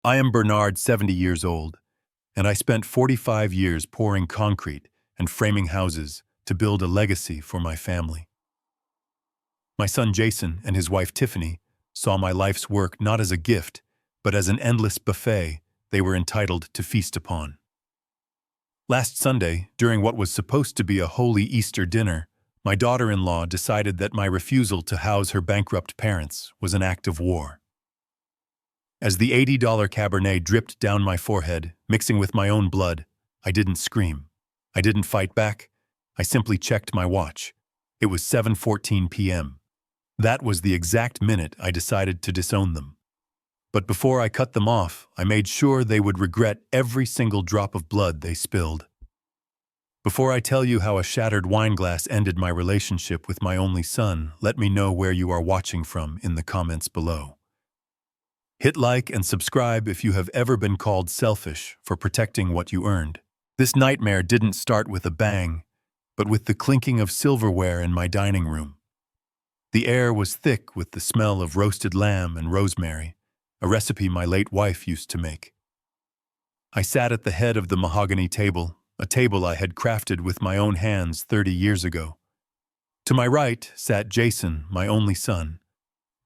I am Bernard, 70 years old, and I spent 45 years pouring concrete and framing houses to build a legacy for my family. My son Jason and his wife Tiffany saw my life's work not as a gift, but as an endless buffet they were entitled to feast upon. Last Sunday, during what was supposed to be a holy Easter dinner, my daughter-in-law decided that my refusal to house her bankrupt parents was an act of war. As the $80 Cabernet dripped down my forehead, mixing with my own blood, I didn't scream. I didn't fight back. I simply checked my watch. It was 7:14 p.m. That was the exact minute I decided to disown them. But before I cut them off, I made sure they would regret every single drop of blood they spilled. Before I tell you how a shattered wine glass ended my relationship with my only son, let me know where you are watching from in the comments below. Hit like and subscribe if you have ever been called selfish for protecting what you earned. This nightmare didn't start with a bang, but with the clinking of silverware in my dining room. The air was thick with the smell of roasted lamb and rosemary, a recipe my late wife used to make. I sat at the head of the mahogany table, a table I had crafted with my own hands 30 years ago. To my right sat Jason, my only son.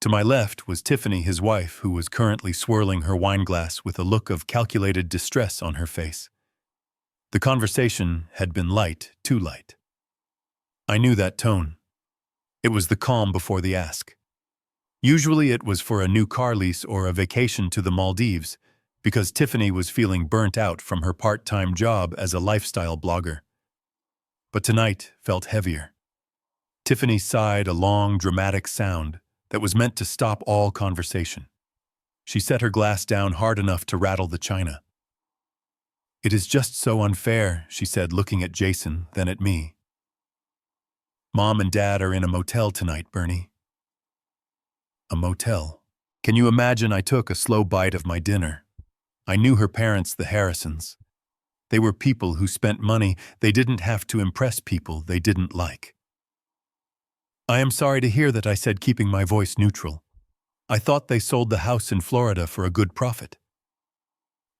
To my left was Tiffany, his wife, who was currently swirling her wine glass with a look of calculated distress on her face. The conversation had been light, too light. I knew that tone. It was the calm before the ask. Usually it was for a new car lease or a vacation to the Maldives, because Tiffany was feeling burnt out from her part-time job as a lifestyle blogger. But tonight felt heavier. Tiffany sighed a long, dramatic sound that was meant to stop all conversation. She set her glass down hard enough to rattle the china. "It is just so unfair," she said, looking at Jason, then at me. "Mom and Dad are in a motel tonight, Bernie." A motel. Can you imagine? I took a slow bite of my dinner. I knew her parents, the Harrisons. They were people who spent money. They didn't have to impress people they didn't like. "I am sorry to hear that," I said, keeping my voice neutral. "I thought they sold the house in Florida for a good profit."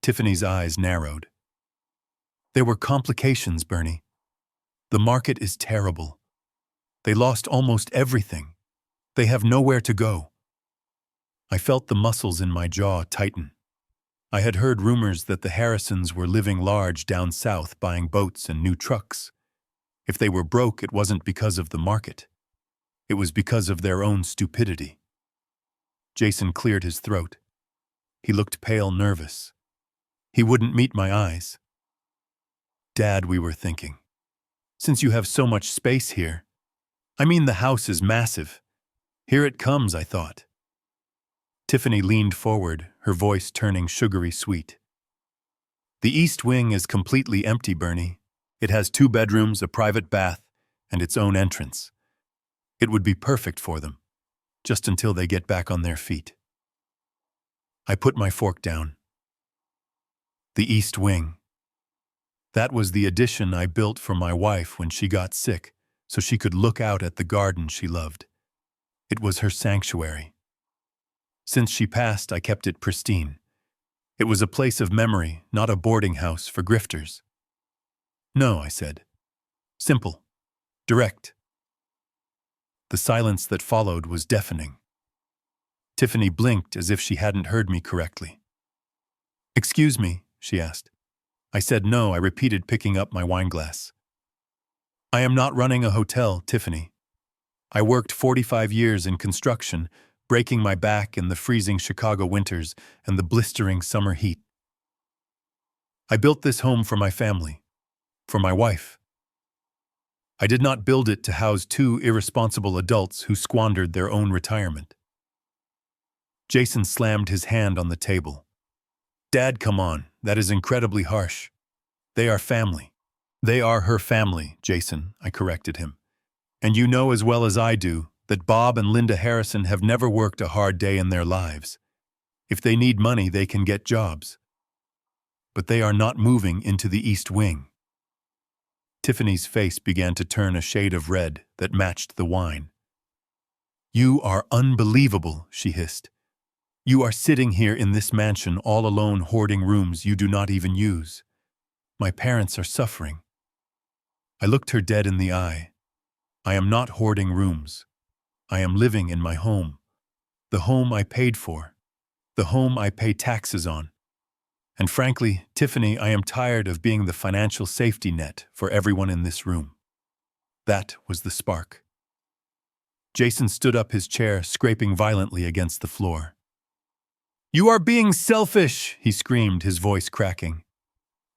Tiffany's eyes narrowed. "There were complications, Bernie. The market is terrible. They lost almost everything. They have nowhere to go." I felt the muscles in my jaw tighten. I had heard rumors that the Harrisons were living large down south, buying boats and new trucks. If they were broke, it wasn't because of the market. It was because of their own stupidity. Jason cleared his throat. He looked pale, nervous. He wouldn't meet my eyes. "Dad," we were thinking, "since you have so much space here. I mean, the house is massive. Here it comes," I thought. Tiffany leaned forward, her voice turning sugary sweet. "The east wing is completely empty, Bernie. It has 2 bedrooms, a private bath, and its own entrance. It would be perfect for them, just until they get back on their feet." I put my fork down. The east wing. That was the addition I built for my wife when she got sick, so she could look out at the garden she loved. It was her sanctuary. Since she passed, I kept it pristine. It was a place of memory, not a boarding house for grifters. "No," I said. "Simple. Direct." The silence that followed was deafening. Tiffany blinked as if she hadn't heard me correctly. "Excuse me," she asked. I said no. I repeated, picking up my wine glass. "I am not running a hotel, Tiffany. I worked 45 years in construction, breaking my back in the freezing Chicago winters and the blistering summer heat. I built this home for my family, for my wife. I did not build it to house 2 irresponsible adults who squandered their own retirement." Jason slammed his hand on the table. "Dad, come on. That is incredibly harsh. They are family." "They are her family, Jason," I corrected him. "And you know as well as I do that Bob and Linda Harrison have never worked a hard day in their lives. If they need money, they can get jobs. But they are not moving into the East Wing." Tiffany's face began to turn a shade of red that matched the wine. "You are unbelievable," she hissed. You are sitting here in this mansion all alone hoarding rooms you do not even use. My parents are suffering. I looked her dead in the eye. I am not hoarding rooms. I am living in my home. The home I paid for. The home I pay taxes on. And frankly, Tiffany, I am tired of being the financial safety net for everyone in this room. That was the spark. Jason stood up his chair, scraping violently against the floor. You are being selfish, he screamed, his voice cracking.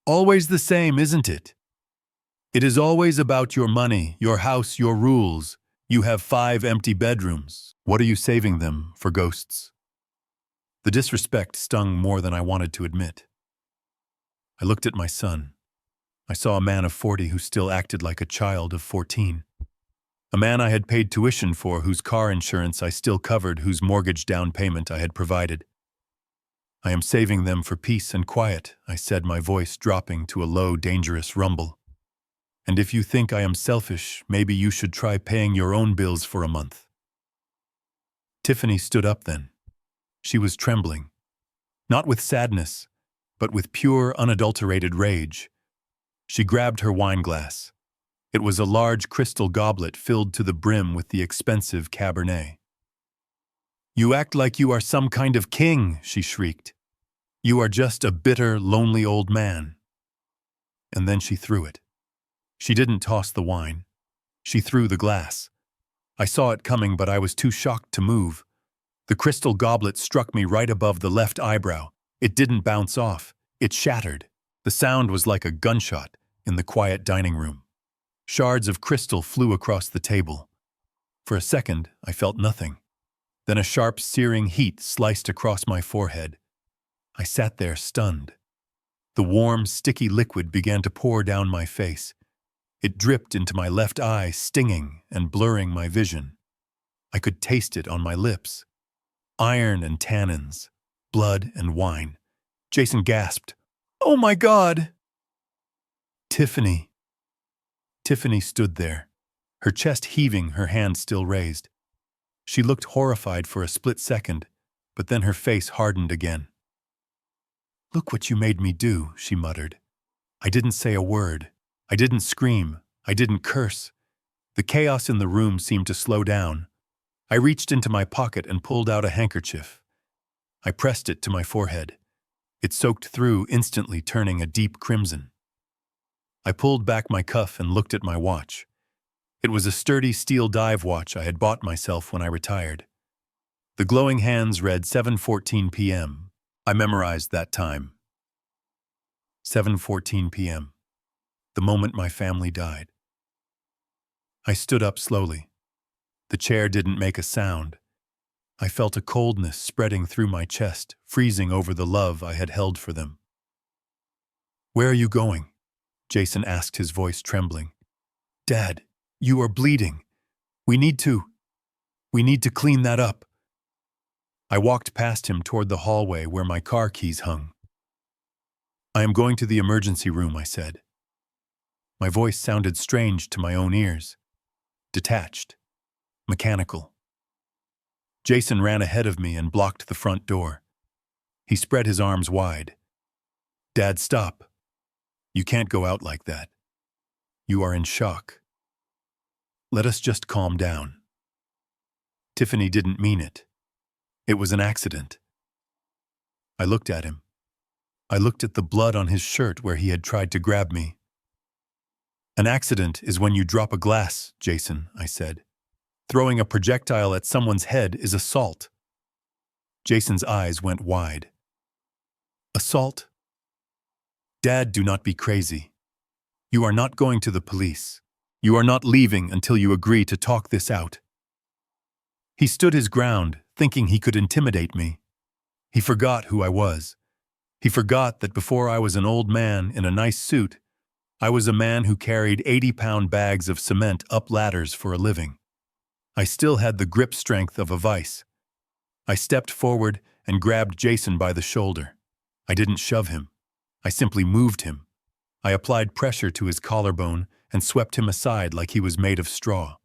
Always the same, isn't it? It is always about your money, your house, your rules. You have 5 empty bedrooms. What are you saving them for, ghosts? The disrespect stung more than I wanted to admit. I looked at my son. I saw a man of 40 who still acted like a child of 14. A man I had paid tuition for, whose car insurance I still covered, whose mortgage down payment I had provided. I am saving them for peace and quiet, I said, my voice dropping to a low, dangerous rumble. And if you think I am selfish, maybe you should try paying your own bills for a month. Tiffany stood up then. She was trembling, not with sadness, but with pure, unadulterated rage. She grabbed her wine glass. It was a large crystal goblet filled to the brim with the expensive Cabernet. You act like you are some kind of king, she shrieked. You are just a bitter, lonely old man. And then she threw it. She didn't toss the wine. She threw the glass. I saw it coming, but I was too shocked to move. The crystal goblet struck me right above the left eyebrow. It didn't bounce off. It shattered. The sound was like a gunshot in the quiet dining room. Shards of crystal flew across the table. For a second, I felt nothing. Then a sharp, searing heat sliced across my forehead. I sat there stunned. The warm, sticky liquid began to pour down my face. It dripped into my left eye, stinging and blurring my vision. I could taste it on my lips. Iron and tannins, blood and wine. Jason gasped, "Oh my God!" Tiffany. Tiffany stood there, her chest heaving, her hand still raised. She looked horrified for a split second, but then her face hardened again. "Look what you made me do," she muttered. I didn't say a word. I didn't scream. I didn't curse. The chaos in the room seemed to slow down. I reached into my pocket and pulled out a handkerchief. I pressed it to my forehead. It soaked through, instantly turning a deep crimson. I pulled back my cuff and looked at my watch. It was a sturdy steel dive watch I had bought myself when I retired. The glowing hands read 7:14 p.m. I memorized that time. 7:14 p.m. The moment my family died. I stood up slowly. The chair didn't make a sound. I felt a coldness spreading through my chest, freezing over the love I had held for them. "Where are you going?" Jason asked, his voice trembling. "Dad, you are bleeding. We need to clean that up." I walked past him toward the hallway where my car keys hung. "I am going to the emergency room," I said. My voice sounded strange to my own ears. Detached. Mechanical. Jason ran ahead of me and blocked the front door. He spread his arms wide. "Dad, stop. You can't go out like that. You are in shock. Let us just calm down." Tiffany didn't mean it. It was an accident. I looked at him. I looked at the blood on his shirt where he had tried to grab me. "An accident is when you drop a glass, Jason," I said. "Throwing a projectile at someone's head is assault." Jason's eyes went wide. "Assault? Dad, do not be crazy. You are not going to the police. You are not leaving until you agree to talk this out." He stood his ground, thinking he could intimidate me. He forgot who I was. He forgot that before I was an old man in a nice suit, I was a man who carried 80-pound bags of cement up ladders for a living. I still had the grip strength of a vice. I stepped forward and grabbed Jason by the shoulder. I didn't shove him. I simply moved him. I applied pressure to his collarbone and swept him aside like he was made of straw.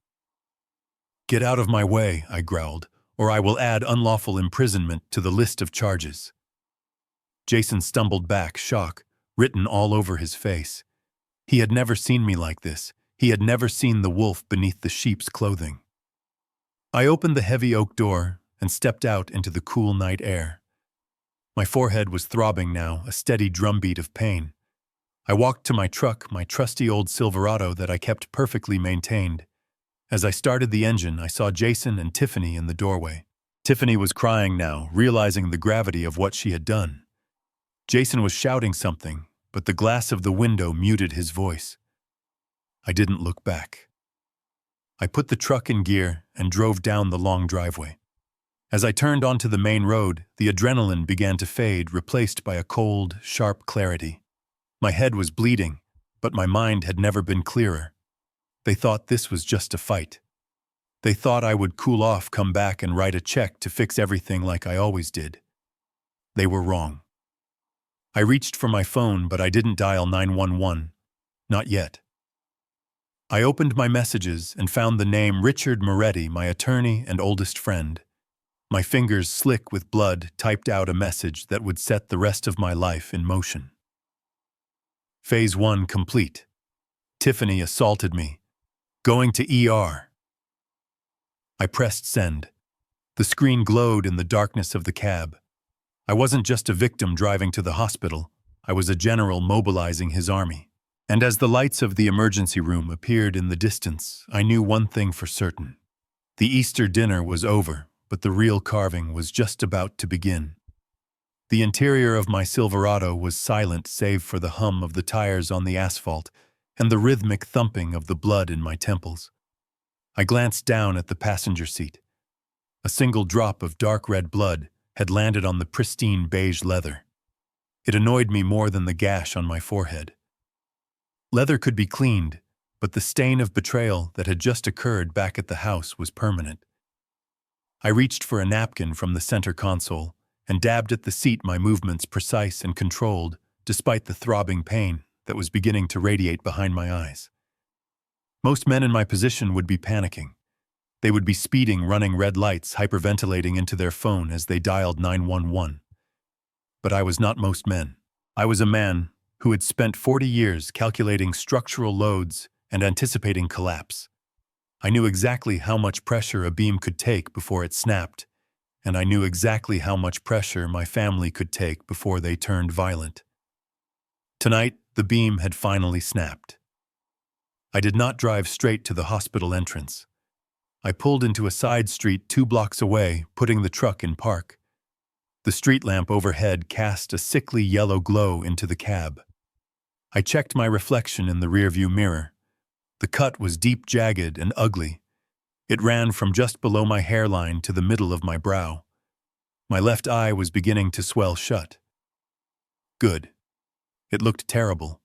"Get out of my way," I growled, or I will add unlawful imprisonment to the list of charges." Jason stumbled back, shock written all over his face. He had never seen me like this. He had never seen the wolf beneath the sheep's clothing. I opened the heavy oak door and stepped out into the cool night air. My forehead was throbbing now, a steady drumbeat of pain. I walked to my truck, my trusty old Silverado that I kept perfectly maintained. As I started the engine, I saw Jason and Tiffany in the doorway. Tiffany was crying now, realizing the gravity of what she had done. Jason was shouting something, but the glass of the window muted his voice. I didn't look back. I put the truck in gear and drove down the long driveway. As I turned onto the main road, the adrenaline began to fade, replaced by a cold, sharp clarity. My head was bleeding, but my mind had never been clearer. They thought this was just a fight. They thought I would cool off, come back, and write a check to fix everything like I always did. They were wrong. I reached for my phone, but I didn't dial 911. Not yet. I opened my messages and found the name Richard Moretti, my attorney and oldest friend. My fingers, slick with blood, typed out a message that would set the rest of my life in motion. Phase 1 complete. Tiffany assaulted me. Going to ER. I pressed send. The screen glowed in the darkness of the cab. I wasn't just a victim driving to the hospital. I was a general mobilizing his army. And as the lights of the emergency room appeared in the distance, I knew one thing for certain. The Easter dinner was over, but the real carving was just about to begin. The interior of my Silverado was silent save for the hum of the tires on the asphalt and the rhythmic thumping of the blood in my temples. I glanced down at the passenger seat. A single drop of dark red blood had landed on the pristine beige leather. It annoyed me more than the gash on my forehead. Leather could be cleaned, but the stain of betrayal that had just occurred back at the house was permanent. I reached for a napkin from the center console and dabbed at the seat, my movements precise and controlled, despite the throbbing pain that was beginning to radiate behind my eyes. Most men in my position would be panicking. They would be speeding, running red lights, hyperventilating into their phone as they dialed 911. But I was not most men. I was a man who had spent 40 years calculating structural loads and anticipating collapse. I knew exactly how much pressure a beam could take before it snapped, and I knew exactly how much pressure my family could take before they turned violent. Tonight, the beam had finally snapped. I did not drive straight to the hospital entrance. I pulled into a side street 2 blocks away, putting the truck in park. The street lamp overhead cast a sickly yellow glow into the cab. I checked my reflection in the rearview mirror. The cut was deep, jagged, and ugly. It ran from just below my hairline to the middle of my brow. My left eye was beginning to swell shut. Good. It looked terrible.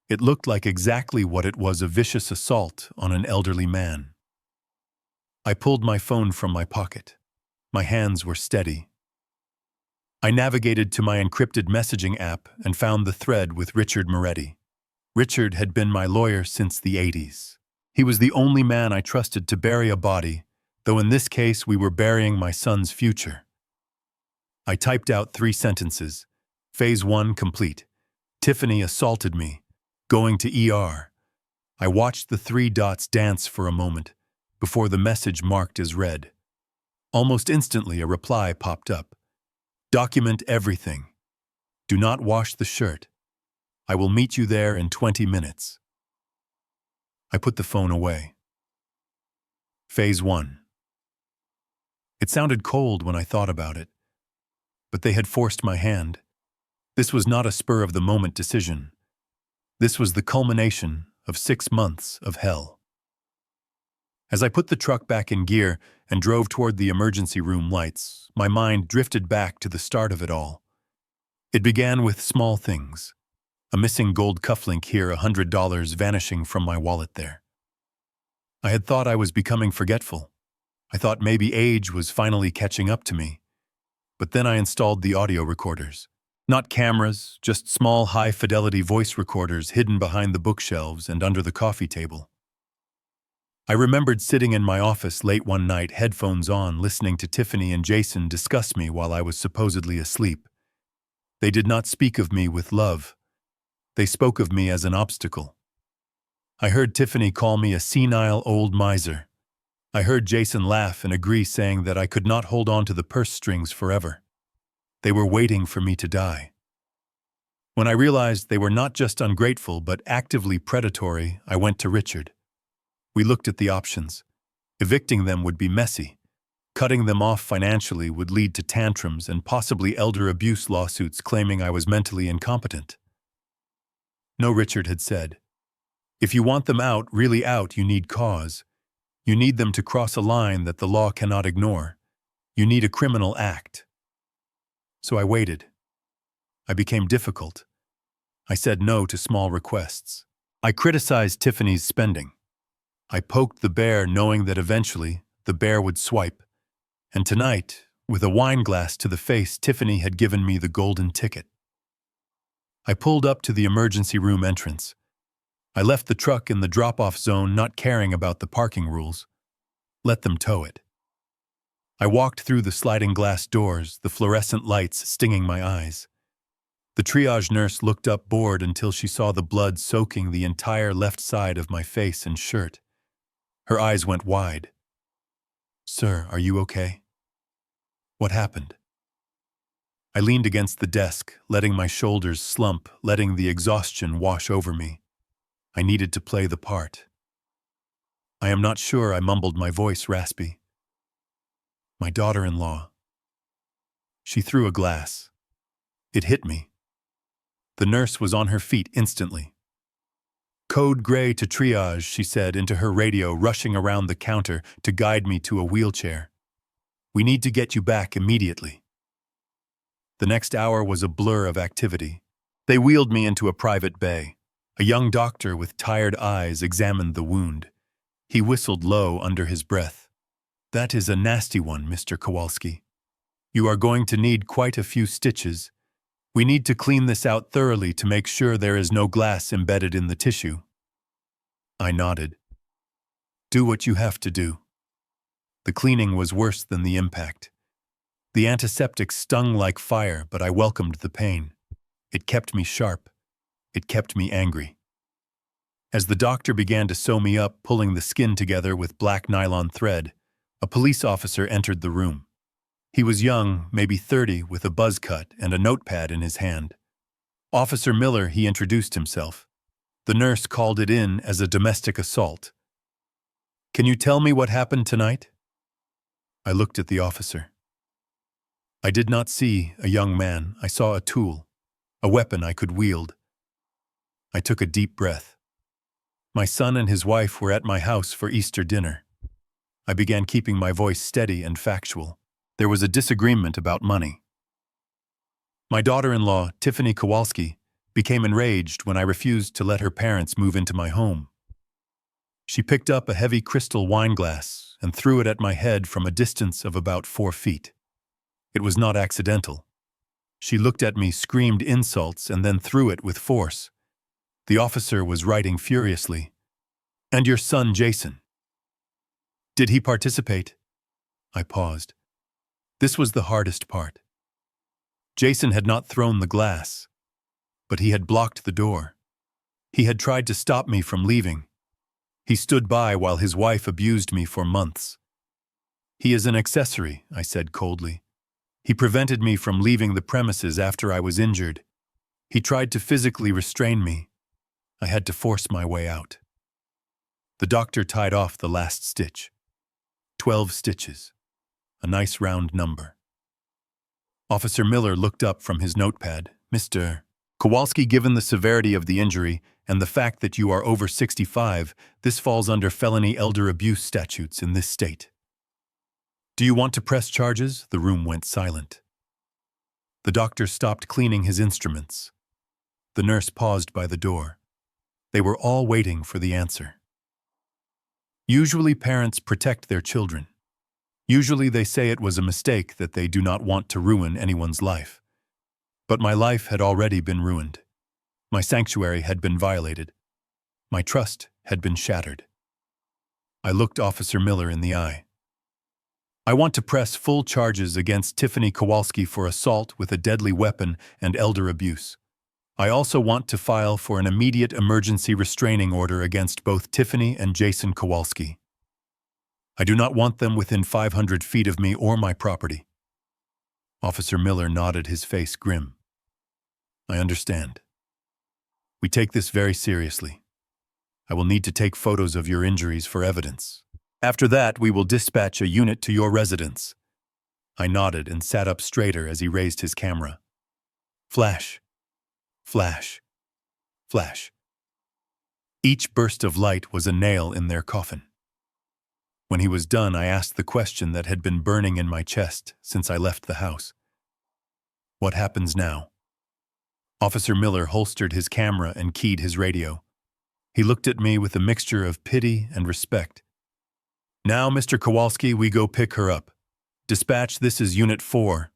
It looked like exactly what it was, a vicious assault on an elderly man. I pulled my phone from my pocket. My hands were steady. I navigated to my encrypted messaging app and found the thread with Richard Moretti. Richard had been my lawyer since the 80s. He was the only man I trusted to bury a body, though in this case we were burying my son's future. I typed out 3 sentences. Phase 1 complete. Tiffany assaulted me. Going to ER. I watched the 3 dots dance for a moment before the message marked as read. Almost instantly a reply popped up. Document everything. Do not wash the shirt. I will meet you there in 20 minutes. I put the phone away. Phase 1. It sounded cold when I thought about it, but they had forced my hand. This was not a spur-of-the-moment decision. This was the culmination of 6 months of hell. As I put the truck back in gear and drove toward the emergency room lights, my mind drifted back to the start of it all. It began with small things. A missing gold cufflink here, $100 vanishing from my wallet there. I had thought I was becoming forgetful. I thought maybe age was finally catching up to me. But then I installed the audio recorders. Not cameras, just small high-fidelity voice recorders hidden behind the bookshelves and under the coffee table. I remembered sitting in my office late one night, headphones on, listening to Tiffany and Jason discuss me while I was supposedly asleep. They did not speak of me with love. They spoke of me as an obstacle. I heard Tiffany call me a senile old miser. I heard Jason laugh and agree, saying that I could not hold on to the purse strings forever. They were waiting for me to die. When I realized they were not just ungrateful but actively predatory, I went to Richard. We looked at the options. Evicting them would be messy. Cutting them off financially would lead to tantrums and possibly elder abuse lawsuits claiming I was mentally incompetent. No, Richard had said. If you want them out, really out, you need cause. You need them to cross a line that the law cannot ignore. You need a criminal act. So I waited. I became difficult. I said no to small requests. I criticized Tiffany's spending. I poked the bear, knowing that eventually the bear would swipe. And tonight, with a wine glass to the face, Tiffany had given me the golden ticket. I pulled up to the emergency room entrance. I left the truck in the drop-off zone, not caring about the parking rules. Let them tow it. I walked through the sliding glass doors, the fluorescent lights stinging my eyes. The triage nurse looked up, bored, until she saw the blood soaking the entire left side of my face and shirt. Her eyes went wide. "Sir, are you okay? What happened?" I leaned against the desk, letting my shoulders slump, letting the exhaustion wash over me. I needed to play the part. "I am not sure," I mumbled, my voice raspy. "My daughter-in-law." She threw a glass. It hit me. The nurse was on her feet instantly. "Code gray to triage," she said into her radio, rushing around the counter to guide me to a wheelchair. "We need to get you back immediately." The next hour was a blur of activity. They wheeled me into a private bay. A young doctor with tired eyes examined the wound. He whistled low under his breath. "That is a nasty one, Mr. Kowalski. You are going to need quite a few stitches. We need to clean this out thoroughly to make sure there is no glass embedded in the tissue." I nodded. "Do what you have to do." The cleaning was worse than the impact. The antiseptic stung like fire, but I welcomed the pain. It kept me sharp. It kept me angry. As the doctor began to sew me up, pulling the skin together with black nylon thread, a police officer entered the room. He was young, maybe 30, with a buzz cut and a notepad in his hand. "Officer Miller," he introduced himself. The nurse called it in as a domestic assault. "Can you tell me what happened tonight?" I looked at the officer. I did not see a young man. I saw a tool, a weapon I could wield. I took a deep breath. My son and his wife were at my house for Easter dinner. I began keeping my voice steady and factual. There was a disagreement about money. My daughter-in-law, Tiffany Kowalski, became enraged when I refused to let her parents move into my home. She picked up a heavy crystal wine glass and threw it at my head from a distance of about 4 feet. It was not accidental. She looked at me, screamed insults, and then threw it with force. The officer was writing furiously. "And your son, Jason? Did he participate?" I paused. This was the hardest part. Jason had not thrown the glass, but he had blocked the door. He had tried to stop me from leaving. He stood by while his wife abused me for months. "He is an accessory," I said coldly. "He prevented me from leaving the premises after I was injured. He tried to physically restrain me. I had to force my way out." The doctor tied off the last stitch. 12 stitches. A nice round number. Officer Miller looked up from his notepad. "Mr. Kowalski, given the severity of the injury and the fact that you are over 65, this falls under felony elder abuse statutes in this state. Do you want to press charges?" The room went silent. The doctor stopped cleaning his instruments. The nurse paused by the door. They were all waiting for the answer. Usually parents protect their children. Usually they say it was a mistake, that they do not want to ruin anyone's life. But my life had already been ruined. My sanctuary had been violated. My trust had been shattered. I looked Officer Miller in the eye. I want to press full charges against Tiffany Kowalski for assault with a deadly weapon and elder abuse. I also want to file for an immediate emergency restraining order against both Tiffany and Jason Kowalski. I do not want them within 500 feet of me or my property. Officer Miller nodded, his face grim. I understand. We take this very seriously. I will need to take photos of your injuries for evidence. After that, we will dispatch a unit to your residence. I nodded and sat up straighter as he raised his camera. Flash. Flash. Flash. Each burst of light was a nail in their coffin. When he was done, I asked the question that had been burning in my chest since I left the house. What happens now? Officer Miller holstered his camera and keyed his radio. He looked at me with a mixture of pity and respect. Now, Mr. Kowalski, we go pick her up. Dispatch, this is Unit 4.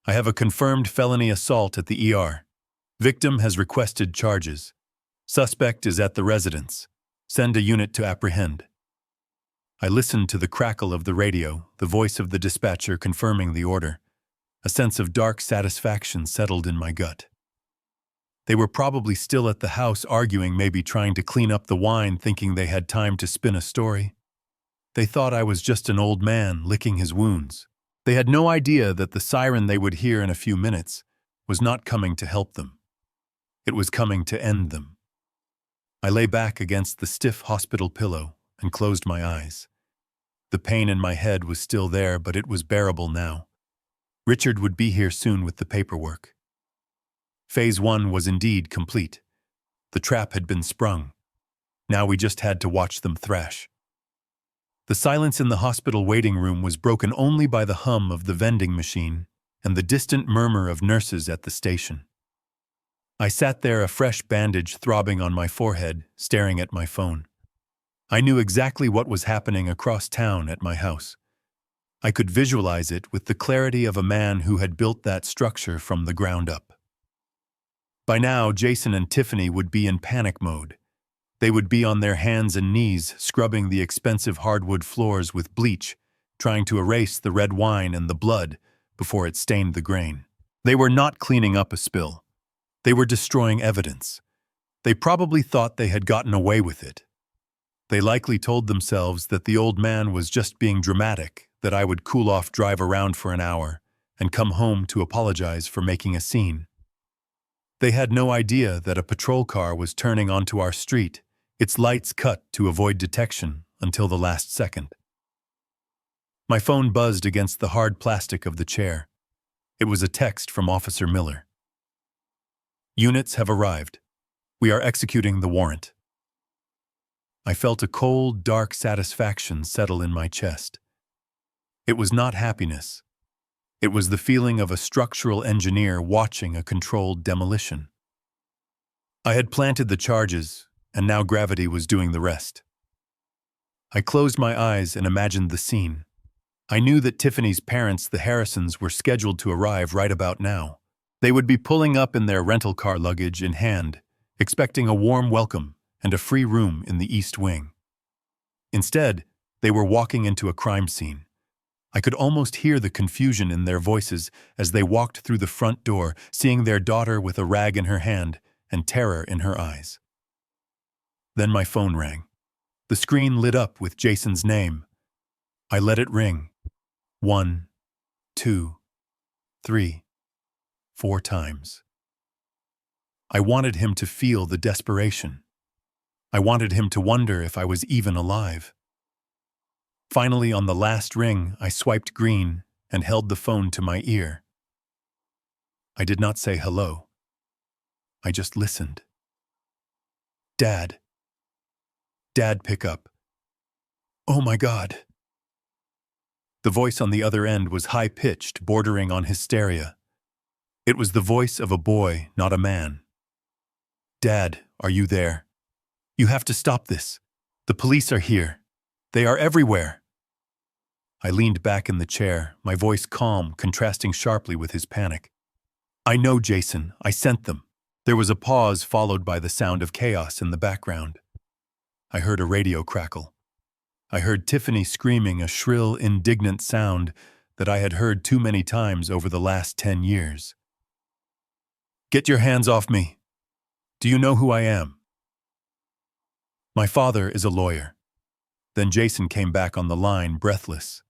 I have a confirmed felony assault at the ER. Victim has requested charges. Suspect is at the residence. Send a unit to apprehend. I listened to the crackle of the radio, the voice of the dispatcher confirming the order. A sense of dark satisfaction settled in my gut. They were probably still at the house arguing, maybe trying to clean up the wine, thinking they had time to spin a story. They thought I was just an old man licking his wounds. They had no idea that the siren they would hear in a few minutes was not coming to help them. It was coming to end them. I lay back against the stiff hospital pillow and closed my eyes. The pain in my head was still there, but it was bearable now. Richard would be here soon with the paperwork. Phase 1 was indeed complete. The trap had been sprung. Now we just had to watch them thrash. The silence in the hospital waiting room was broken only by the hum of the vending machine and the distant murmur of nurses at the station. I sat there, a fresh bandage throbbing on my forehead, staring at my phone. I knew exactly what was happening across town at my house. I could visualize it with the clarity of a man who had built that structure from the ground up. By now, Jason and Tiffany would be in panic mode. They would be on their hands and knees, scrubbing the expensive hardwood floors with bleach, trying to erase the red wine and the blood before it stained the grain. They were not cleaning up a spill. They were destroying evidence. They probably thought they had gotten away with it. They likely told themselves that the old man was just being dramatic, that I would cool off, drive around for an hour, and come home to apologize for making a scene. They had no idea that a patrol car was turning onto our street, its lights cut to avoid detection until the last second. My phone buzzed against the hard plastic of the chair. It was a text from Officer Miller. Units have arrived. We are executing the warrant. I felt a cold, dark satisfaction settle in my chest. It was not happiness. It was the feeling of a structural engineer watching a controlled demolition. I had planted the charges, and now gravity was doing the rest. I closed my eyes and imagined the scene. I knew that Tiffany's parents, the Harrisons, were scheduled to arrive right about now. They would be pulling up in their rental car, luggage in hand, expecting a warm welcome and a free room in the East Wing. Instead, they were walking into a crime scene. I could almost hear the confusion in their voices as they walked through the front door, seeing their daughter with a rag in her hand and terror in her eyes. Then my phone rang. The screen lit up with Jason's name. I let it ring. 1, 2, 3, 4 times. I wanted him to feel the desperation. I wanted him to wonder if I was even alive. Finally, on the last ring, I swiped green and held the phone to my ear. I did not say hello. I just listened. Dad. Dad, pick up. Oh my God. The voice on the other end was high-pitched, bordering on hysteria. It was the voice of a boy, not a man. Dad, are you there? You have to stop this. The police are here. They are everywhere. I leaned back in the chair, my voice calm, contrasting sharply with his panic. I know, Jason. I sent them. There was a pause followed by the sound of chaos in the background. I heard a radio crackle. I heard Tiffany screaming a shrill, indignant sound that I had heard too many times over the last 10 years. "Get your hands off me! Do you know who I am?" "My father is a lawyer." Then Jason came back on the line, breathless.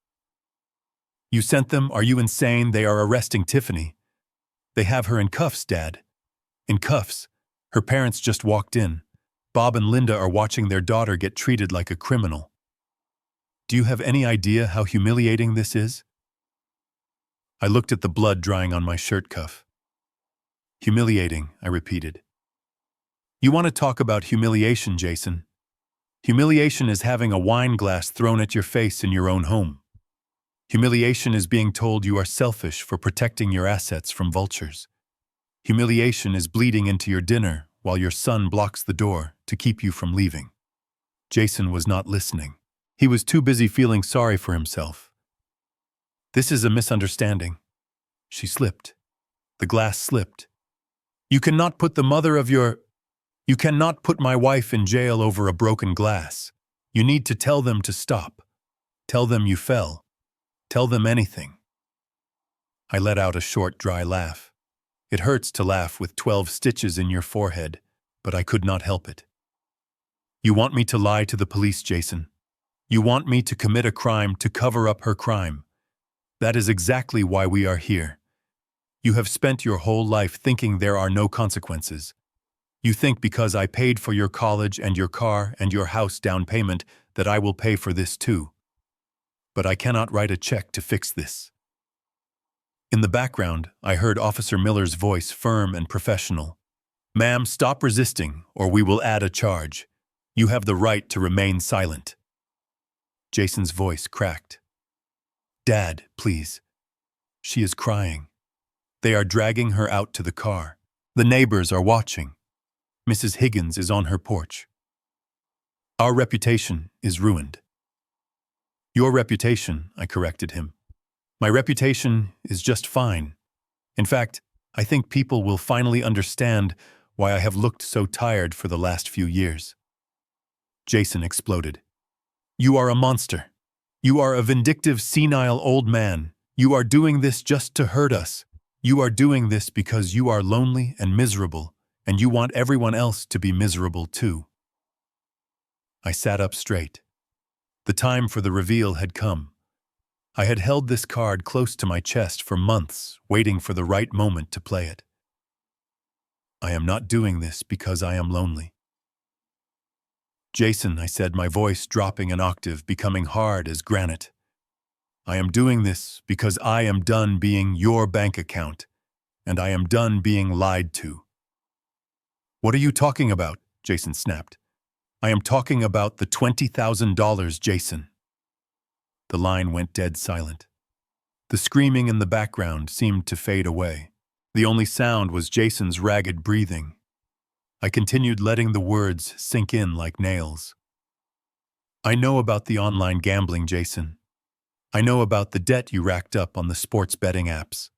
"You sent them? Are you insane? They are arresting Tiffany. They have her in cuffs, Dad. In cuffs. Her parents just walked in. Bob and Linda are watching their daughter get treated like a criminal. Do you have any idea how humiliating this is?" I looked at the blood drying on my shirt cuff. "Humiliating," I repeated. "You want to talk about humiliation, Jason? Humiliation is having a wine glass thrown at your face in your own home. Humiliation is being told you are selfish for protecting your assets from vultures. Humiliation is bleeding into your dinner while your son blocks the door to keep you from leaving." Jason was not listening. He was too busy feeling sorry for himself. "This is a misunderstanding." She slipped. The glass slipped. You cannot put my wife in jail over a broken glass. You need to tell them to stop. Tell them you fell. Tell them anything." I let out a short, dry laugh. It hurts to laugh with 12 stitches in your forehead, but I could not help it. "You want me to lie to the police, Jason. You want me to commit a crime to cover up her crime. That is exactly why we are here. You have spent your whole life thinking there are no consequences. You think because I paid for your college and your car and your house down payment that I will pay for this too. But I cannot write a check to fix this." In the background, I heard Officer Miller's voice, firm and professional. "Ma'am, stop resisting, or we will add a charge. You have the right to remain silent." Jason's voice cracked. "Dad, please. She is crying. They are dragging her out to the car. The neighbors are watching. Mrs. Higgins is on her porch. Our reputation is ruined." "Your reputation," I corrected him. "My reputation is just fine. In fact, I think people will finally understand why I have looked so tired for the last few years." Jason exploded. "You are a monster. You are a vindictive, senile old man. You are doing this just to hurt us. You are doing this because you are lonely and miserable, and you want everyone else to be miserable too." I sat up straight. The time for the reveal had come. I had held this card close to my chest for months, waiting for the right moment to play it. "I am not doing this because I am lonely." "Jason," I said, my voice dropping an octave, becoming hard as granite. "I am doing this because I am done being your bank account, and I am done being lied to." "What are you talking about?" Jason snapped. "I am talking about the $20,000, Jason." The line went dead silent. The screaming in the background seemed to fade away. The only sound was Jason's ragged breathing. I continued letting the words sink in like nails. "I know about the online gambling, Jason. I know about the debt you racked up on the sports betting apps.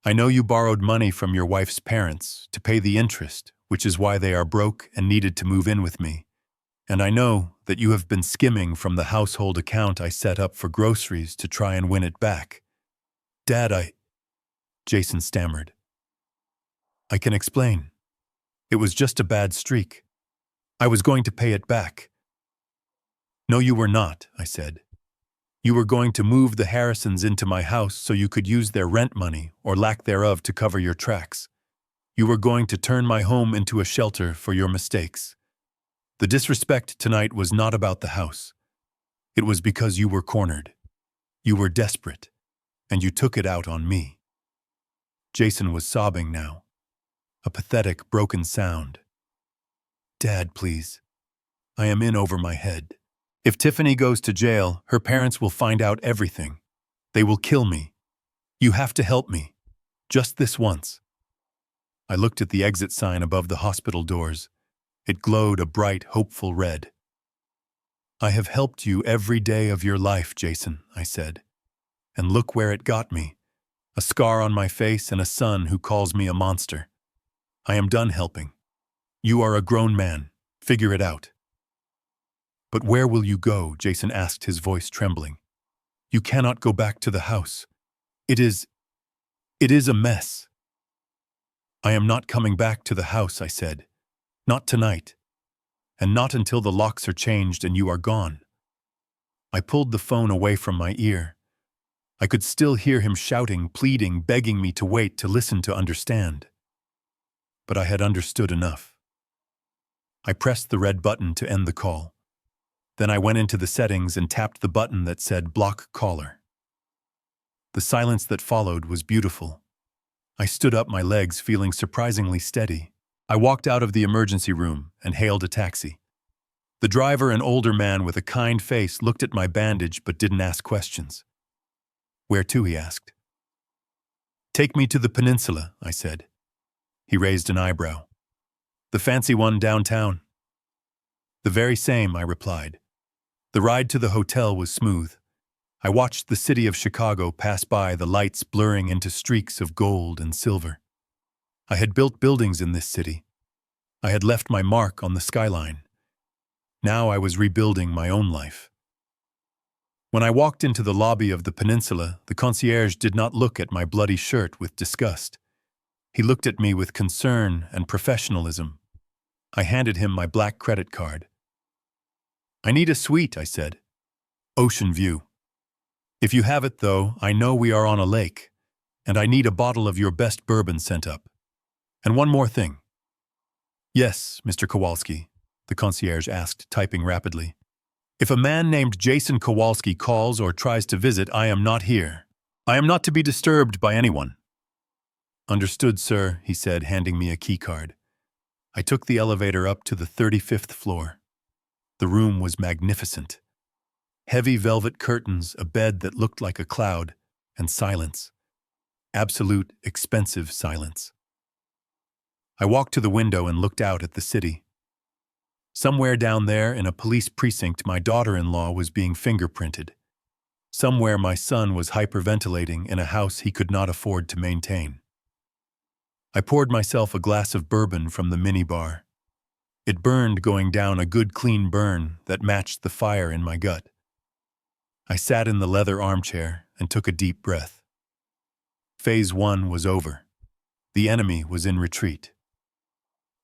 I know you borrowed money from your wife's parents to pay the interest, which is why they are broke and needed to move in with me. And I know that you have been skimming from the household account I set up for groceries to try and win it back." "Dad, Jason stammered. "I can explain. It was just a bad streak. I was going to pay it back." "No, you were not," I said. "You were going to move the Harrisons into my house so you could use their rent money, or lack thereof, to cover your tracks. You were going to turn my home into a shelter for your mistakes. The disrespect tonight was not about the house. It was because you were cornered. You were desperate, and you took it out on me." Jason was sobbing now. A pathetic, broken sound. "Dad, please. I am in over my head. If Tiffany goes to jail, her parents will find out everything. They will kill me. You have to help me. Just this once." I looked at the exit sign above the hospital doors. It glowed a bright, hopeful red. "I have helped you every day of your life, Jason," I said. "And look where it got me. A scar on my face and a son who calls me a monster. I am done helping. You are a grown man. Figure it out." But where will you go? Jason asked, his voice trembling. You cannot go back to the house. It is a mess. I am not coming back to the house, I said. Not tonight. And not until the locks are changed and you are gone. I pulled the phone away from my ear. I could still hear him shouting, pleading, begging me to wait, to listen, to understand. But I had understood enough. I pressed the red button to end the call. Then I went into the settings and tapped the button that said block caller. The silence that followed was beautiful. I stood up, my legs feeling surprisingly steady. I walked out of the emergency room and hailed a taxi. The driver, an older man with a kind face, looked at my bandage but didn't ask questions. Where to? He asked. Take me to the peninsula, I said. He raised an eyebrow. The fancy one downtown? The very same, I replied. The ride to the hotel was smooth. I watched the city of Chicago pass by, the lights blurring into streaks of gold and silver. I had built buildings in this city. I had left my mark on the skyline. Now I was rebuilding my own life. When I walked into the lobby of the peninsula, the concierge did not look at my bloody shirt with disgust. He looked at me with concern and professionalism. I handed him my black credit card. I need a suite, I said. Ocean view. If you have it, though, I know we are on a lake, and I need a bottle of your best bourbon sent up. And one more thing. Yes, Mr. Kowalski, the concierge asked, typing rapidly. If a man named Jason Kowalski calls or tries to visit, I am not here. I am not to be disturbed by anyone. Understood, sir, he said, handing me a key card. I took the elevator up to the 35th floor. The room was magnificent. Heavy velvet curtains, a bed that looked like a cloud, and silence. Absolute, expensive silence. I walked to the window and looked out at the city. Somewhere down there in a police precinct, my daughter-in-law was being fingerprinted. Somewhere my son was hyperventilating in a house he could not afford to maintain. I poured myself a glass of bourbon from the minibar. It burned, going down a good clean burn that matched the fire in my gut. I sat in the leather armchair and took a deep breath. Phase 1 was over. The enemy was in retreat.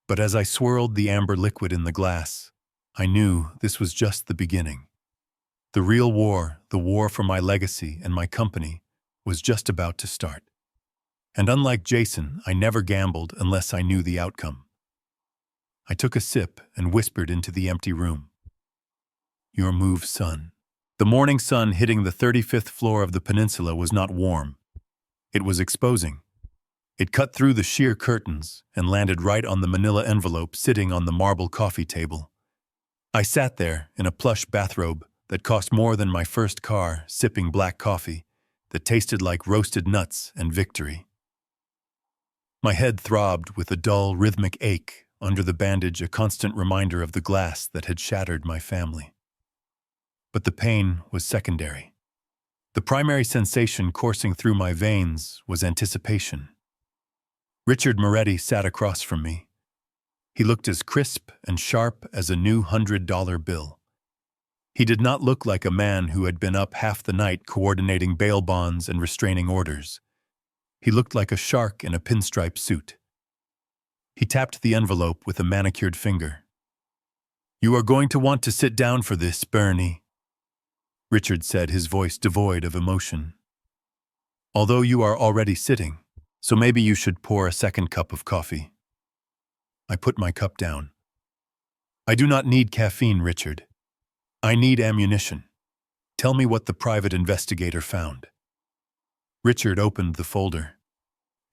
But as I swirled the amber liquid in the glass, I knew this was just the beginning. The real war, the war for my legacy and my company, was just about to start. And unlike Jason, I never gambled unless I knew the outcome. I took a sip and whispered into the empty room. Your move, son. The morning sun hitting the 35th floor of the peninsula was not warm. It was exposing. It cut through the sheer curtains and landed right on the manila envelope sitting on the marble coffee table. I sat there in a plush bathrobe that cost more than my first car, sipping black coffee that tasted like roasted nuts and victory. My head throbbed with a dull, rhythmic ache under the bandage, a constant reminder of the glass that had shattered my family. But the pain was secondary. The primary sensation coursing through my veins was anticipation. Richard Moretti sat across from me. He looked as crisp and sharp as a new $100 bill. He did not look like a man who had been up half the night coordinating bail bonds and restraining orders. He looked like a shark in a pinstripe suit. He tapped the envelope with a manicured finger. You are going to want to sit down for this, Bernie, Richard said, his voice devoid of emotion. Although you are already sitting, so maybe you should pour a second cup of coffee. I put my cup down. I do not need caffeine, Richard. I need ammunition. Tell me what the private investigator found. Richard opened the folder.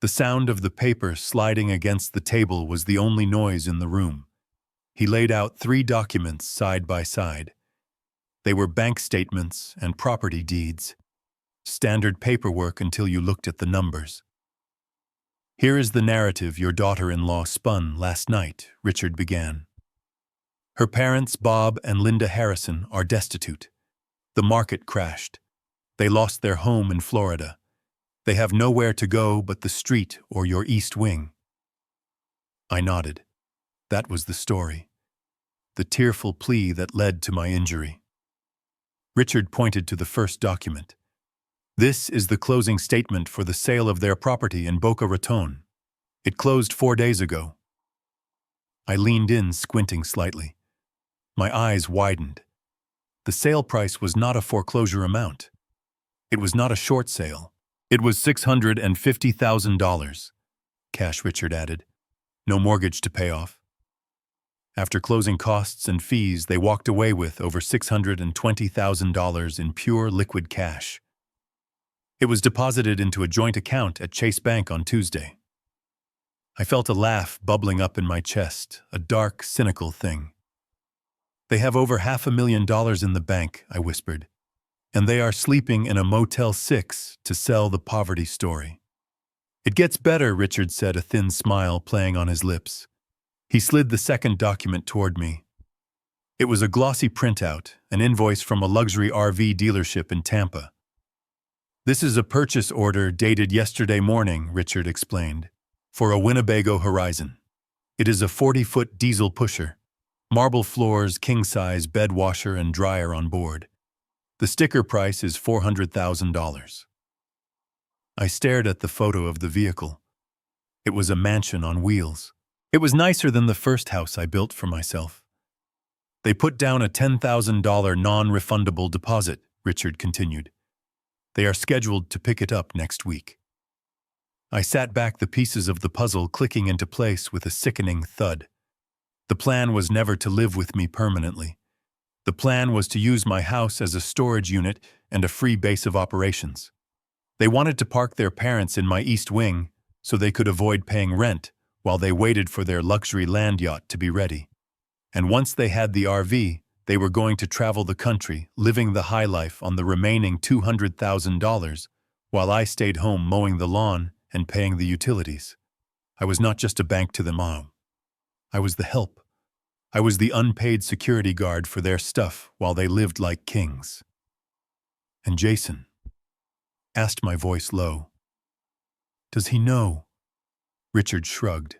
The sound of the paper sliding against the table was the only noise in the room. He laid out 3 documents side by side. They were bank statements and property deeds. Standard paperwork until you looked at the numbers. Here is the narrative your daughter-in-law spun last night, Richard began. Her parents, Bob and Linda Harrison, are destitute. The market crashed. They lost their home in Florida. They have nowhere to go but the street or your East Wing. I nodded. That was the story. the tearful plea that led to my injury. Richard pointed to the first document. This is the closing statement for the sale of their property in Boca Raton. It closed 4 days ago. I leaned in, squinting slightly. My eyes widened. The sale price was not a foreclosure amount. It was not a short sale. It was $650,000. Cash, Richard added. No mortgage to pay off. After closing costs and fees, they walked away with over $620,000 in pure liquid cash. It was deposited into a joint account at Chase Bank on Tuesday. I felt a laugh bubbling up in my chest, a dark, cynical thing. They have over $500,000 in the bank, I whispered, and they are sleeping in a Motel 6 to sell the poverty story. It gets better, Richard said, a thin smile playing on his lips. He slid the second document toward me. It was a glossy printout, an invoice from a luxury RV dealership in Tampa. This is a purchase order dated yesterday morning, Richard explained, for a Winnebago Horizon. It is a 40-foot diesel pusher, marble floors, king-size bed washer and dryer on board. The sticker price is $400,000. I stared at the photo of the vehicle. It was a mansion on wheels. It was nicer than the first house I built for myself. They put down a $10,000 non-refundable deposit, Richard continued. They are scheduled to pick it up next week. I sat back, the pieces of the puzzle clicking into place with a sickening thud. The plan was never to live with me permanently. The plan was to use my house as a storage unit and a free base of operations. They wanted to park their parents in my east wing so they could avoid paying rent while they waited for their luxury land yacht to be ready. And once they had the RV, they were going to travel the country, living the high life on the remaining $200,000, while I stayed home mowing the lawn and paying the utilities. I was not just a bank to them all. I was the help. I was the unpaid security guard for their stuff while they lived like kings. And Jason? Asked my voice low. Does he know? Richard shrugged.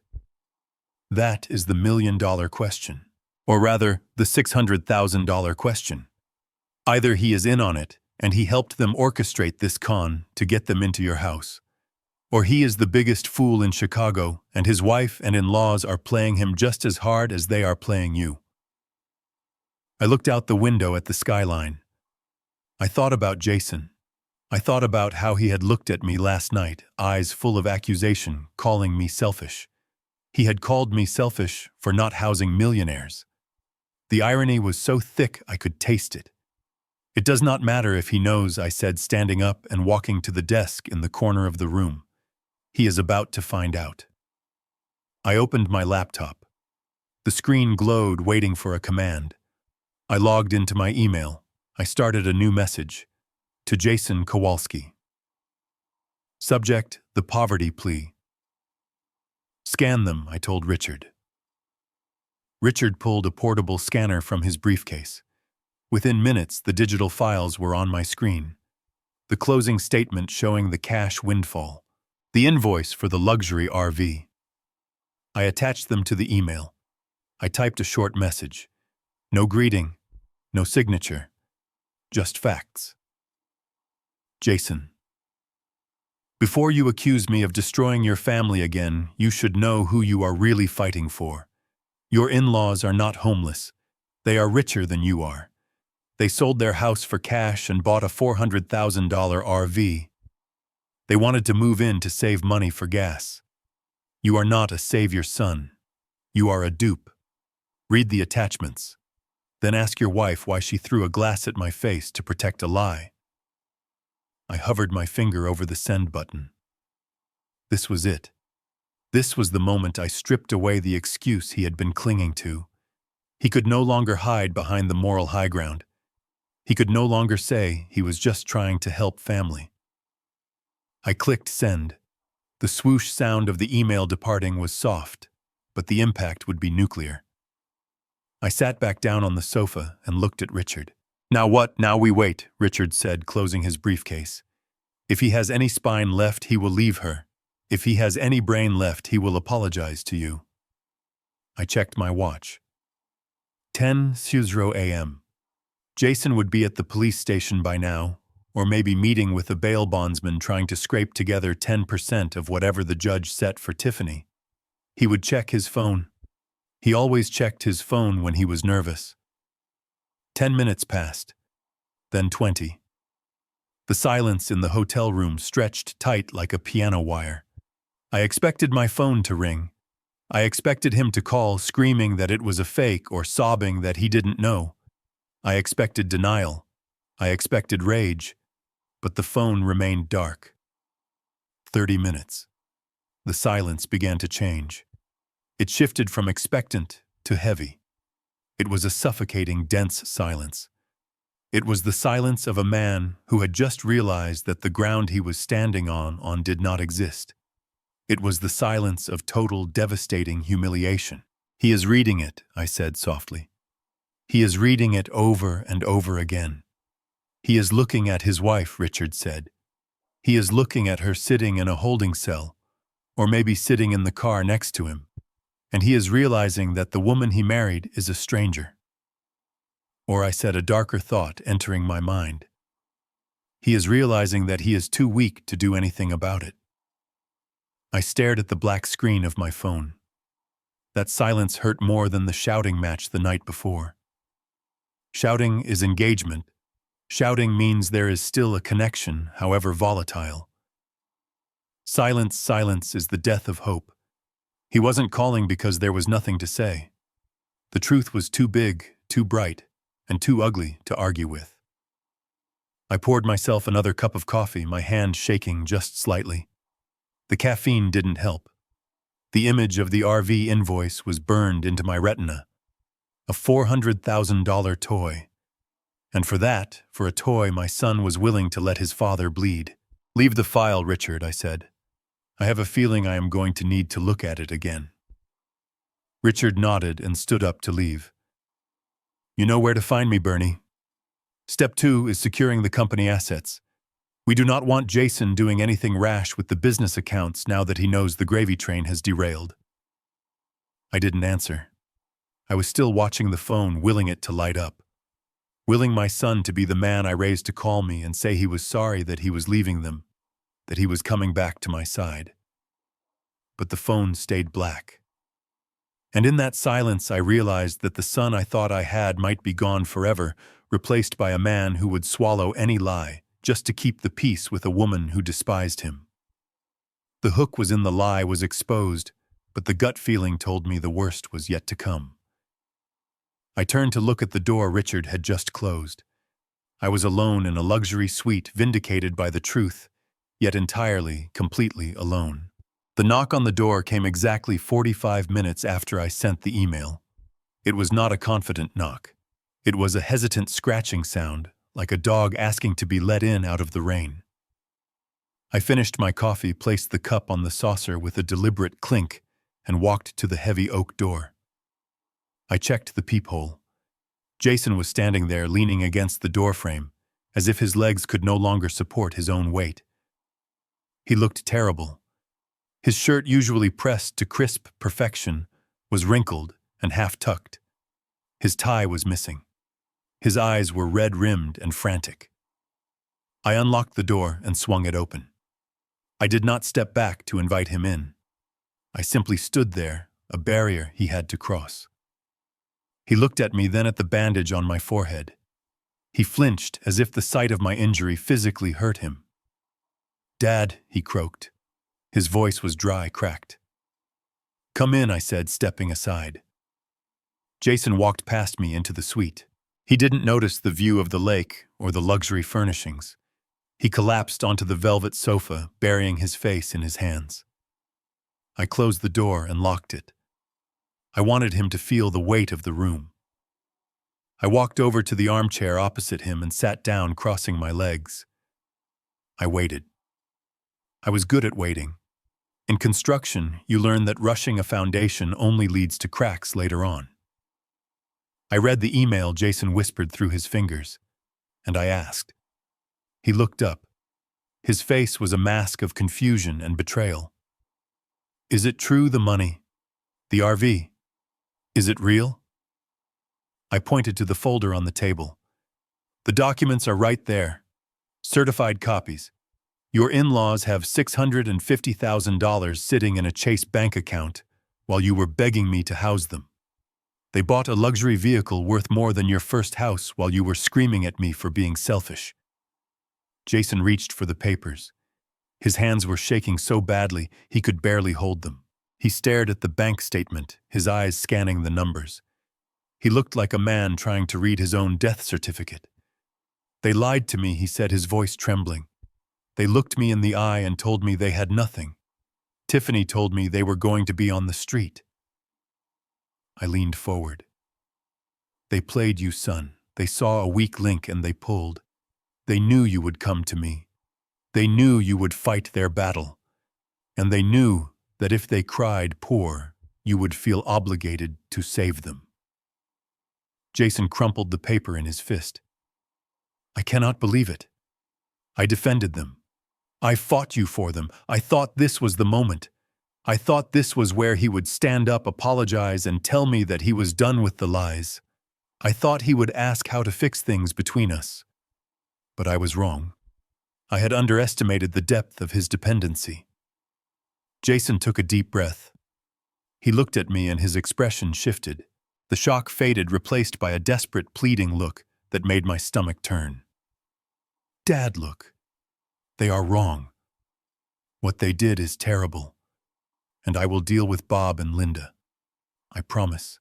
That is the $1,000,000 question. Or rather, the $600,000 question. Either he is in on it, and he helped them orchestrate this con to get them into your house, or he is the biggest fool in Chicago, and his wife and in-laws are playing him just as hard as they are playing you. I looked out the window at the skyline. I thought about Jason. I thought about how he had looked at me last night, eyes full of accusation, calling me selfish. He had called me selfish for not housing millionaires. The irony was so thick I could taste it. It does not matter if he knows, I said, standing up and walking to the desk in the corner of the room. He is about to find out. I opened my laptop. The screen glowed, waiting for a command. I logged into my email. I started a new message. To Jason Kowalski. Subject, the poverty plea. Scan them, I told Richard. Richard pulled a portable scanner from his briefcase. Within minutes, the digital files were on my screen. The closing statement showing the cash windfall. The invoice for the luxury RV. I attached them to the email. I typed a short message. No greeting, no signature, just facts. Jason. Before you accuse me of destroying your family again, you should know who you are really fighting for. Your in-laws are not homeless. They are richer than you are. They sold their house for cash and bought a $400,000 RV. They wanted to move in to save money for gas. You are not a savior son. You are a dupe. Read the attachments. Then ask your wife why she threw a glass at my face to protect a lie. I hovered my finger over the send button. This was it. This was the moment I stripped away the excuse he had been clinging to. He could no longer hide behind the moral high ground. He could no longer say he was just trying to help family. I clicked send. The swoosh sound of the email departing was soft, but the impact would be nuclear. I sat back down on the sofa and looked at Richard. Now what? Now we wait, Richard said, closing his briefcase. If he has any spine left, he will leave her. If he has any brain left, he will apologize to you. I checked my watch. 10:00 a.m. Jason would be at the police station by now, or maybe meeting with a bail bondsman trying to scrape together 10% of whatever the judge set for Tiffany. He would check his phone. He always checked his phone when he was nervous. 10 minutes passed, then 20. The silence in the hotel room stretched tight like a piano wire. I expected my phone to ring. I expected him to call, screaming that it was a fake or sobbing that he didn't know. I expected denial. I expected rage. But the phone remained dark. 30 minutes. The silence began to change. It shifted from expectant to heavy. It was a suffocating, dense silence. It was the silence of a man who had just realized that the ground he was standing on did not exist. It was the silence of total, devastating humiliation. "He is reading it," I said softly. "He is reading it over and over again." "He is looking at his wife," Richard said. "He is looking at her sitting in a holding cell, or maybe sitting in the car next to him. And he is realizing that the woman he married is a stranger." Or I said, a darker thought entering my mind. He is realizing that he is too weak to do anything about it. I stared at the black screen of my phone. That silence hurt more than the shouting match the night before. Shouting is engagement. Shouting means there is still a connection, however volatile. Silence is the death of hope. He wasn't calling because there was nothing to say. The truth was too big, too bright, and too ugly to argue with. I poured myself another cup of coffee, my hand shaking just slightly. The caffeine didn't help. The image of the RV invoice was burned into my retina. A $400,000 toy. And for that, for a toy, my son was willing to let his father bleed. "Leave the file, Richard," I said. "I have a feeling I am going to need to look at it again." Richard nodded and stood up to leave. "You know where to find me, Bernie. Step 2 is securing the company assets. We do not want Jason doing anything rash with the business accounts now that he knows the gravy train has derailed." I didn't answer. I was still watching the phone, willing it to light up. Willing my son to be the man I raised to call me and say he was sorry that he was leaving them, that he was coming back to my side. But the phone stayed black. And in that silence I realized that the son I thought I had might be gone forever, replaced by a man who would swallow any lie just to keep the peace with a woman who despised him. The hook was in the lie was exposed, but the gut feeling told me the worst was yet to come. I turned to look at the door Richard had just closed. I was alone in a luxury suite, vindicated by the truth, yet entirely, completely alone. The knock on the door came exactly 45 minutes after I sent the email. It was not a confident knock. It was a hesitant scratching sound, like a dog asking to be let in out of the rain. I finished my coffee, placed the cup on the saucer with a deliberate clink, and walked to the heavy oak door. I checked the peephole. Jason was standing there, leaning against the doorframe, as if his legs could no longer support his own weight. He looked terrible. His shirt, usually pressed to crisp perfection, was wrinkled and half-tucked. His tie was missing. His eyes were red-rimmed and frantic. I unlocked the door and swung it open. I did not step back to invite him in. I simply stood there, a barrier he had to cross. He looked at me, then at the bandage on my forehead. He flinched as if the sight of my injury physically hurt him. "Dad," he croaked. His voice was dry, cracked. "Come in," I said, stepping aside. Jason walked past me into the suite. He didn't notice the view of the lake or the luxury furnishings. He collapsed onto the velvet sofa, burying his face in his hands. I closed the door and locked it. I wanted him to feel the weight of the room. I walked over to the armchair opposite him and sat down, crossing my legs. I waited. I was good at waiting. In construction, you learn that rushing a foundation only leads to cracks later on. I read the email Jason whispered through his fingers, and I asked. He looked up. His face was a mask of confusion and betrayal. "Is it true, the money? The RV? Is it real?" I pointed to the folder on the table. The documents are right there. Certified copies. Your in-laws have $650,000 sitting in a Chase bank account while you were begging me to house them. They bought a luxury vehicle worth more than your first house while you were screaming at me for being selfish. Jason reached for the papers. His hands were shaking so badly he could barely hold them. He stared at the bank statement, his eyes scanning the numbers. He looked like a man trying to read his own death certificate. They lied to me, he said, his voice trembling. They looked me in the eye and told me they had nothing. Tiffany told me they were going to be on the street. I leaned forward. They played you, son. They saw a weak link and they pulled. They knew you would come to me. They knew you would fight their battle. And they knew that if they cried poor, you would feel obligated to save them. Jason crumpled the paper in his fist. I cannot believe it. I defended them. I fought you for them. I thought this was the moment. I thought this was where he would stand up, apologize, and tell me that he was done with the lies. I thought he would ask how to fix things between us. But I was wrong. I had underestimated the depth of his dependency. Jason took a deep breath. He looked at me and his expression shifted. The shock faded, replaced by a desperate, pleading look that made my stomach turn. Dad, look. They are wrong. What they did is terrible. And I will deal with Bob and Linda. I promise.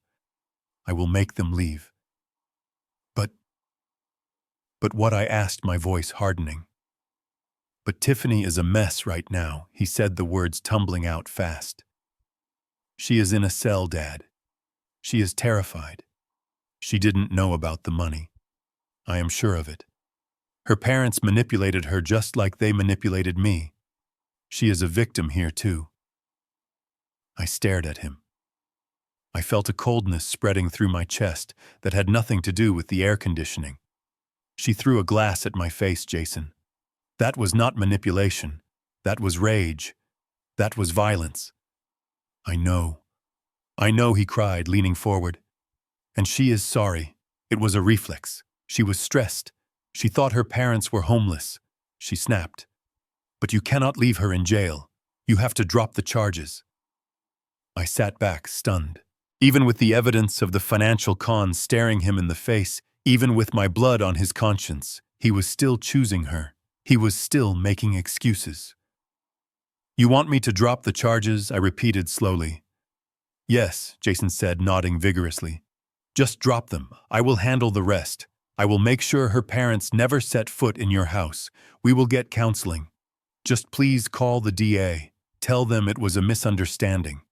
I will make them leave. But what, I asked, my voice hardening. But Tiffany is a mess right now, he said, the words tumbling out fast. She is in a cell, Dad. She is terrified. She didn't know about the money. I am sure of it. Her parents manipulated her just like they manipulated me. She is a victim here, too. I stared at him. I felt a coldness spreading through my chest that had nothing to do with the air conditioning. She threw a glass at my face, Jason. That was not manipulation. That was rage. That was violence. I know, he cried, leaning forward. And she is sorry. It was a reflex. She was stressed. She thought her parents were homeless. She snapped. But you cannot leave her in jail. You have to drop the charges. I sat back, stunned. Even with the evidence of the financial con staring him in the face, even with my blood on his conscience, he was still choosing her. He was still making excuses. You want me to drop the charges? I repeated slowly. Yes, Jason said, nodding vigorously. Just drop them. I will handle the rest. I will make sure her parents never set foot in your house. We will get counseling. Just please call the DA. Tell them it was a misunderstanding.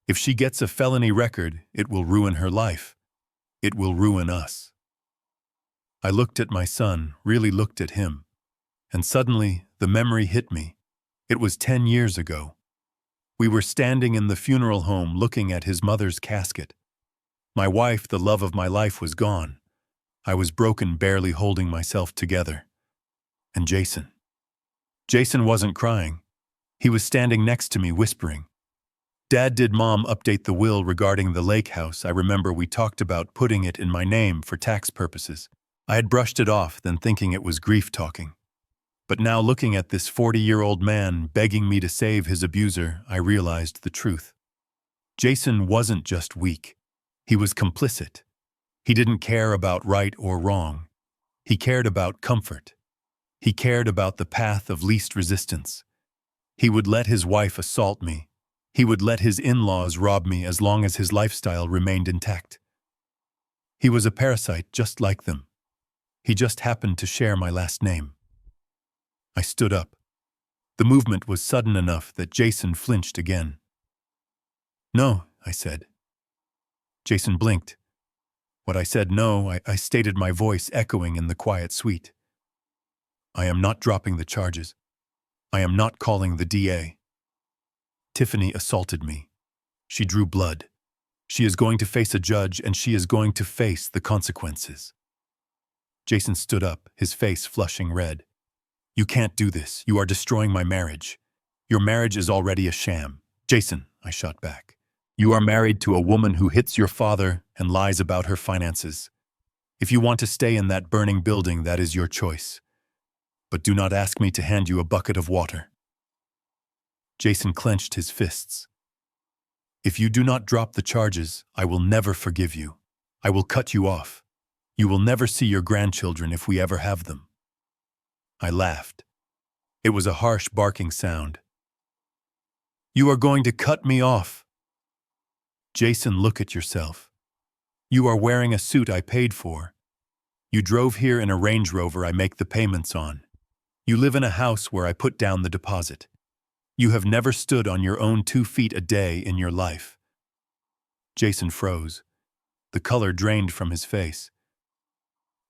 If she gets a felony record, it will ruin her life. It will ruin us. I looked at my son, really looked at him. And suddenly, the memory hit me. It was 10 years ago. We were standing in the funeral home looking at his mother's casket. My wife, the love of my life, was gone. I was broken, barely holding myself together. And Jason. Jason wasn't crying. He was standing next to me, whispering. Dad, did Mom update the will regarding the lake house? I remember we talked about putting it in my name for tax purposes. I had brushed it off, then thinking it was grief talking. But now, looking at this 40-year-old man begging me to save his abuser, I realized the truth. Jason wasn't just weak. He was complicit. He didn't care about right or wrong. He cared about comfort. He cared about the path of least resistance. He would let his wife assault me. He would let his in-laws rob me as long as his lifestyle remained intact. He was a parasite just like them. He just happened to share my last name. I stood up. The movement was sudden enough that Jason flinched again. No, I said. Jason blinked. What I said no, I stated, my voice echoing in the quiet suite. I am not dropping the charges. I am not calling the DA. Tiffany assaulted me. She drew blood. She is going to face a judge, and she is going to face the consequences. Jason stood up, his face flushing red. You can't do this. You are destroying my marriage. Your marriage is already a sham. Jason, I shot back. You are married to a woman who hits your father and lies about her finances. If you want to stay in that burning building, that is your choice. But do not ask me to hand you a bucket of water." Jason clenched his fists. "If you do not drop the charges, I will never forgive you. I will cut you off. You will never see your grandchildren if we ever have them." I laughed. It was a harsh barking sound. "You are going to cut me off?" "Jason, look at yourself. You are wearing a suit I paid for. You drove here in a Range Rover I make the payments on. You live in a house where I put down the deposit. You have never stood on your own 2 feet a day in your life." Jason froze. The color drained from his face.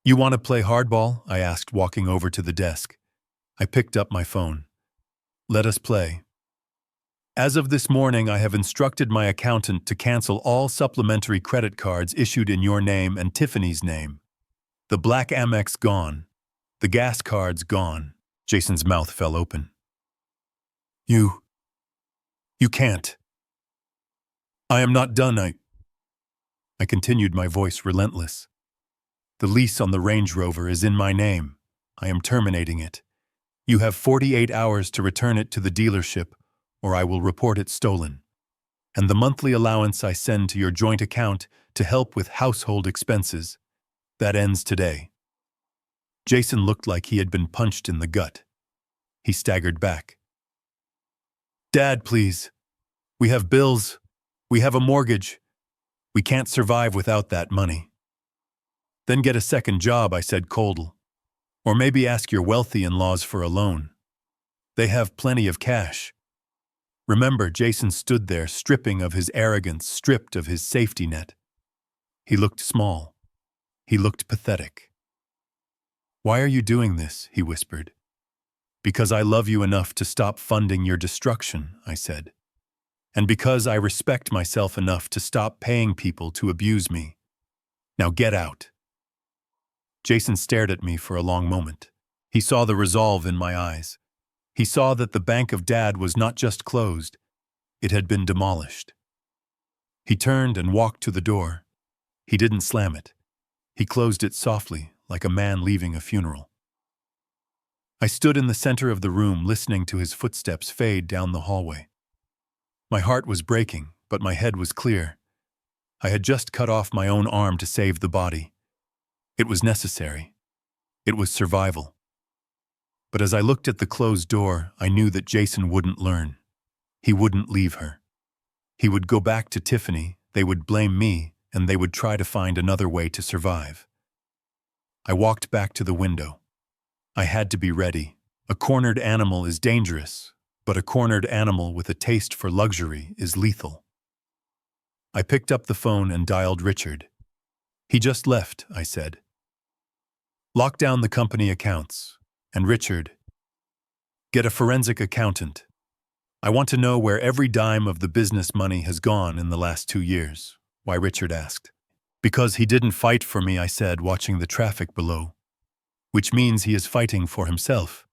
"You want to play hardball?" I asked, walking over to the desk. I picked up my phone. "Let us play. As of this morning, I have instructed my accountant to cancel all supplementary credit cards issued in your name and Tiffany's name. The black Amex gone. The gas cards gone." Jason's mouth fell open. You can't. I am not done, I continued, my voice relentless. "The lease on the Range Rover is in my name. I am terminating it. You have 48 hours to return it to the dealership, or I will report it stolen. And the monthly allowance I send to your joint account to help with household expenses, that ends today." Jason looked like he had been punched in the gut. He staggered back. "Dad, please. We have bills. We have a mortgage. We can't survive without that money." "Then get a second job," I said coldly. "Or maybe ask your wealthy in-laws for a loan. They have plenty of cash." Remember, Jason stood there, stripping of his arrogance, stripped of his safety net. He looked small. He looked pathetic. "Why are you doing this?" he whispered. "Because I love you enough to stop funding your destruction," I said. "And because I respect myself enough to stop paying people to abuse me. Now get out." Jason stared at me for a long moment. He saw the resolve in my eyes. He saw that the bank of Dad was not just closed, it had been demolished. He turned and walked to the door. He didn't slam it. He closed it softly, like a man leaving a funeral. I stood in the center of the room, listening to his footsteps fade down the hallway. My heart was breaking, but my head was clear. I had just cut off my own arm to save the body. It was necessary. It was survival. But as I looked at the closed door, I knew that Jason wouldn't learn. He wouldn't leave her. He would go back to Tiffany, they would blame me, and they would try to find another way to survive. I walked back to the window. I had to be ready. A cornered animal is dangerous, but a cornered animal with a taste for luxury is lethal. I picked up the phone and dialed Richard. "He just left," I said. "Lock down the company accounts. And Richard, get a forensic accountant. I want to know where every dime of the business money has gone in the last 2 years." Why, Richard asked. "Because he didn't fight for me," I said, watching the traffic below. "Which means he is fighting for himself.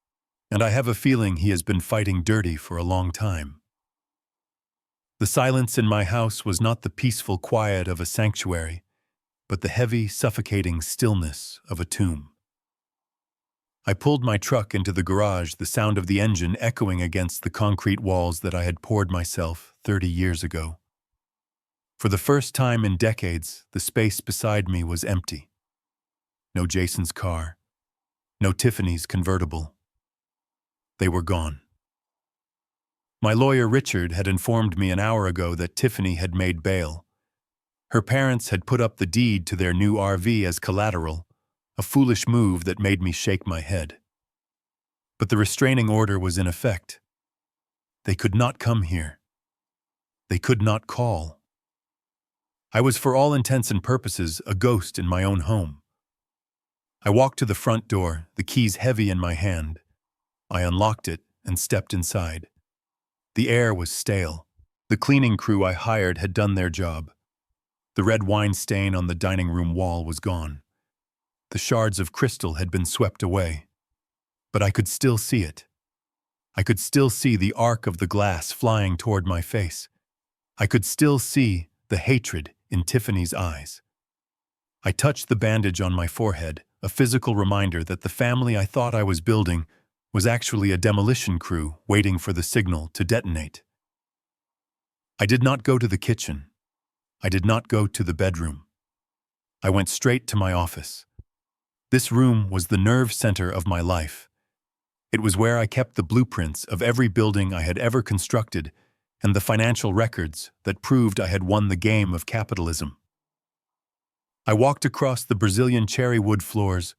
And I have a feeling he has been fighting dirty for a long time." The silence in my house was not the peaceful quiet of a sanctuary, but the heavy, suffocating stillness of a tomb. I pulled my truck into the garage, the sound of the engine echoing against the concrete walls that I had poured myself 30 years ago. For the first time in decades, the space beside me was empty. No Jason's car. No Tiffany's convertible. They were gone. My lawyer Richard had informed me an hour ago that Tiffany had made bail. Her parents had put up the deed to their new RV as collateral, a foolish move that made me shake my head. But the restraining order was in effect. They could not come here. They could not call. I was, for all intents and purposes, a ghost in my own home. I walked to the front door, the keys heavy in my hand. I unlocked it and stepped inside. The air was stale. The cleaning crew I hired had done their job. The red wine stain on the dining room wall was gone. The shards of crystal had been swept away. But I could still see it. I could still see the arc of the glass flying toward my face. I could still see the hatred in Tiffany's eyes. I touched the bandage on my forehead, a physical reminder that the family I thought I was building was actually a demolition crew waiting for the signal to detonate. I did not go to the kitchen. I did not go to the bedroom. I went straight to my office. This room was the nerve center of my life. It was where I kept the blueprints of every building I had ever constructed and the financial records that proved I had won the game of capitalism. I walked across the Brazilian cherry wood floors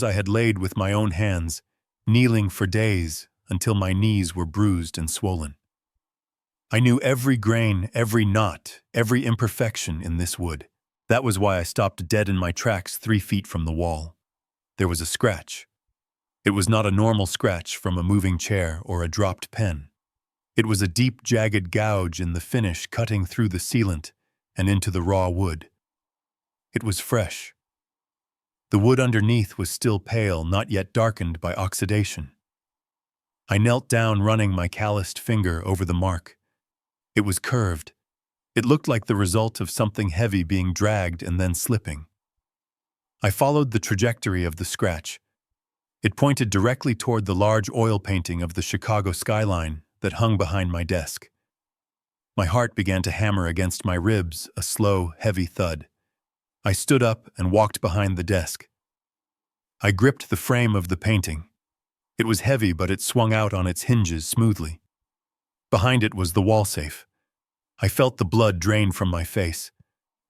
I had laid with my own hands, kneeling for days until my knees were bruised and swollen. I knew every grain, every knot, every imperfection in this wood. That was why I stopped dead in my tracks 3 feet from the wall. There was a scratch. It was not a normal scratch from a moving chair or a dropped pen. It was a deep, jagged gouge in the finish cutting through the sealant and into the raw wood. It was fresh. The wood underneath was still pale, not yet darkened by oxidation. I knelt down, running my calloused finger over the mark. It was curved. It looked like the result of something heavy being dragged and then slipping. I followed the trajectory of the scratch. It pointed directly toward the large oil painting of the Chicago skyline that hung behind my desk. My heart began to hammer against my ribs, a slow, heavy thud. I stood up and walked behind the desk. I gripped the frame of the painting. It was heavy, but it swung out on its hinges smoothly. Behind it was the wall safe. I felt the blood drain from my face.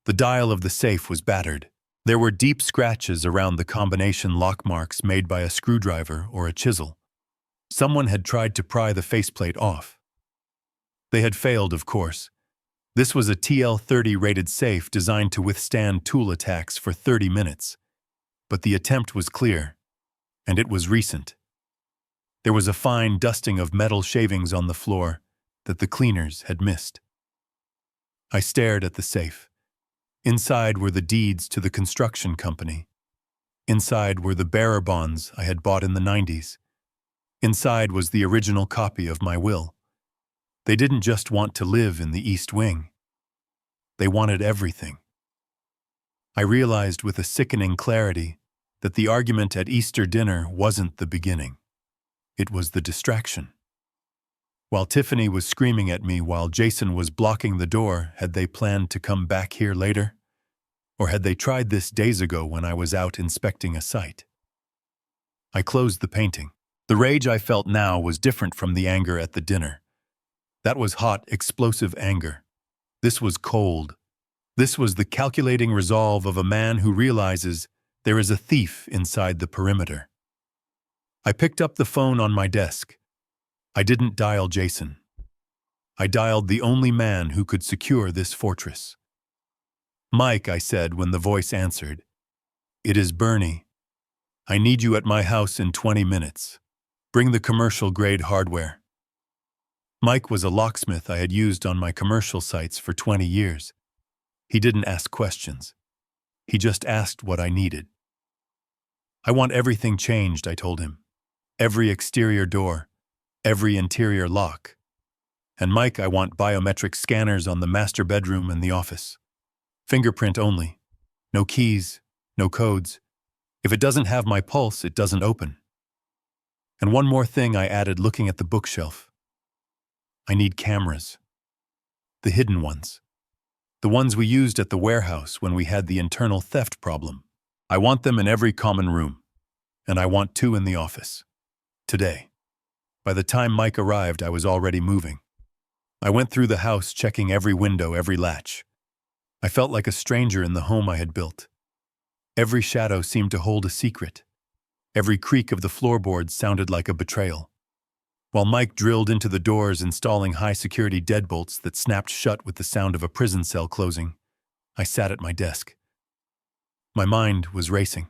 The dial of the safe was battered. There were deep scratches around the combination lock marks made by a screwdriver or a chisel. Someone had tried to pry the faceplate off. They had failed, of course. This was a TL-30 rated safe designed to withstand tool attacks for 30 minutes. But the attempt was clear, and it was recent. There was a fine dusting of metal shavings on the floor that the cleaners had missed. I stared at the safe. Inside were the deeds to the construction company. Inside were the bearer bonds I had bought in the 90s. Inside was the original copy of my will. They didn't just want to live in the East Wing. They wanted everything. I realized with a sickening clarity that the argument at Easter dinner wasn't the beginning. It was the distraction. While Tiffany was screaming at me while Jason was blocking the door, had they planned to come back here later? Or had they tried this days ago when I was out inspecting a site? I closed the painting. The rage I felt now was different from the anger at the dinner. That was hot, explosive anger. This was cold. This was the calculating resolve of a man who realizes there is a thief inside the perimeter. I picked up the phone on my desk. I didn't dial Jason. I dialed the only man who could secure this fortress. "Mike," I said when the voice answered. "It is Bernie. I need you at my house in 20 minutes. Bring the commercial-grade hardware." Mike was a locksmith I had used on my commercial sites for 20 years. He didn't ask questions. He just asked what I needed. "I want everything changed," I told him. "Every exterior door, every interior lock. And Mike, I want biometric scanners on the master bedroom and the office. Fingerprint only. No keys, no codes. If it doesn't have my pulse, it doesn't open. And one more thing," I added, looking at the bookshelf. "I need cameras. The hidden ones. The ones we used at the warehouse when we had the internal theft problem. I want them in every common room. And I want 2 in the office. Today." By the time Mike arrived, I was already moving. I went through the house, checking every window, every latch. I felt like a stranger in the home I had built. Every shadow seemed to hold a secret. Every creak of the floorboards sounded like a betrayal. While Mike drilled into the doors, installing high-security deadbolts that snapped shut with the sound of a prison cell closing, I sat at my desk. My mind was racing.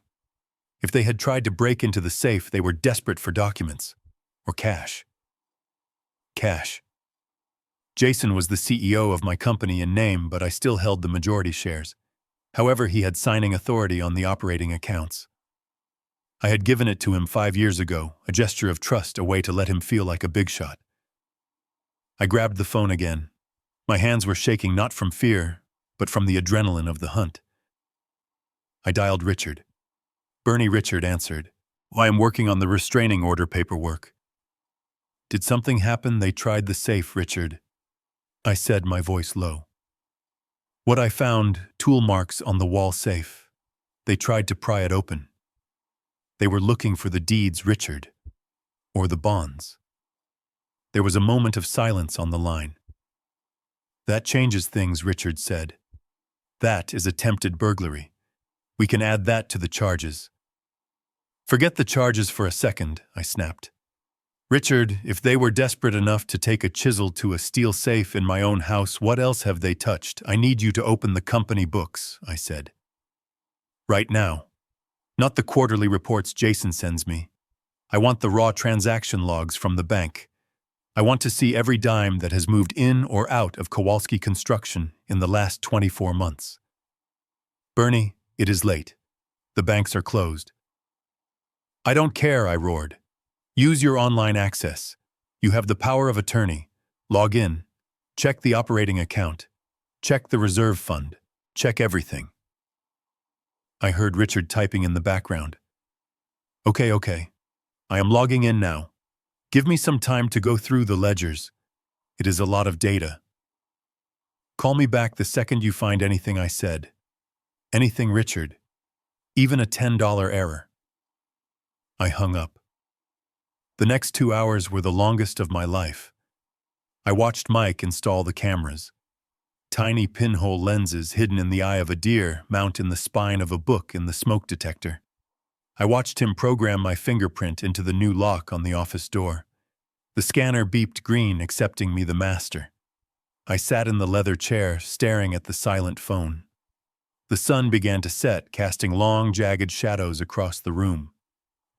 If they had tried to break into the safe, they were desperate for documents. Or cash. Cash. Jason was the CEO of my company in name, but I still held the majority shares. However, he had signing authority on the operating accounts. I had given it to him 5 years ago, a gesture of trust, a way to let him feel like a big shot. I grabbed the phone again. My hands were shaking not from fear, but from the adrenaline of the hunt. I dialed Richard. Bernie. Richard answered. I am working on the restraining order paperwork. Did something happen? They tried the safe, Richard. I said, my voice low. What I found, tool marks on the wall safe. They tried to pry it open. They were looking for the deeds, Richard. Or the bonds. There was a moment of silence on the line. That changes things, Richard said. That is attempted burglary. We can add that to the charges. Forget the charges for a second, I snapped. Richard, if they were desperate enough to take a chisel to a steel safe in my own house, what else have they touched? I need you to open the company books, I said. Right now. Not the quarterly reports Jason sends me. I want the raw transaction logs from the bank. I want to see every dime that has moved in or out of Kowalski Construction in the last 24 months. Bernie, it is late. The banks are closed. I don't care, I roared. Use your online access. You have the power of attorney. Log in. Check the operating account. Check the reserve fund. Check everything. I heard Richard typing in the background. Okay. I am logging in now. Give me some time to go through the ledgers. It is a lot of data. Call me back the second you find anything, I said. Anything, Richard. Even a $10 error. I hung up. The next 2 hours were the longest of my life. I watched Mike install the cameras. Tiny pinhole lenses hidden in the eye of a deer mount in the spine of a book in the smoke detector. I watched him program my fingerprint into the new lock on the office door. The scanner beeped green, accepting me the master. I sat in the leather chair, staring at the silent phone. The sun began to set, casting long, jagged shadows across the room.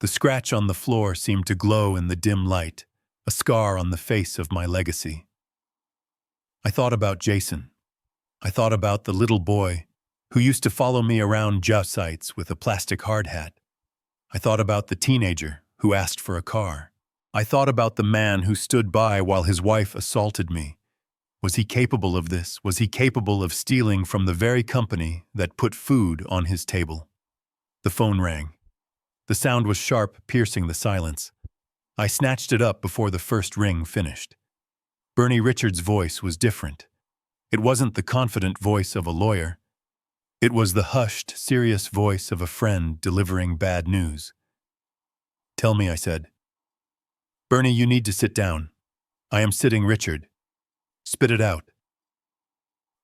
The scratch on the floor seemed to glow in the dim light, a scar on the face of my legacy. I thought about Jason. I thought about the little boy who used to follow me around job sites with a plastic hard hat. I thought about the teenager who asked for a car. I thought about the man who stood by while his wife assaulted me. Was he capable of this? Was he capable of stealing from the very company that put food on his table? The phone rang. The sound was sharp, piercing the silence. I snatched it up before the first ring finished. Bernie Richards' voice was different. It wasn't the confident voice of a lawyer. It was the hushed, serious voice of a friend delivering bad news. Tell me, I said. Bernie, you need to sit down. I am sitting, Richard. Spit it out.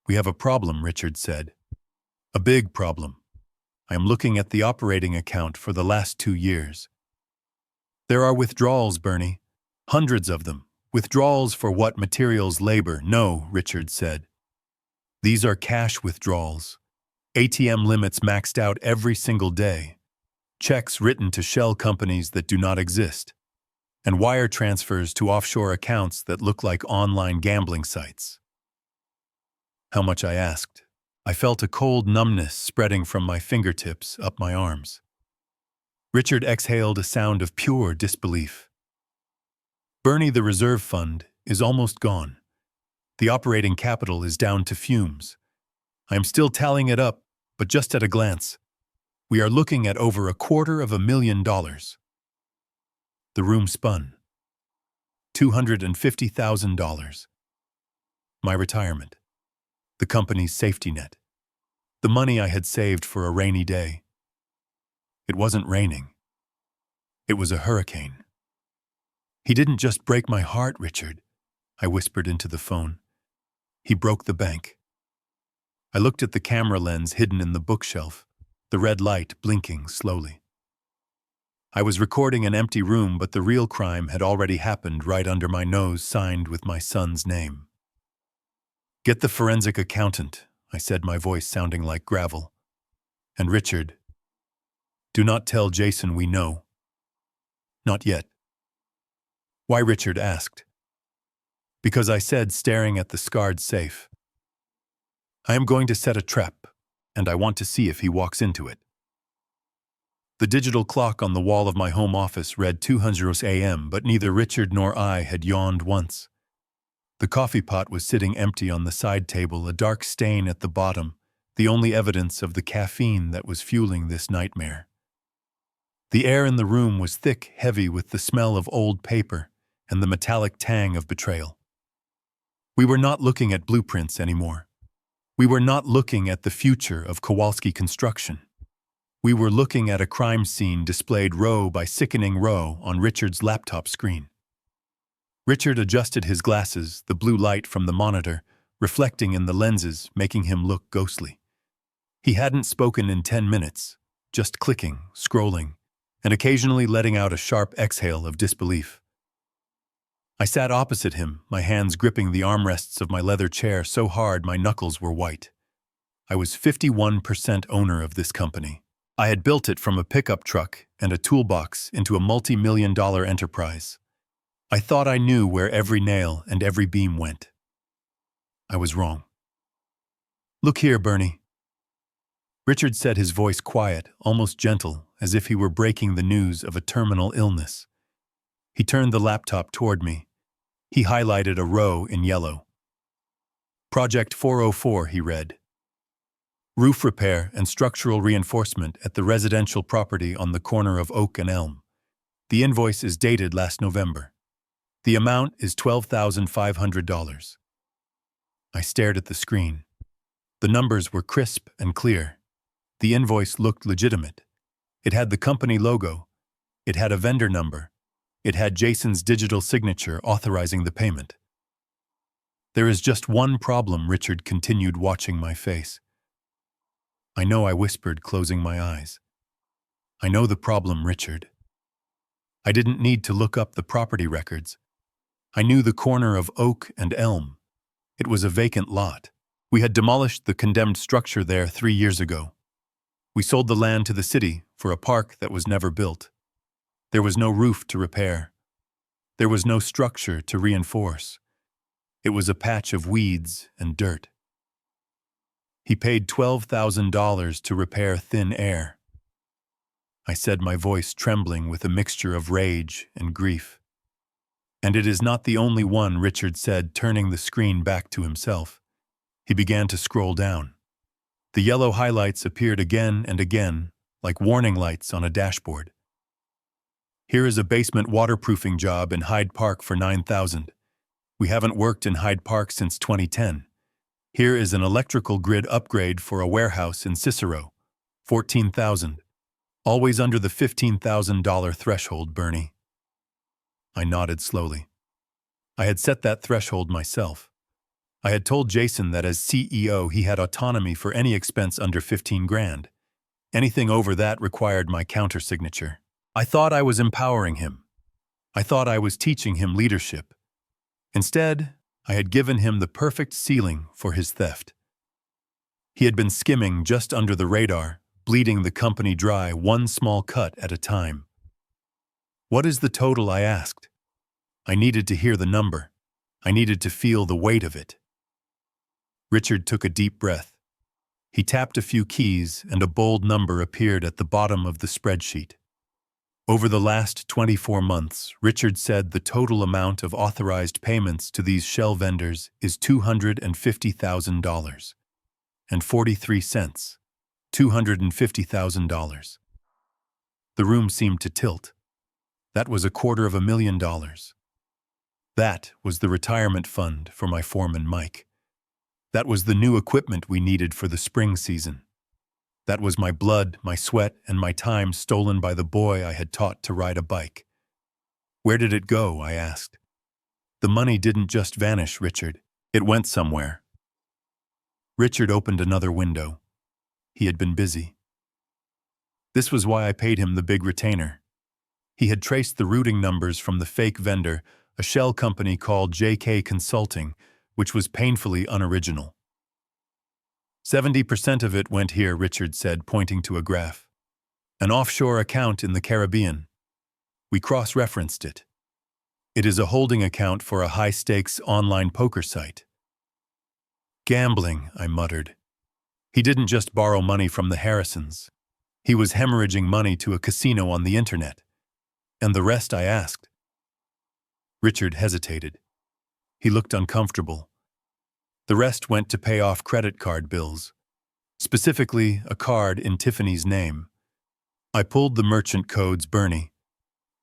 We have a problem, Richard said. A big problem. I am looking at the operating account for the last 2 years. There are withdrawals, Bernie. Hundreds of them. Withdrawals for what? Materials, labor. No, Richard said. These are cash withdrawals. ATM limits maxed out every single day. Checks written to shell companies that do not exist. And wire transfers to offshore accounts that look like online gambling sites. How much? I asked. I felt a cold numbness spreading from my fingertips up my arms. Richard exhaled a sound of pure disbelief. Bernie, the reserve fund is almost gone. The operating capital is down to fumes. I am still tallying it up, but just at a glance. We are looking at over $250,000. The room spun. $250,000. My retirement. The company's safety net. The money I had saved for a rainy day. It wasn't raining. It was a hurricane. He didn't just break my heart, Richard, I whispered into the phone. He broke the bank. I looked at the camera lens hidden in the bookshelf, the red light blinking slowly. I was recording an empty room, but the real crime had already happened right under my nose, signed with my son's name. Get the forensic accountant, I said, my voice sounding like gravel. And Richard, do not tell Jason we know. Not yet. Why? Richard asked. Because I said, staring at the scarred safe. I am going to set a trap, and I want to see if he walks into it. The digital clock on the wall of my home office read 2:00 a.m., but neither Richard nor I had yawned once. The coffee pot was sitting empty on the side table, a dark stain at the bottom, the only evidence of the caffeine that was fueling this nightmare. The air in the room was thick, heavy with the smell of old paper and the metallic tang of betrayal. We were not looking at blueprints anymore. We were not looking at the future of Kowalski construction. We were looking at a crime scene displayed row by sickening row on Richard's laptop screen. Richard adjusted his glasses, the blue light from the monitor reflecting in the lenses, making him look ghostly. He hadn't spoken in 10 minutes, just clicking, scrolling, and occasionally letting out a sharp exhale of disbelief. I sat opposite him, my hands gripping the armrests of my leather chair so hard my knuckles were white. I was 51% owner of this company. I had built it from a pickup truck and a toolbox into a multi-million-dollar enterprise. I thought I knew where every nail and every beam went. I was wrong. "Look here, Bernie." Richard said, his voice quiet, almost gentle, as if he were breaking the news of a terminal illness. He turned the laptop toward me. He highlighted a row in yellow. "Project 404, he read. "Roof repair and structural reinforcement at the residential property on the corner of Oak and Elm. The invoice is dated last November. The amount is $12,500. I stared at the screen. The numbers were crisp and clear. The invoice looked legitimate. It had the company logo. It had a vendor number. It had Jason's digital signature authorizing the payment. "There is just one problem," Richard continued, watching my face. "I know," I whispered, closing my eyes. "I know the problem, Richard." I didn't need to look up the property records. I knew the corner of Oak and Elm. It was a vacant lot. We had demolished the condemned structure there 3 years ago. We sold the land to the city for a park that was never built. There was no roof to repair. There was no structure to reinforce. It was a patch of weeds and dirt. He paid $12,000 to repair thin air. I said, my voice trembling with a mixture of rage and grief. "And it is not the only one," Richard said, turning the screen back to himself. He began to scroll down. The yellow highlights appeared again and again, like warning lights on a dashboard. "Here is a basement waterproofing job in Hyde Park for $9,000. We haven't worked in Hyde Park since 2010. Here is an electrical grid upgrade for a warehouse in Cicero, $14,000. Always under the $15,000 threshold, Bernie." I nodded slowly. I had set that threshold myself. I had told Jason that as CEO he had autonomy for any expense under 15 grand. Anything over that required my countersignature. I thought I was empowering him. I thought I was teaching him leadership. Instead, I had given him the perfect ceiling for his theft. He had been skimming just under the radar, bleeding the company dry one small cut at a time. "What is the total?" I asked. I needed to hear the number. I needed to feel the weight of it. Richard took a deep breath. He tapped a few keys and a bold number appeared at the bottom of the spreadsheet. Over the last 24 months, Richard said the total amount of authorized payments to these shell vendors is $250,000 and 43 cents. $250,000. The room seemed to tilt. That was $250,000. That was the retirement fund for my foreman, Mike. That was the new equipment we needed for the spring season. That was my blood, my sweat, and my time stolen by the boy I had taught to ride a bike. "Where did it go?" I asked. "The money didn't just vanish, Richard. It went somewhere." Richard opened another window. He had been busy. This was why I paid him the big retainer. He had traced the routing numbers from the fake vendor, a shell company called JK Consulting, which was painfully unoriginal. 70% of it went here, Richard said, pointing to a graph. An offshore account in the Caribbean. We cross-referenced it. It is a holding account for a high-stakes online poker site. "Gambling," I muttered. He didn't just borrow money from the Harrisons. He was hemorrhaging money to a casino on the internet. "And the rest?" I asked. Richard hesitated. He looked uncomfortable. "The rest went to pay off credit card bills. specifically a card in Tiffany's name. I pulled the merchant codes, Bernie.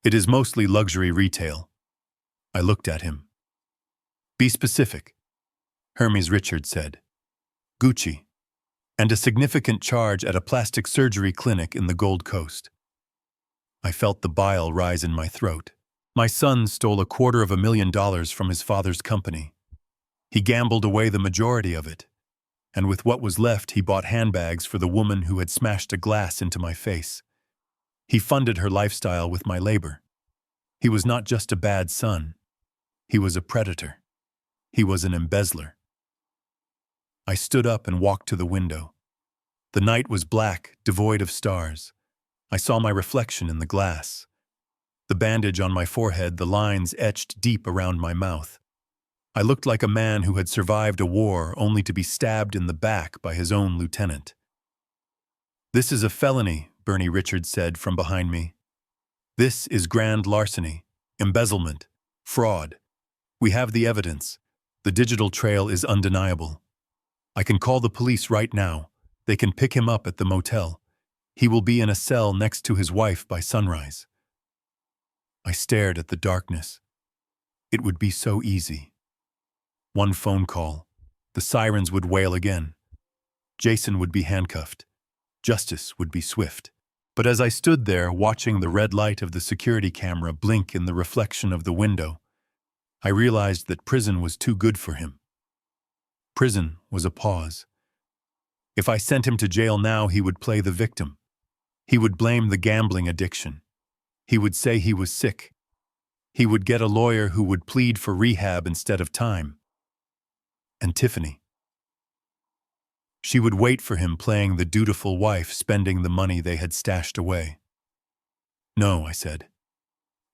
It is mostly luxury retail. I looked at him. Be specific, Hermes Richard said. Gucci. And a significant charge at a plastic surgery clinic in the Gold Coast. I felt the bile rise in my throat. My son stole $250,000 from his father's company. He gambled away the majority of it, and with what was left he bought handbags for the woman who had smashed a glass into my face. He funded her lifestyle with my labor. He was not just a bad son. He was a predator. He was an embezzler. I stood up and walked to the window. The night was black, devoid of stars. I saw my reflection in the glass. The bandage on my forehead, the lines etched deep around my mouth. I looked like a man who had survived a war only to be stabbed in the back by his own lieutenant. This is a felony, Bernie Richards said from behind me. This is grand larceny, embezzlement, fraud. We have the evidence. The digital trail is undeniable. I can call the police right now. They can pick him up at the motel. He will be in a cell next to his wife by sunrise. I stared at the darkness. It would be so easy. One phone call. The sirens would wail again. Jason would be handcuffed. Justice would be swift. But as I stood there watching the red light of the security camera blink in the reflection of the window, I realized that prison was too good for him. Prison was a pause. If I sent him to jail now, he would play the victim. He would blame the gambling addiction. He would say he was sick. He would get a lawyer who would plead for rehab instead of time. And Tiffany. She would wait for him playing the dutiful wife, spending the money they had stashed away. No, I said.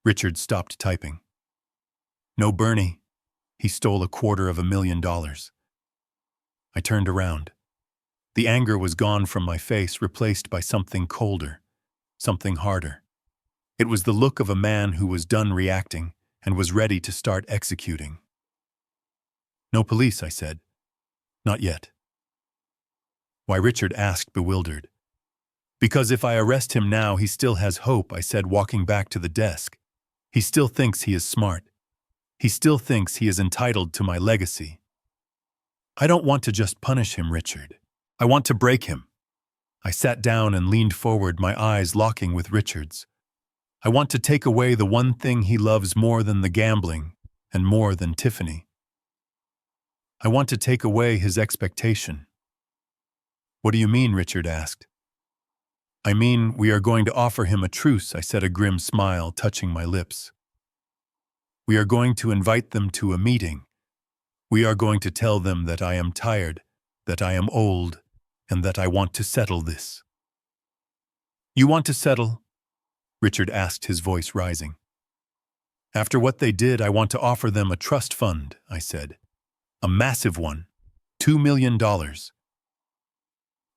Richard stopped typing. No, Bernie. He stole $250,000. I turned around. The anger was gone from my face, replaced by something colder, something harder. It was the look of a man who was done reacting and was ready to start executing. No police, I said. Not yet. Why, Richard asked, bewildered. Because if I arrest him now, he still has hope, I said, walking back to the desk. He still thinks he is smart. He still thinks he is entitled to my legacy. I don't want to just punish him, Richard. I want to break him. I sat down and leaned forward, my eyes locking with Richard's. I want to take away the one thing he loves more than the gambling and more than Tiffany. I want to take away his expectation. What do you mean? Richard asked. I mean, we are going to offer him a truce, I said, a grim smile touching my lips. We are going to invite them to a meeting. We are going to tell them that I am tired, that I am old, and that I want to settle this. You want to settle? Richard asked, his voice rising. After what they did, I want to offer them a trust fund, I said. A massive one. $2 million.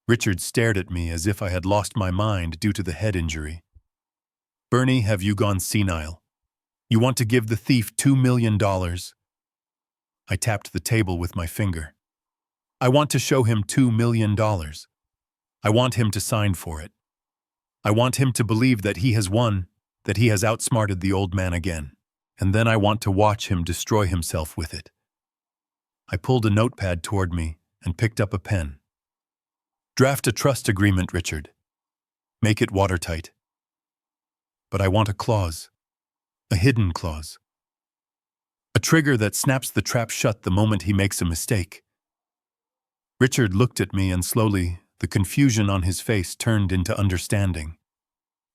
Richard stared at me as if I had lost my mind due to the head injury. Bernie, have you gone senile? You want to give the thief $2 million? I tapped the table with my finger. I want to show him $2 million. I want him to sign for it. I want him to believe that he has won, that he has outsmarted the old man again, and then I want to watch him destroy himself with it. I pulled a notepad toward me and picked up a pen. Draft a trust agreement, Richard. Make it watertight. But I want a clause, a hidden clause. A trigger that snaps the trap shut the moment he makes a mistake. Richard looked at me and slowly, the confusion on his face turned into understanding.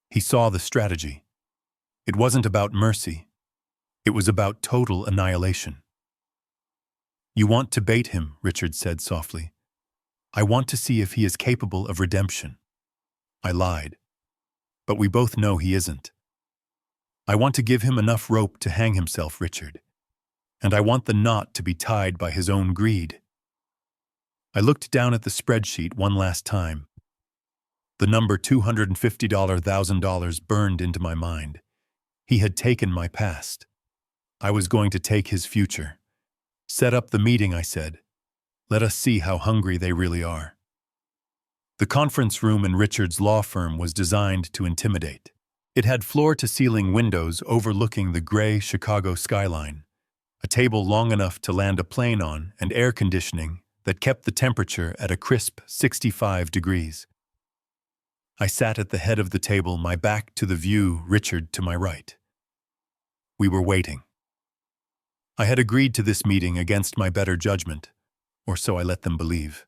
He saw the strategy. It wasn't about mercy. It was about total annihilation. You want to bait him, Richard said softly. I want to see if he is capable of redemption. I lied. But we both know he isn't. I want to give him enough rope to hang himself, Richard. And I want the knot to be tied by his own greed. I looked down at the spreadsheet one last time. The number $250,000 burned into my mind. He had taken my past. I was going to take his future. Set up the meeting, I said. Let us see how hungry they really are. The conference room in Richard's law firm was designed to intimidate. It had floor-to-ceiling windows overlooking the gray Chicago skyline, a table long enough to land a plane on, and air conditioning that kept the temperature at a crisp 65 degrees. I sat at the head of the table, my back to the view, Richard to my right. We were waiting. I had agreed to this meeting against my better judgment, or so I let them believe.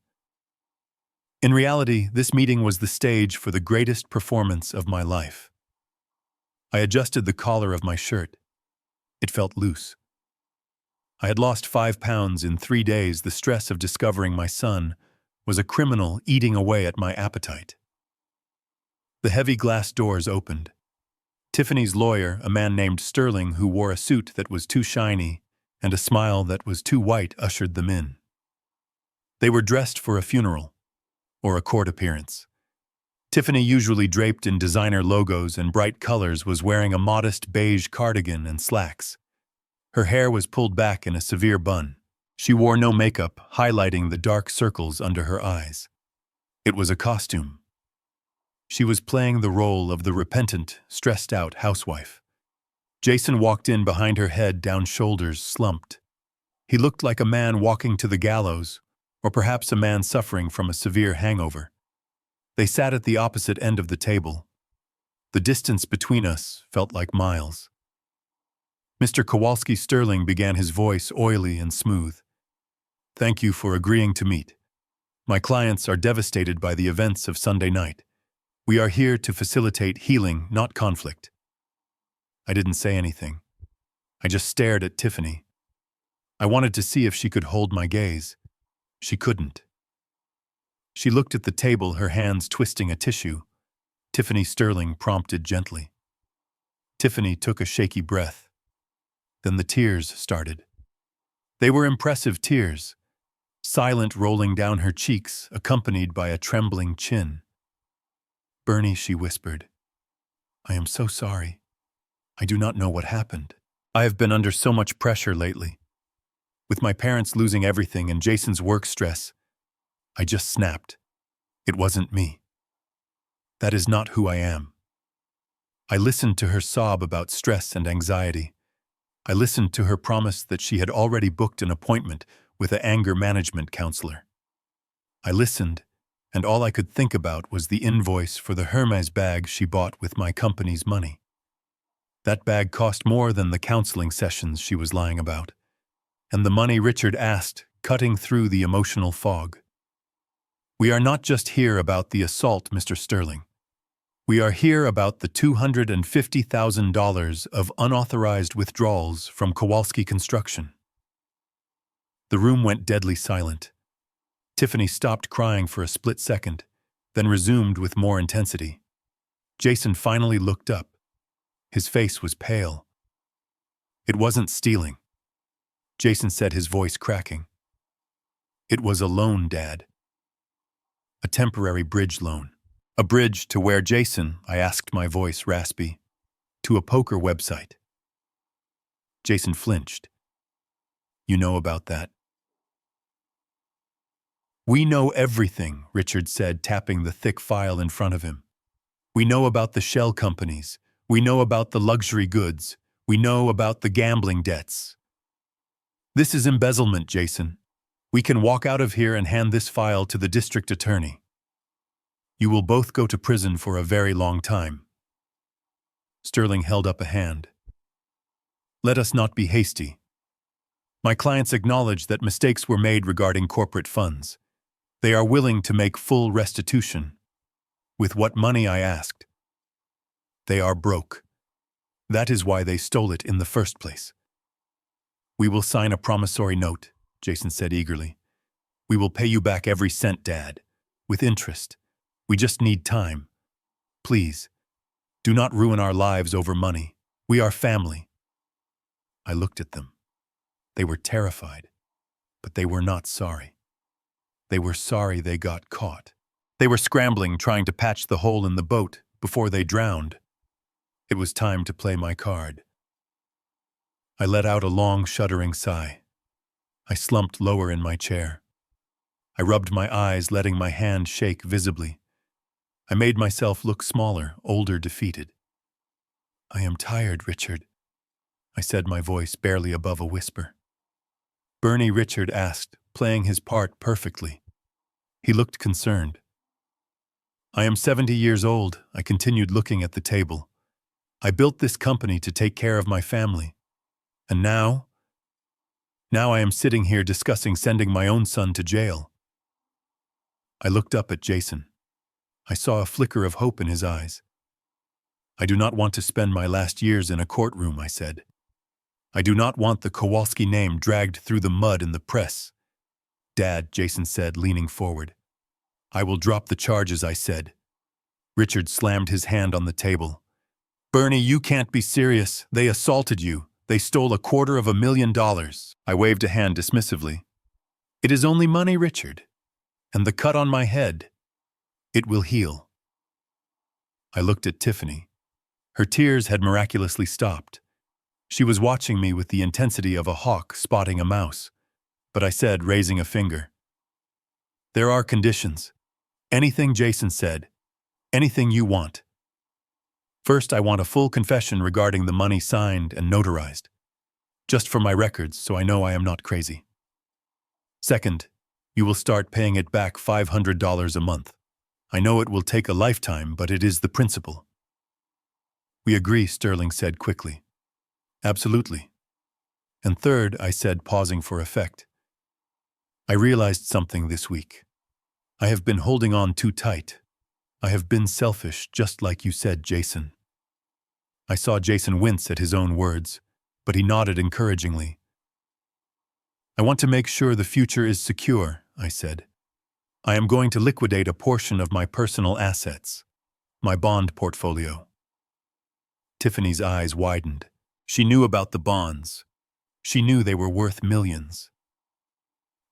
In reality, this meeting was the stage for the greatest performance of my life. I adjusted the collar of my shirt. It felt loose. I had lost 5 pounds in 3 days. The stress of discovering my son was a criminal eating away at my appetite. The heavy glass doors opened. Tiffany's lawyer, a man named Sterling who wore a suit that was too shiny and a smile that was too white, ushered them in. They were dressed for a funeral or a court appearance. Tiffany, usually draped in designer logos and bright colors, was wearing a modest beige cardigan and slacks. Her hair was pulled back in a severe bun. She wore no makeup, highlighting the dark circles under her eyes. It was a costume. She was playing the role of the repentant, stressed-out housewife. Jason walked in behind her, head down, shoulders slumped. He looked like a man walking to the gallows, or perhaps a man suffering from a severe hangover. They sat at the opposite end of the table. The distance between us felt like miles. Mr. Kowalski Sterling began, his voice oily and smooth. "Thank you for agreeing to meet. My clients are devastated by the events of Sunday night. We are here to facilitate healing, not conflict." I didn't say anything. I just stared at Tiffany. I wanted to see if she could hold my gaze. She couldn't. She looked at the table, her hands twisting a tissue. Tiffany Sterling prompted gently. Tiffany took a shaky breath. Then the tears started. They were impressive tears, silent, rolling down her cheeks, accompanied by a trembling chin. "Bernie," she whispered, "I am so sorry. I do not know what happened. I have been under so much pressure lately. With my parents losing everything and Jason's work stress, I just snapped. It wasn't me. That is not who I am." I listened to her sob about stress and anxiety. I listened to her promise that she had already booked an appointment with an anger management counselor. I listened, and all I could think about was the invoice for the Hermes bag she bought with my company's money. That bag cost more than the counseling sessions she was lying about, and the money Richard asked, cutting through the emotional fog. "We are not just here about the assault, Mr. Sterling. We are here about the $250,000 of unauthorized withdrawals from Kowalski Construction." The room went deadly silent. Tiffany stopped crying for a split second, then resumed with more intensity. Jason finally looked up. His face was pale. "It wasn't stealing," Jason said, his voice cracking. "It was a loan, Dad. A temporary bridge loan." "A bridge to where, Jason?" I asked, my voice raspy. "To a poker website." Jason flinched. "You know about that?" "We know everything," Richard said, tapping the thick file in front of him. "We know about the shell companies. We know about the luxury goods. We know about the gambling debts. This is embezzlement, Jason. We can walk out of here and hand this file to the district attorney. You will both go to prison for a very long time." Sterling held up a hand. "Let us not be hasty. My clients acknowledge that mistakes were made regarding corporate funds. They are willing to make full restitution. With what money, I asked. They are broke. That is why they stole it in the first place." "We will sign a promissory note," Jason said eagerly. "We will pay you back every cent, Dad, with interest. We just need time. Please, do not ruin our lives over money. We are family." I looked at them. They were terrified, but they were not sorry. They were sorry they got caught. They were scrambling, trying to patch the hole in the boat before they drowned. It was time to play my card. I let out a long, shuddering sigh. I slumped lower in my chair. I rubbed my eyes, letting my hand shake visibly. I made myself look smaller, older, defeated. "I am tired, Richard," I said, my voice barely above a whisper. "Bernie," Richard asked, playing his part perfectly. He looked concerned. "I am 70 years old," I continued, looking at the table. "I built this company to take care of my family. And now I am sitting here discussing sending my own son to jail." I looked up at Jason. I saw a flicker of hope in his eyes. "I do not want to spend my last years in a courtroom," I said. "I do not want the Kowalski name dragged through the mud in the press." "Dad," Jason said, leaning forward. "I will drop the charges," I said. Richard slammed his hand on the table. "Bernie, you can't be serious. They assaulted you. They stole $250,000. I waved a hand dismissively. "It is only money, Richard. And the cut on my head. It will heal." I looked at Tiffany. Her tears had miraculously stopped. She was watching me with the intensity of a hawk spotting a mouse. But I said, raising a finger, "There are conditions. Anything," Jason said. "Anything you want. First, I want a full confession regarding the money signed and notarized. Just for my records, so I know I am not crazy. Second, you will start paying it back $500 a month. I know it will take a lifetime, but it is the principle." "We agree," Sterling said quickly. "Absolutely." "And third," I said, pausing for effect, "I realized something this week. I have been holding on too tight. I have been selfish, just like you said, Jason." I saw Jason wince at his own words, but he nodded encouragingly. "I want to make sure the future is secure," I said. "I am going to liquidate a portion of my personal assets, my bond portfolio." Tiffany's eyes widened. She knew about the bonds. She knew they were worth millions.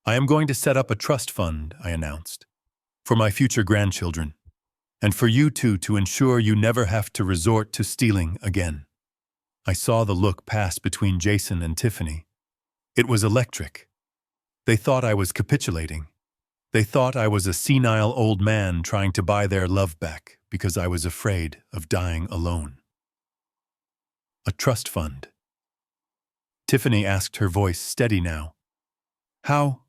"I am going to set up a trust fund," I announced, "for my future grandchildren, and for you two, to ensure you never have to resort to stealing again." I saw the look pass between Jason and Tiffany. It was electric. They thought I was capitulating. They thought I was a senile old man trying to buy their love back because I was afraid of dying alone. "A trust fund." Tiffany asked, her voice steady now. How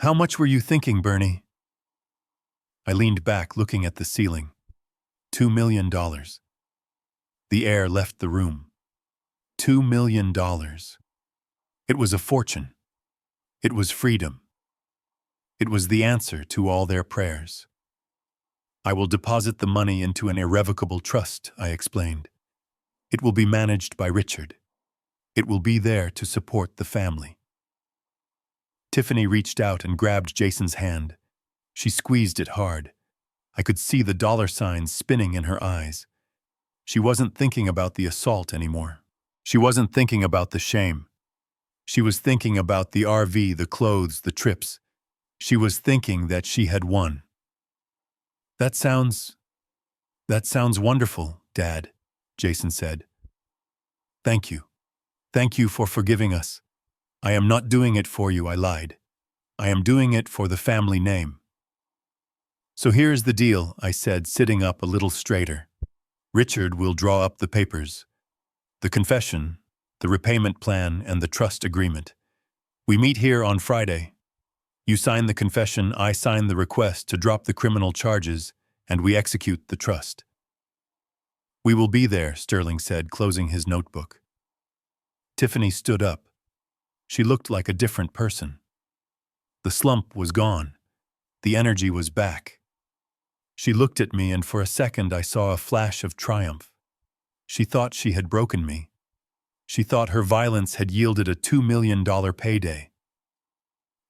much were you thinking, Bernie?" I leaned back, looking at the ceiling. $2 million. The air left the room. $2 million. It was a fortune. It was freedom. It was the answer to all their prayers. "I will deposit the money into an irrevocable trust," I explained. "It will be managed by Richard. It will be there to support the family." Tiffany reached out and grabbed Jason's hand. She squeezed it hard. I could see the dollar signs spinning in her eyes. She wasn't thinking about the assault anymore. She wasn't thinking about the shame. She was thinking about the RV, the clothes, the trips. She was thinking that she had won. That sounds wonderful, Dad," Jason said. "Thank you. Thank you for forgiving us. I am not doing it for you," I lied. "I am doing it for the family name." "So here's the deal," I said, sitting up a little straighter. "Richard will draw up the papers. The confession, the repayment plan, and the trust agreement. We meet here on Friday. You sign the confession, I sign the request to drop the criminal charges, and we execute the trust." "We will be there," Sterling said, closing his notebook. Tiffany stood up. She looked like a different person. The slump was gone. The energy was back. She looked at me, and for a second I saw a flash of triumph. She thought she had broken me. She thought her violence had yielded a $2 million payday.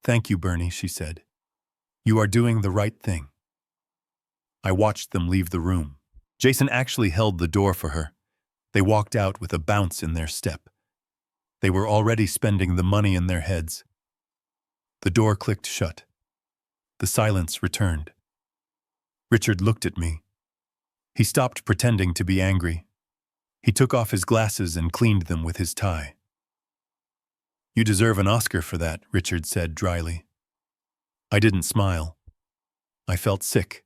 "Thank you, Bernie," she said. "You are doing the right thing." I watched them leave the room. Jason actually held the door for her. They walked out with a bounce in their step. They were already spending the money in their heads. The door clicked shut. The silence returned. Richard looked at me. He stopped pretending to be angry. He took off his glasses and cleaned them with his tie. "You deserve an Oscar for that," Richard said dryly. I didn't smile. I felt sick.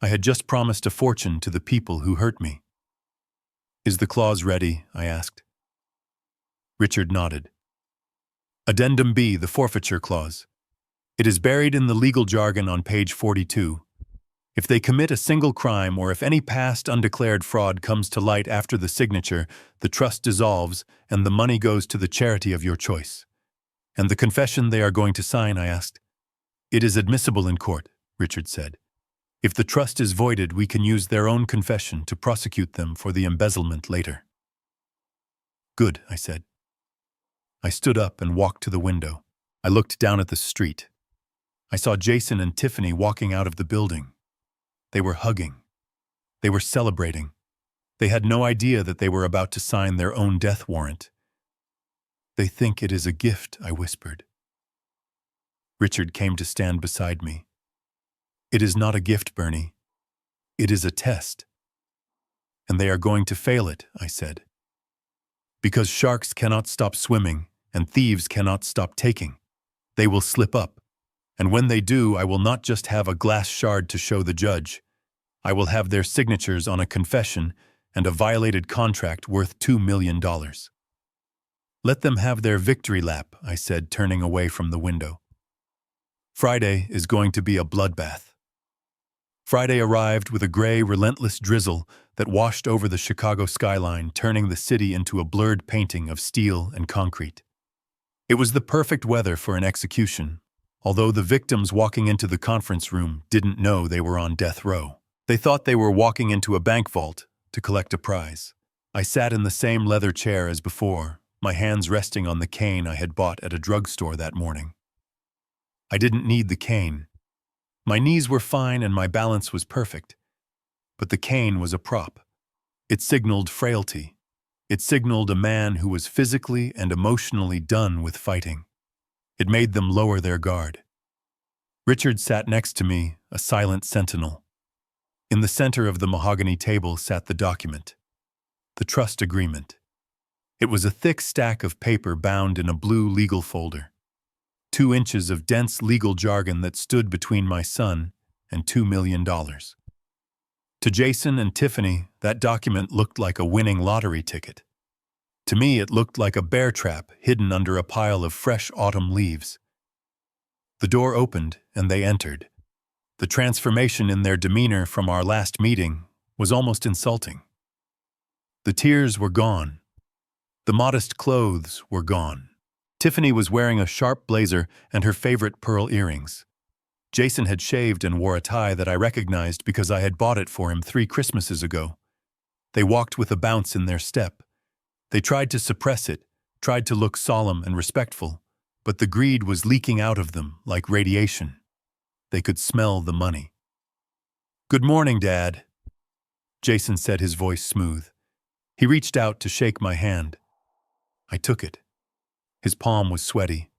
I had just promised a fortune to the people who hurt me. Is the clause ready? I asked. Richard nodded. Addendum B, the forfeiture clause. It is buried in the legal jargon on page 42. If they commit a single crime or if any past undeclared fraud comes to light after the signature, the trust dissolves and the money goes to the charity of your choice. And the confession they are going to sign, I asked. It is admissible in court, Richard said. If the trust is voided, we can use their own confession to prosecute them for the embezzlement later. Good, I said. I stood up and walked to the window. I looked down at the street. I saw Jason and Tiffany walking out of the building. They were hugging. They were celebrating. They had no idea that they were about to sign their own death warrant. They think it is a gift, I whispered. Richard came to stand beside me. It is not a gift, Bernie. It is a test. And they are going to fail it, I said. Because sharks cannot stop swimming and thieves cannot stop taking. They will slip up. And when they do, I will not just have a glass shard to show the judge. I will have their signatures on a confession and a violated contract worth $2 million. Let them have their victory lap, I said, turning away from the window. Friday is going to be a bloodbath. Friday arrived with a gray, relentless drizzle that washed over the Chicago skyline, turning the city into a blurred painting of steel and concrete. It was the perfect weather for an execution, although the victims walking into the conference room didn't know they were on death row. They thought they were walking into a bank vault to collect a prize. I sat in the same leather chair as before, my hands resting on the cane I had bought at a drugstore that morning. I didn't need the cane. My knees were fine and my balance was perfect. But the cane was a prop. It signaled frailty. It signaled a man who was physically and emotionally done with fighting. It made them lower their guard. Richard sat next to me, a silent sentinel. In the center of the mahogany table sat the document, the trust agreement. It was a thick stack of paper bound in a blue legal folder. 2 inches of dense legal jargon that stood between my son and $2 million. To Jason and Tiffany, that document looked like a winning lottery ticket. To me, it looked like a bear trap hidden under a pile of fresh autumn leaves. The door opened and they entered. The transformation in their demeanor from our last meeting was almost insulting. The tears were gone. The modest clothes were gone. Tiffany was wearing a sharp blazer and her favorite pearl earrings. Jason had shaved and wore a tie that I recognized because I had bought it for him 3 Christmases ago. They walked with a bounce in their step. They tried to suppress it, tried to look solemn and respectful, but the greed was leaking out of them like radiation. They could smell the money. "Good morning, Dad," Jason said, his voice smooth. He reached out to shake my hand. I took it. His palm was sweaty.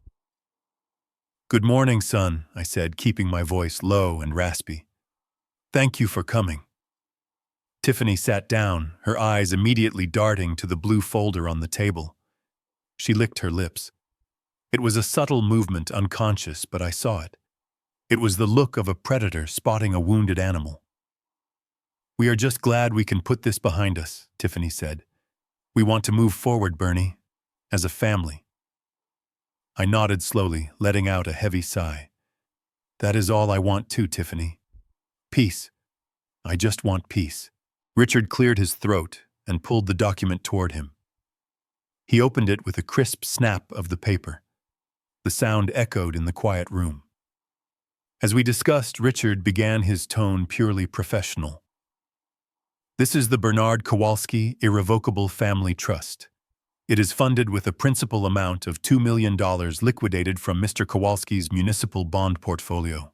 "Good morning, son," I said, keeping my voice low and raspy. "Thank you for coming." Tiffany sat down, her eyes immediately darting to the blue folder on the table. She licked her lips. It was a subtle movement, unconscious, but I saw it. It was the look of a predator spotting a wounded animal. "We are just glad we can put this behind us," Tiffany said. "We want to move forward, Bernie, as a family." I nodded slowly, letting out a heavy sigh. "That is all I want too, Tiffany. Peace. I just want peace." Richard cleared his throat and pulled the document toward him. He opened it with a crisp snap of the paper. The sound echoed in the quiet room. As we discussed, Richard began his tone purely professional. "This is the Bernard Kowalski Irrevocable Family Trust. It is funded with a principal amount of $2 million liquidated from Mr. Kowalski's municipal bond portfolio."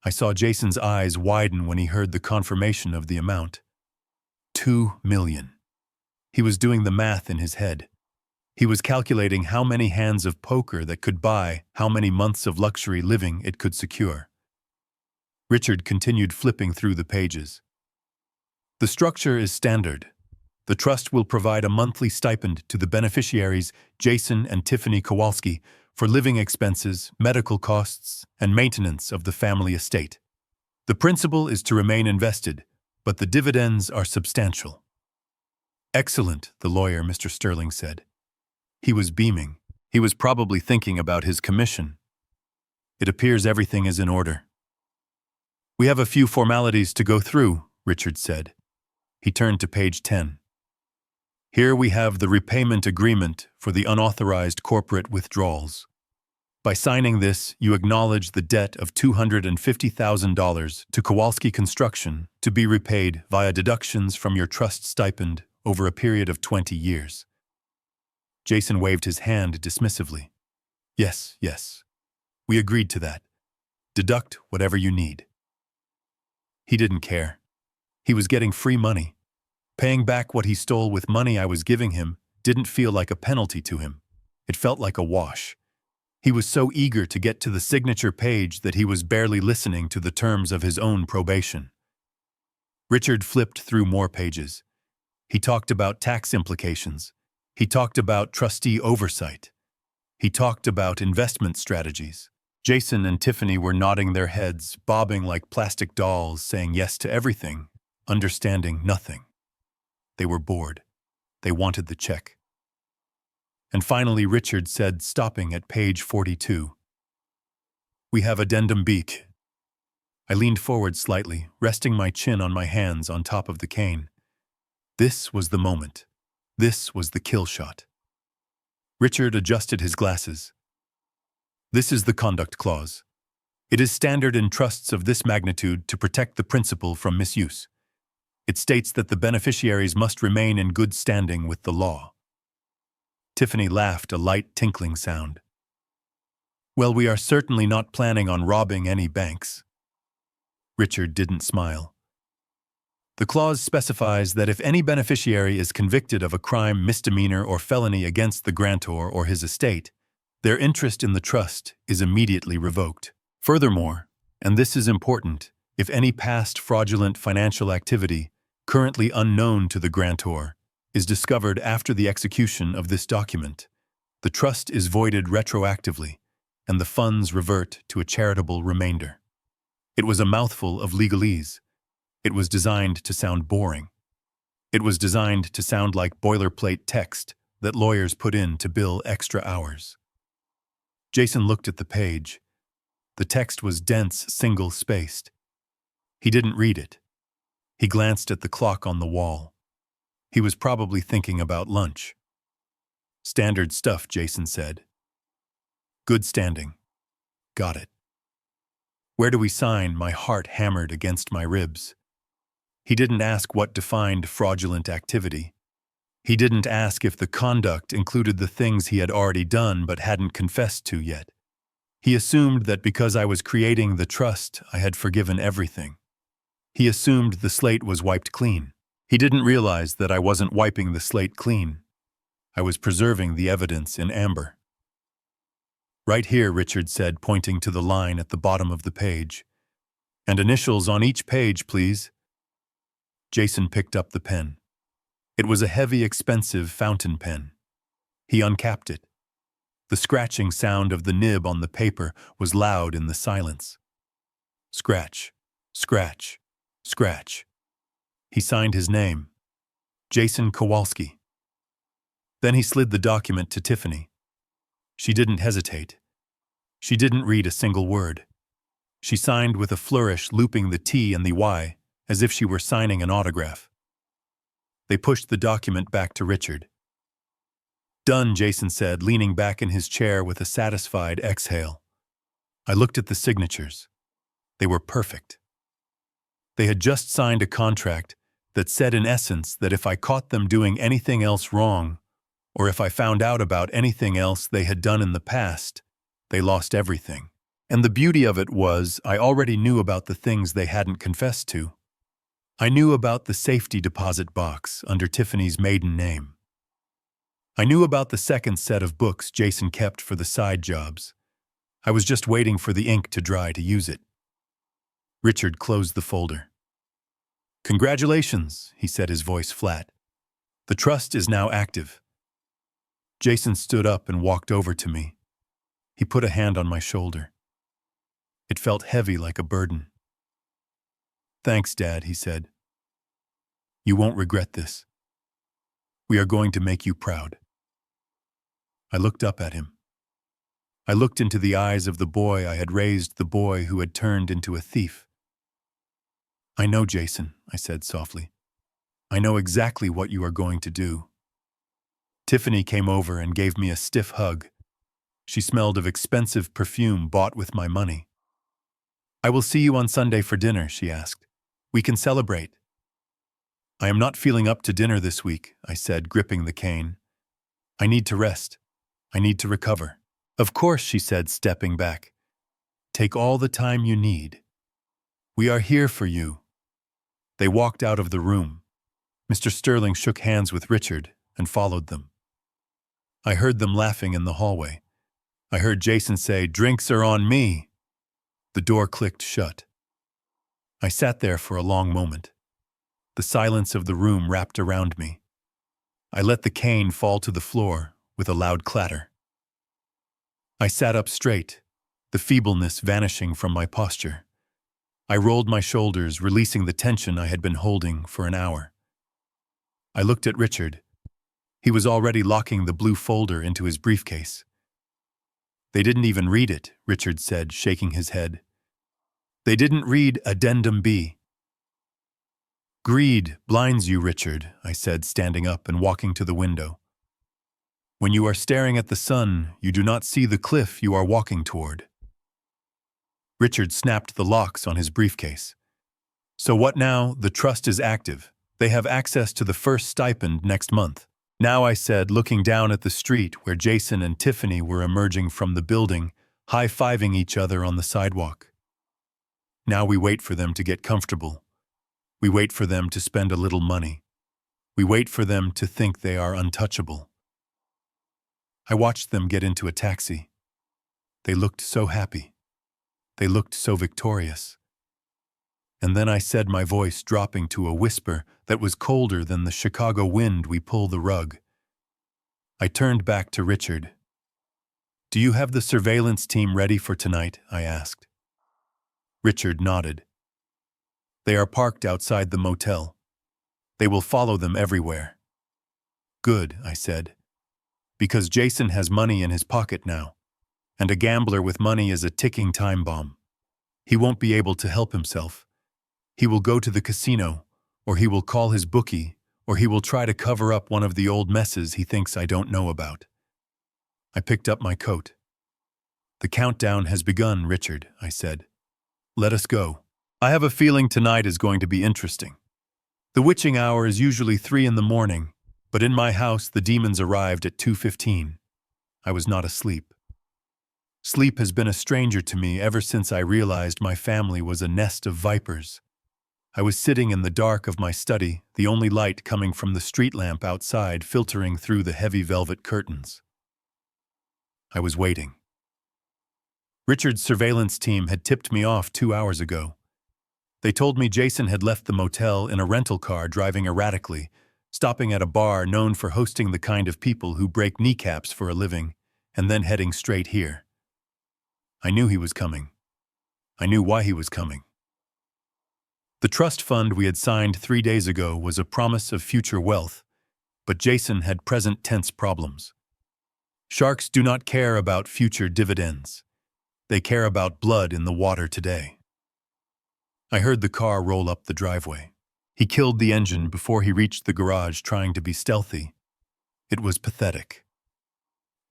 I saw Jason's eyes widen when he heard the confirmation of the amount. $2 million. He was doing the math in his head. He was calculating how many hands of poker that could buy how many months of luxury living it could secure. Richard continued flipping through the pages. "The structure is standard. The trust will provide a monthly stipend to the beneficiaries, Jason and Tiffany Kowalski, for living expenses, medical costs, and maintenance of the family estate. The principal is to remain invested, but the dividends are substantial. Excellent, the lawyer, Mr. Sterling said. He was beaming. He was probably thinking about his commission. It appears everything is in order. We have a few formalities to go through, Richard said. He turned to page 10. Here we have the repayment agreement for the unauthorized corporate withdrawals. By signing this, you acknowledge the debt of $250,000 to Kowalski Construction to be repaid via deductions from your trust stipend over a period of 20 years. Jason waved his hand dismissively. Yes, yes. We agreed to that. Deduct whatever you need. He didn't care. He was getting free money. Paying back what he stole with money I was giving him didn't feel like a penalty to him. It felt like a wash. He was so eager to get to the signature page that he was barely listening to the terms of his own probation. Richard flipped through more pages. He talked about tax implications. He talked about trustee oversight. He talked about investment strategies. Jason and Tiffany were nodding their heads, bobbing like plastic dolls, saying yes to everything, understanding nothing. They were bored. They wanted the check. And finally Richard said, stopping at page 42, "We have addendum B." I leaned forward slightly, resting my chin on my hands on top of the cane. This was the moment. This was the kill shot. Richard adjusted his glasses. This is the conduct clause. It is standard in trusts of this magnitude to protect the principal from misuse. It states that the beneficiaries must remain in good standing with the law. Tiffany laughed, a light tinkling sound. Well, we are certainly not planning on robbing any banks. Richard didn't smile. The clause specifies that if any beneficiary is convicted of a crime, misdemeanor, or felony against the grantor or his estate, their interest in the trust is immediately revoked. Furthermore, and this is important, if any past fraudulent financial activity, currently unknown to the grantor, is discovered after the execution of this document, the trust is voided retroactively, and the funds revert to a charitable remainder. It was a mouthful of legalese. It was designed to sound boring. It was designed to sound like boilerplate text that lawyers put in to bill extra hours. Jason looked at the page. The text was dense, single-spaced. He didn't read it. He glanced at the clock on the wall. He was probably thinking about lunch. Standard stuff, Jason said. Good standing. Got it. Where do we sign? My heart hammered against my ribs. He didn't ask what defined fraudulent activity. He didn't ask if the conduct included the things he had already done but hadn't confessed to yet. He assumed that because I was creating the trust, I had forgiven everything. He assumed the slate was wiped clean. He didn't realize that I wasn't wiping the slate clean. I was preserving the evidence in amber. Right here, Richard said, pointing to the line at the bottom of the page. And initials on each page, please. Jason picked up the pen. It was a heavy, expensive fountain pen. He uncapped it. The scratching sound of the nib on the paper was loud in the silence. Scratch, scratch, scratch. He signed his name, Jason Kowalski. Then he slid the document to Tiffany. She didn't hesitate. She didn't read a single word. She signed with a flourish, looping the T and the Y, as if she were signing an autograph. They pushed the document back to Richard. Done, Jason said, leaning back in his chair with a satisfied exhale. I looked at the signatures. They were perfect. They had just signed a contract that said in essence that if I caught them doing anything else wrong, or if I found out about anything else they had done in the past, they lost everything. And the beauty of it was I already knew about the things they hadn't confessed to. I knew about the safety deposit box under Tiffany's maiden name. I knew about the second set of books Jason kept for the side jobs. I was just waiting for the ink to dry to use it. Richard closed the folder. Congratulations, he said, his voice flat. The trust is now active. Jason stood up and walked over to me. He put a hand on my shoulder. It felt heavy like a burden. Thanks, Dad, he said. You won't regret this. We are going to make you proud. I looked up at him. I looked into the eyes of the boy I had raised, the boy who had turned into a thief. I know, Jason, I said softly. I know exactly what you are going to do. Tiffany came over and gave me a stiff hug. She smelled of expensive perfume bought with my money. I will see you on Sunday for dinner, she asked. We can celebrate. I am not feeling up to dinner this week, I said, gripping the cane. I need to rest. I need to recover. Of course, she said, stepping back. Take all the time you need. We are here for you. They walked out of the room. Mr. Sterling shook hands with Richard and followed them. I heard them laughing in the hallway. I heard Jason say, "Drinks are on me." The door clicked shut. I sat there for a long moment. The silence of the room wrapped around me. I let the cane fall to the floor with a loud clatter. I sat up straight, the feebleness vanishing from my posture. I rolled my shoulders, releasing the tension I had been holding for an hour. I looked at Richard. He was already locking the blue folder into his briefcase. They didn't even read it, Richard said, shaking his head. They didn't read Addendum B. Greed blinds you, Richard, I said, standing up and walking to the window. When you are staring at the sun, you do not see the cliff you are walking toward. Richard snapped the locks on his briefcase. So what now? The trust is active. They have access to the first stipend next month. Now, I said, looking down at the street where Jason and Tiffany were emerging from the building, high-fiving each other on the sidewalk. Now we wait for them to get comfortable. We wait for them to spend a little money. We wait for them to think they are untouchable. I watched them get into a taxi. They looked so happy. They looked so victorious. And then I said, my voice dropping to a whisper that was colder than the Chicago wind we pull the rug. I turned back to Richard. Do you have the surveillance team ready for tonight? I asked. Richard nodded. They are parked outside the motel. They will follow them everywhere. Good, I said. Because Jason has money in his pocket now, and a gambler with money is a ticking time bomb. He won't be able to help himself. He will go to the casino, or he will call his bookie, or he will try to cover up one of the old messes he thinks I don't know about. I picked up my coat. The countdown has begun, Richard, I said. Let us go. I have a feeling tonight is going to be interesting. The witching hour is usually 3 in the morning, but in my house the demons arrived at 2:15. I was not asleep. Sleep has been a stranger to me ever since I realized my family was a nest of vipers. I was sitting in the dark of my study, the only light coming from the street lamp outside filtering through the heavy velvet curtains. I was waiting. Richard's surveillance team had tipped me off 2 hours ago. They told me Jason had left the motel in a rental car driving erratically, stopping at a bar known for hosting the kind of people who break kneecaps for a living, and then heading straight here. I knew he was coming. I knew why he was coming. The trust fund we had signed 3 days ago was a promise of future wealth, but Jason had present tense problems. Sharks do not care about future dividends. They care about blood in the water today. I heard the car roll up the driveway. He killed the engine before he reached the garage, trying to be stealthy. It was pathetic.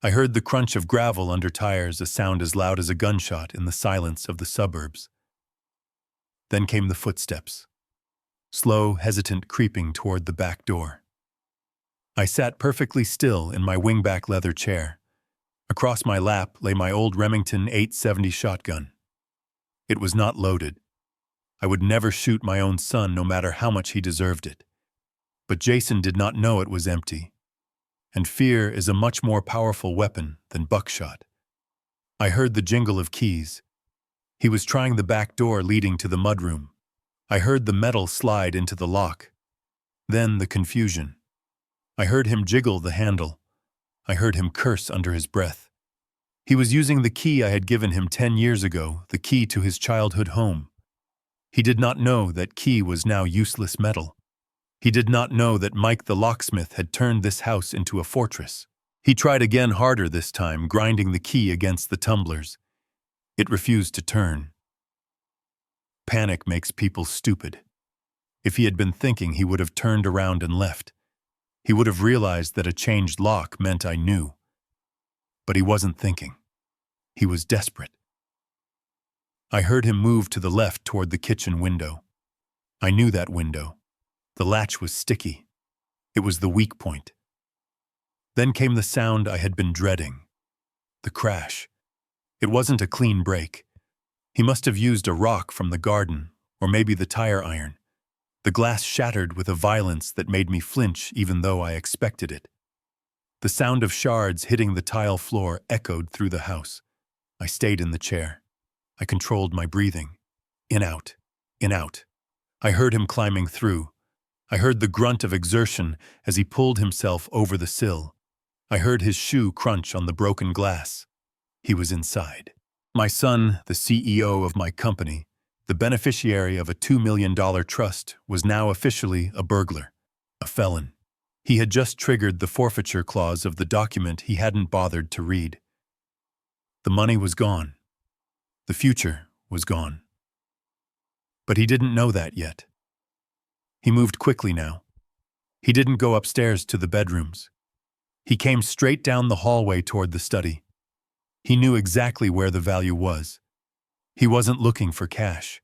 I heard the crunch of gravel under tires, a sound as loud as a gunshot in the silence of the suburbs. Then came the footsteps, slow, hesitant creeping toward the back door. I sat perfectly still in my wingback leather chair. Across my lap lay my old Remington 870 shotgun. It was not loaded. I would never shoot my own son, no matter how much he deserved it. But Jason did not know it was empty. And fear is a much more powerful weapon than buckshot. I heard the jingle of keys. He was trying the back door leading to the mudroom. I heard the metal slide into the lock. Then the confusion. I heard him jiggle the handle. I heard him curse under his breath. He was using the key I had given him 10 years ago, the key to his childhood home. He did not know that key was now useless metal. He did not know that Mike the locksmith had turned this house into a fortress. He tried again harder this time, grinding the key against the tumblers. It refused to turn. Panic makes people stupid. If he had been thinking, he would have turned around and left. He would have realized that a changed lock meant I knew. But he wasn't thinking. He was desperate. I heard him move to the left toward the kitchen window. I knew that window. The latch was sticky. It was the weak point. Then came the sound I had been dreading. The crash. It wasn't a clean break. He must have used a rock from the garden, or maybe the tire iron. The glass shattered with a violence that made me flinch even though I expected it. The sound of shards hitting the tile floor echoed through the house. I stayed in the chair. I controlled my breathing. In, out, in, out. I heard him climbing through. I heard the grunt of exertion as he pulled himself over the sill. I heard his shoe crunch on the broken glass. He was inside. My son, the CEO of my company, the beneficiary of a $2 million trust, was now officially a burglar, a felon. He had just triggered the forfeiture clause of the document he hadn't bothered to read. The money was gone. The future was gone. But he didn't know that yet. He moved quickly now. He didn't go upstairs to the bedrooms. He came straight down the hallway toward the study. He knew exactly where the value was. He wasn't looking for cash.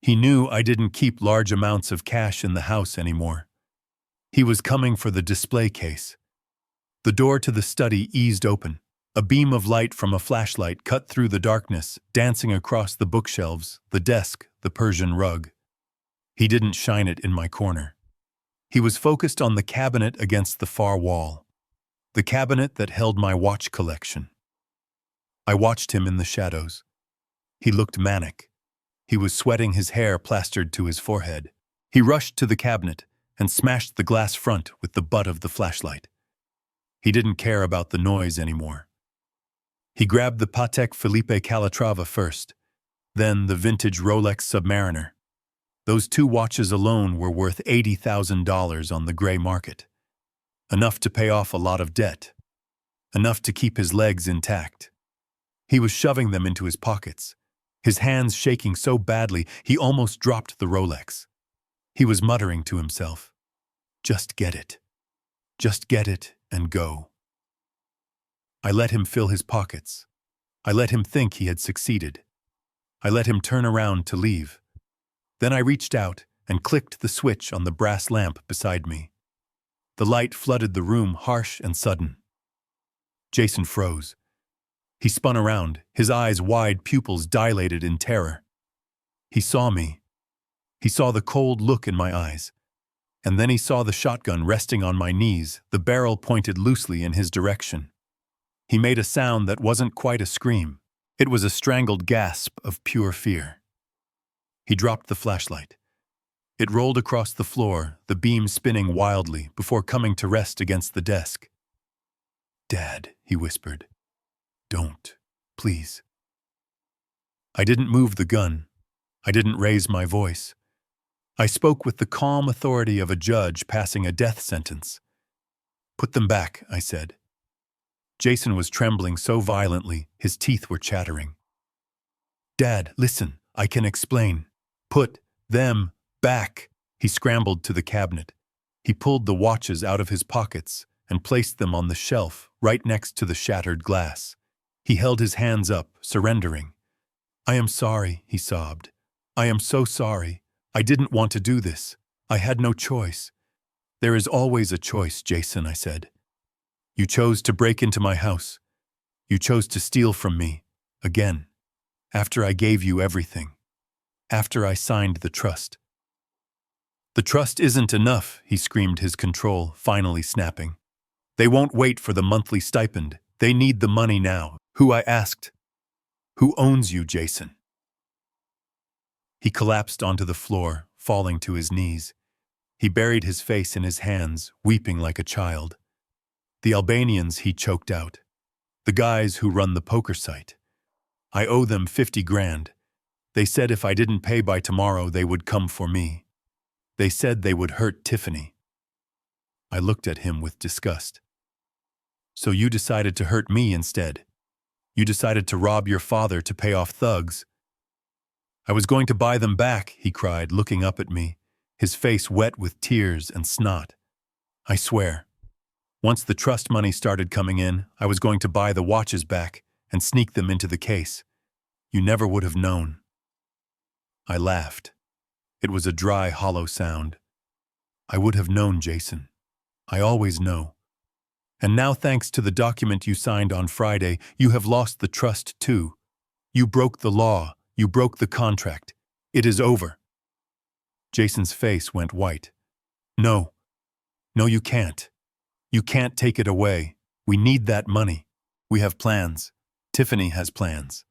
He knew I didn't keep large amounts of cash in the house anymore. He was coming for the display case. The door to the study eased open. A beam of light from a flashlight cut through the darkness, dancing across the bookshelves, the desk, the Persian rug. He didn't shine it in my corner. He was focused on the cabinet against the far wall. The cabinet that held my watch collection. I watched him in the shadows. He looked manic. He was sweating, his hair plastered to his forehead. He rushed to the cabinet and smashed the glass front with the butt of the flashlight. He didn't care about the noise anymore. He grabbed the Patek Philippe Calatrava first, then the vintage Rolex Submariner. Those two watches alone were worth $80,000 on the gray market. Enough to pay off a lot of debt. Enough to keep his legs intact. He was shoving them into his pockets, his hands shaking so badly he almost dropped the Rolex. He was muttering to himself, "Just get it. Just get it and go." I let him fill his pockets. I let him think he had succeeded. I let him turn around to leave. Then I reached out and clicked the switch on the brass lamp beside me. The light flooded the room, harsh and sudden. Jason froze. He spun around, his eyes wide, pupils dilated in terror. He saw me. He saw the cold look in my eyes. And then he saw the shotgun resting on my knees, the barrel pointed loosely in his direction. He made a sound that wasn't quite a scream. It was a strangled gasp of pure fear. He dropped the flashlight. It rolled across the floor, the beam spinning wildly before coming to rest against the desk. "Dad," he whispered. "Don't, please." I didn't move the gun. I didn't raise my voice. I spoke with the calm authority of a judge passing a death sentence. "Put them back," I said. Jason was trembling so violently, his teeth were chattering. "Dad, listen, I can explain. Put them back." He scrambled to the cabinet. He pulled the watches out of his pockets and placed them on the shelf right next to the shattered glass. He held his hands up, surrendering. "I am sorry," he sobbed. "I am so sorry. I didn't want to do this. I had no choice." "There is always a choice, Jason," I said. "You chose to break into my house. You chose to steal from me, again, after I gave you everything, after I signed the trust." "The trust isn't enough," he screamed, his control finally snapping. "They won't wait for the monthly stipend. They need the money now." "Who?" I asked. "Who owns you, Jason?" He collapsed onto the floor, falling to his knees. He buried his face in his hands, weeping like a child. "The Albanians," he choked out. "The guys who run the poker site. I owe them 50 grand. They said if I didn't pay by tomorrow, they would come for me. They said they would hurt Tiffany. I looked at him with disgust. So you decided to hurt me instead. You decided to rob your father to pay off thugs. I was going to buy them back, he cried, looking up at me, his face wet with tears and snot. I swear. Once the trust money started coming in, I was going to buy the watches back and sneak them into the case. You never would have known. I laughed. It was a dry, hollow sound. I would have known, Jason. I always know. And now, thanks to the document you signed on Friday, you have lost the trust too. You broke the law. You broke the contract. It is over. Jason's face went white. No. No, you can't. You can't take it away. We need that money. We have plans. Tiffany has plans.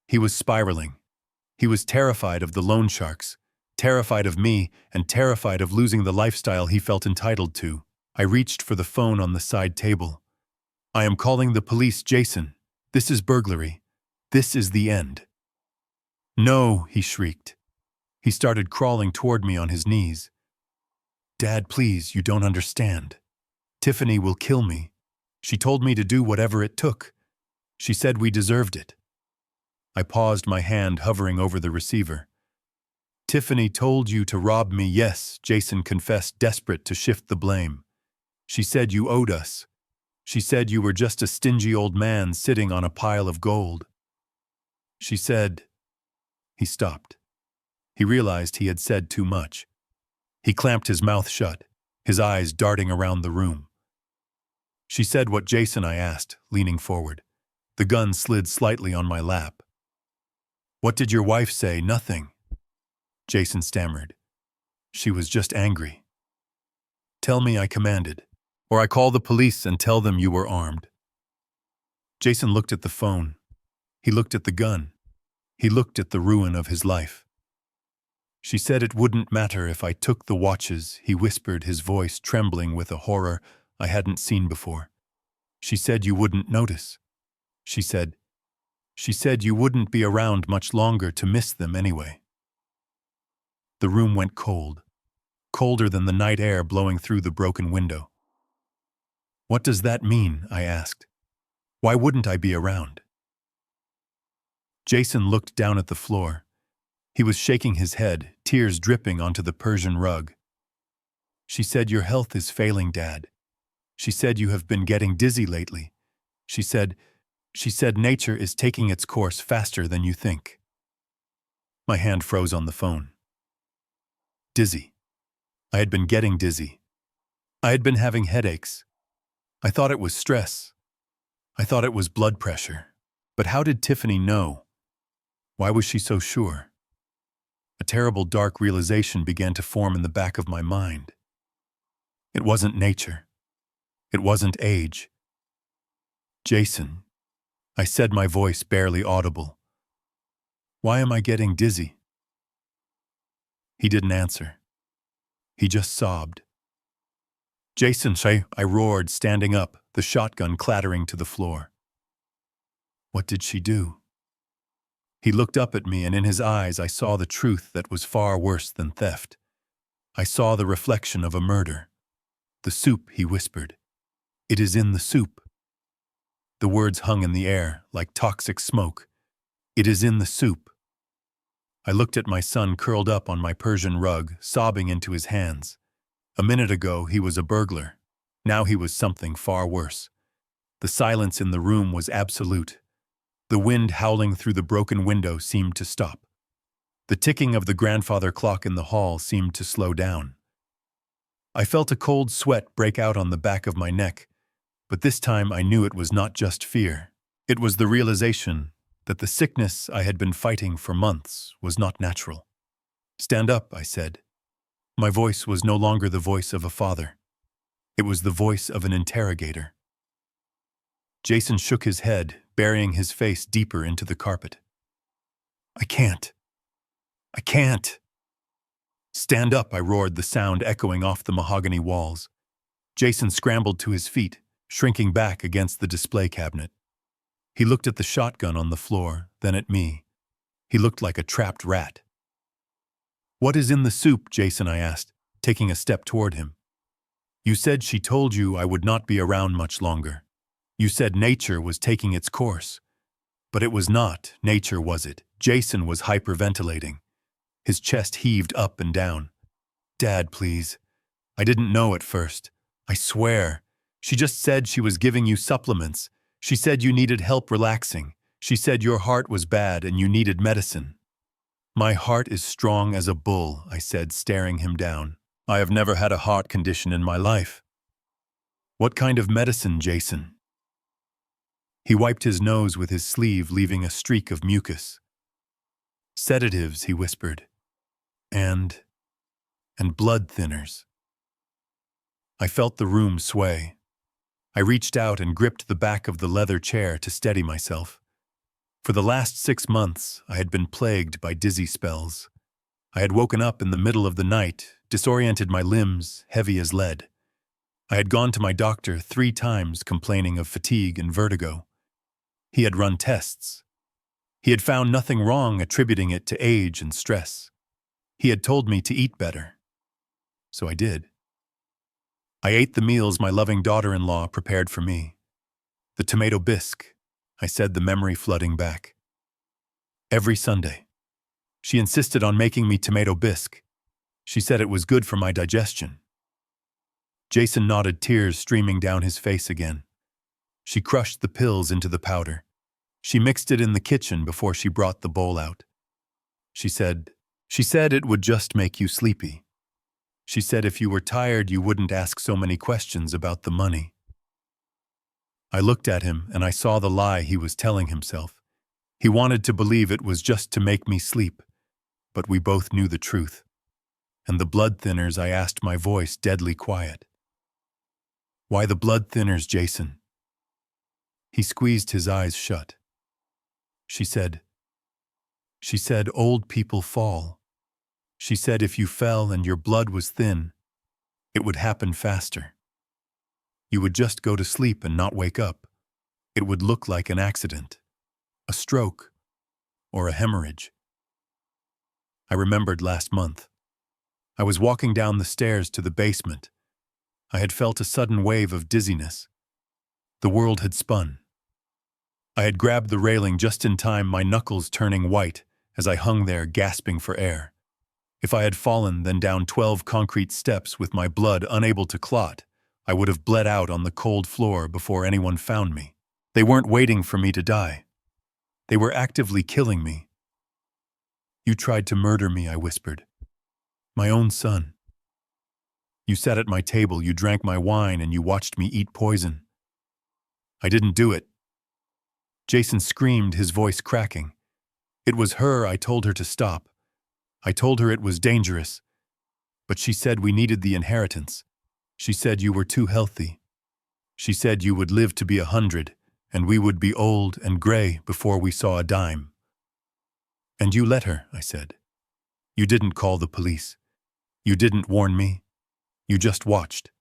He was spiraling. He was terrified of the loan sharks, terrified of me, and terrified of losing the lifestyle he felt entitled to. I reached for the phone on the side table. I am calling the police, Jason. This is burglary. This is the end. No, he shrieked. He started crawling toward me on his knees. Dad, please, you don't understand. Tiffany will kill me. She told me to do whatever it took. She said we deserved it. I paused, my hand hovering over the receiver. Tiffany told you to rob me, yes, Jason confessed, desperate to shift the blame. She said you owed us. She said you were just a stingy old man sitting on a pile of gold. She said... He stopped. He realized he had said too much. He clamped his mouth shut, his eyes darting around the room. She said what, Jason? I asked, leaning forward. The gun slid slightly on my lap. What did your wife say? Nothing. Jason stammered. She was just angry. Tell me, I commanded, or I call the police and tell them you were armed. Jason looked at the phone. He looked at the gun. He looked at the ruin of his life. She said it wouldn't matter if I took the watches, he whispered, his voice trembling with a horror I hadn't seen before. She said you wouldn't notice. She said you wouldn't be around much longer to miss them anyway. The room went cold, colder than the night air blowing through the broken window. What does that mean? I asked. Why wouldn't I be around? Jason looked down at the floor. He was shaking his head, tears dripping onto the Persian rug. She said your health is failing, Dad. She said you have been getting dizzy lately. She said nature is taking its course faster than you think. My hand froze on the phone. Dizzy. I had been getting dizzy. I had been having headaches. I thought it was stress. I thought it was blood pressure. But how did Tiffany know? Why was she so sure? A terrible dark realization began to form in the back of my mind. It wasn't nature. It wasn't age. Jason, I said, my voice barely audible. Why am I getting dizzy? He didn't answer. He just sobbed. Jason, I roared, standing up, the shotgun clattering to the floor. What did she do? He looked up at me, and in his eyes I saw the truth that was far worse than theft. I saw the reflection of a murder. The soup, he whispered. It is in the soup. The words hung in the air like toxic smoke. It is in the soup. I looked at my son curled up on my Persian rug, sobbing into his hands. A minute ago he was a burglar. Now he was something far worse. The silence in the room was absolute. The wind howling through the broken window seemed to stop. The ticking of the grandfather clock in the hall seemed to slow down. I felt a cold sweat break out on the back of my neck, but this time I knew it was not just fear. It was the realization that the sickness I had been fighting for months was not natural. Stand up, I said. My voice was no longer the voice of a father. It was the voice of an interrogator. Jason shook his head, burying his face deeper into the carpet. I can't. I can't. Stand up, I roared, the sound echoing off the mahogany walls. Jason scrambled to his feet, shrinking back against the display cabinet. He looked at the shotgun on the floor, then at me. He looked like a trapped rat. "What is in the soup, Jason?" I asked, taking a step toward him. "You said she told you I would not be around much longer. You said nature was taking its course. But it was not nature, was it?" Jason was hyperventilating. His chest heaved up and down. "Dad, please. I didn't know at first. I swear. She just said she was giving you supplements. She said you needed help relaxing. She said your heart was bad and you needed medicine." "My heart is strong as a bull," I said, staring him down. "I have never had a heart condition in my life." "What kind of medicine, Jason?" He wiped his nose with his sleeve, leaving a streak of mucus. "Sedatives," he whispered. And blood thinners." I felt the room sway. I reached out and gripped the back of the leather chair to steady myself. For the last 6 months, I had been plagued by dizzy spells. I had woken up in the middle of the night, disoriented, my limbs heavy as lead. I had gone to my doctor 3 times complaining of fatigue and vertigo. He had run tests. He had found nothing wrong, attributing it to age and stress. He had told me to eat better. So I did. I ate the meals my loving daughter-in-law prepared for me. The tomato bisque, I said, the memory flooding back. Every Sunday. She insisted on making me tomato bisque. She said it was good for my digestion. Jason nodded, tears streaming down his face again. She crushed the pills into the powder. She mixed it in the kitchen before she brought the bowl out. She said it would just make you sleepy. She said if you were tired, you wouldn't ask so many questions about the money. I looked at him and I saw the lie he was telling himself. He wanted to believe it was just to make me sleep, but we both knew the truth. And the blood thinners, I asked, my voice deadly quiet. "Why the blood thinners, Jason?" He squeezed his eyes shut. She said, "Old people fall. She said if you fell and your blood was thin, it would happen faster. You would just go to sleep and not wake up. It would look like an accident, a stroke, or a hemorrhage." I remembered last month. I was walking down the stairs to the basement. I had felt a sudden wave of dizziness. The world had spun. I had grabbed the railing just in time, my knuckles turning white as I hung there gasping for air. If I had fallen, then down 12 concrete steps with my blood unable to clot, I would have bled out on the cold floor before anyone found me. They weren't waiting for me to die. They were actively killing me. "You tried to murder me," I whispered. "My own son. You sat at my table, you drank my wine, and you watched me eat poison." "I didn't do it." Jason screamed, his voice cracking. "It was her. I told her to stop. I told her it was dangerous. But she said we needed the inheritance. She said you were too healthy. She said you would live to be 100, and we would be old and gray before we saw a dime." "And you let her," I said. "You didn't call the police. You didn't warn me. You just watched."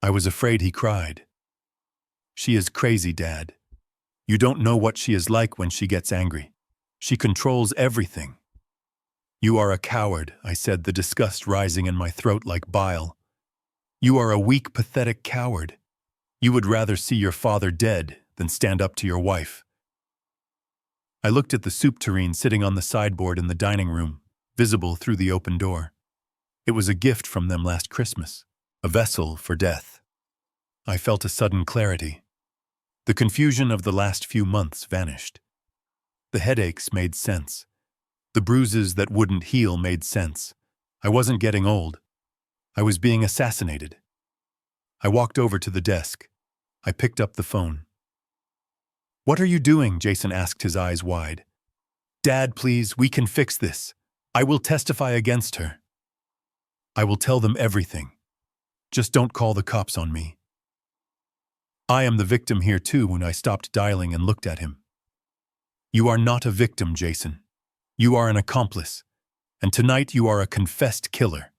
I was afraid, he cried. "She is crazy, Dad. You don't know what she is like when she gets angry. She controls everything." "You are a coward," I said, the disgust rising in my throat like bile. "You are a weak, pathetic coward. You would rather see your father dead than stand up to your wife." I looked at the soup tureen sitting on the sideboard in the dining room, visible through the open door. It was a gift from them last Christmas, a vessel for death. I felt a sudden clarity. The confusion of the last few months vanished. The headaches made sense. The bruises that wouldn't heal made sense. I wasn't getting old. I was being assassinated. I walked over to the desk. I picked up the phone. "What are you doing?" Jason asked, his eyes wide. "Dad, please, we can fix this. I will testify against her. I will tell them everything. Just don't call the cops on me." "I am the victim here too," when I stopped dialing and looked at him. "You are not a victim, Jason. You are an accomplice. And tonight you are a confessed killer."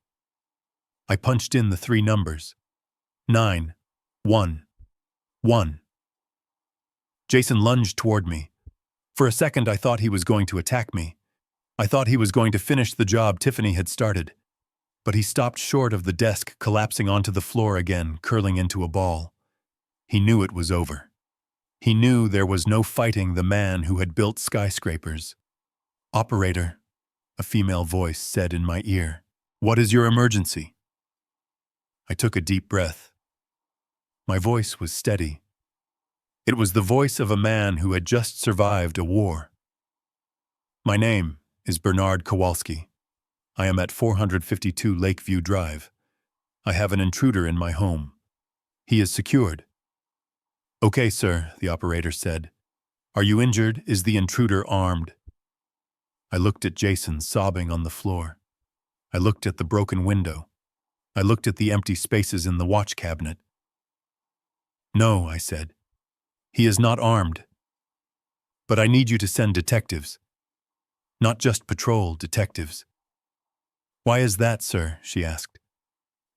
I punched in the 3 numbers. 911. Jason lunged toward me. For a second, I thought he was going to attack me. I thought he was going to finish the job Tiffany had started. But he stopped short of the desk, collapsing onto the floor again, curling into a ball. He knew it was over. He knew there was no fighting the man who had built skyscrapers. "Operator," a female voice said in my ear, "what is your emergency?" I took a deep breath. My voice was steady. It was the voice of a man who had just survived a war. "My name is Bernard Kowalski. I am at 452 Lakeview Drive. I have an intruder in my home. He is secured." "Okay, sir," the operator said. "Are you injured? Is the intruder armed?" I looked at Jason sobbing on the floor. I looked at the broken window. I looked at the empty spaces in the watch cabinet. "No," I said. "He is not armed. But I need you to send detectives. Not just patrol, detectives." "Why is that, sir?" she asked.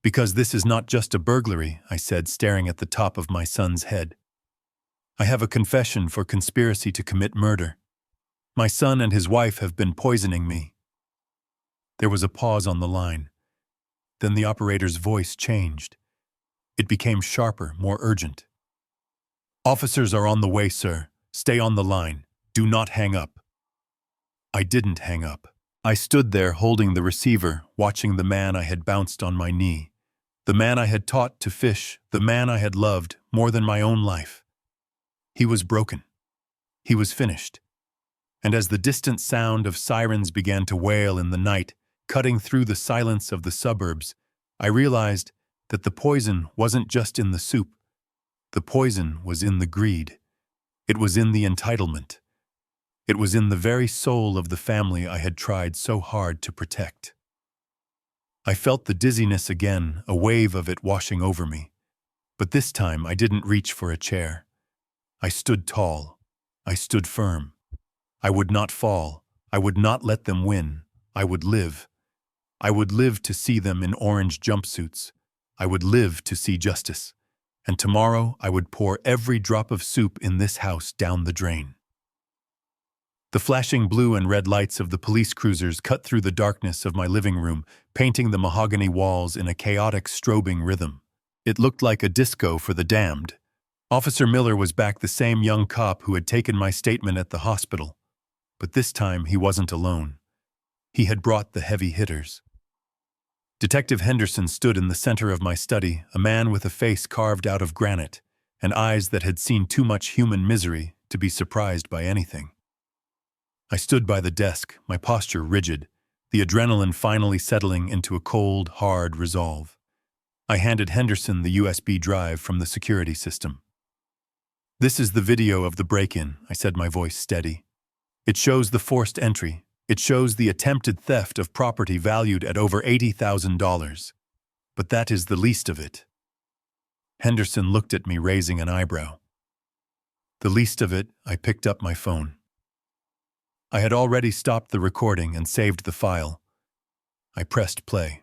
"Because this is not just a burglary," I said, staring at the top of my son's head. "I have a confession for conspiracy to commit murder. My son and his wife have been poisoning me." There was a pause on the line. Then the operator's voice changed. It became sharper, more urgent. "Officers are on the way, sir. Stay on the line. Do not hang up." I didn't hang up. I stood there holding the receiver, watching the man I had bounced on my knee. The man I had taught to fish, the man I had loved more than my own life. He was broken. He was finished. And as the distant sound of sirens began to wail in the night, cutting through the silence of the suburbs, I realized that the poison wasn't just in the soup. The poison was in the greed. It was in the entitlement. It was in the very soul of the family I had tried so hard to protect. I felt the dizziness again, a wave of it washing over me. But this time I didn't reach for a chair. I stood tall. I stood firm. I would not fall. I would not let them win. I would live. I would live to see them in orange jumpsuits. I would live to see justice. And tomorrow I would pour every drop of soup in this house down the drain. The flashing blue and red lights of the police cruisers cut through the darkness of my living room, painting the mahogany walls in a chaotic, strobing rhythm. It looked like a disco for the damned. Officer Miller was back, the same young cop who had taken my statement at the hospital. But this time he wasn't alone. He had brought the heavy hitters. Detective Henderson stood in the center of my study, a man with a face carved out of granite, and eyes that had seen too much human misery to be surprised by anything. I stood by the desk, my posture rigid, the adrenaline finally settling into a cold, hard resolve. I handed Henderson the USB drive from the security system. "This is the video of the break-in," I said, my voice steady. "It shows the forced entry. It shows the attempted theft of property valued at over $80,000. But that is the least of it." Henderson looked at me, raising an eyebrow. "The least of it," I picked up my phone. I had already stopped the recording and saved the file. I pressed play.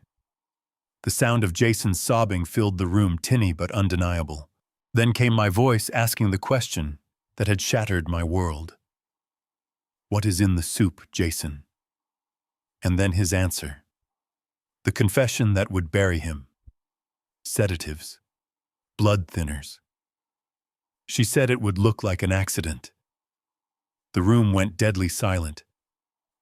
The sound of Jason's sobbing filled the room, tinny but undeniable. Then came my voice asking the question that had shattered my world. "What is in the soup, Jason?" And then his answer. The confession that would bury him. Sedatives. Blood thinners. She said it would look like an accident. The room went deadly silent.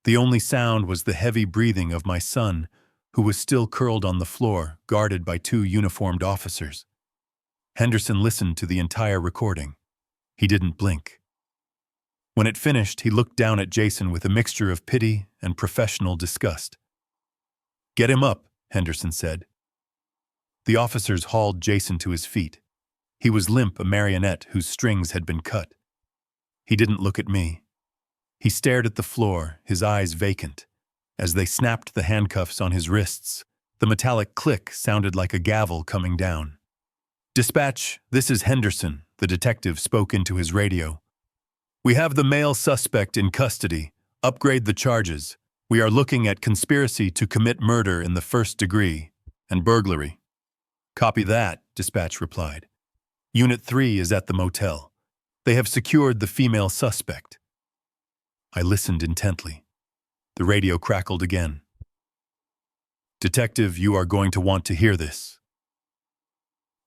The only sound was the heavy breathing of my son, who was still curled on the floor, guarded by 2 uniformed officers. Henderson listened to the entire recording. He didn't blink. When it finished, he looked down at Jason with a mixture of pity and professional disgust. "Get him up," Henderson said. The officers hauled Jason to his feet. He was limp, a marionette whose strings had been cut. He didn't look at me. He stared at the floor, his eyes vacant. As they snapped the handcuffs on his wrists, the metallic click sounded like a gavel coming down. "Dispatch, this is Henderson," the detective spoke into his radio. "We have the male suspect in custody. Upgrade the charges. We are looking at conspiracy to commit murder in the 1st degree and burglary." "Copy that," dispatch replied. "Unit 3 is at the motel. They have secured the female suspect." I listened intently. The radio crackled again. "Detective, you are going to want to hear this."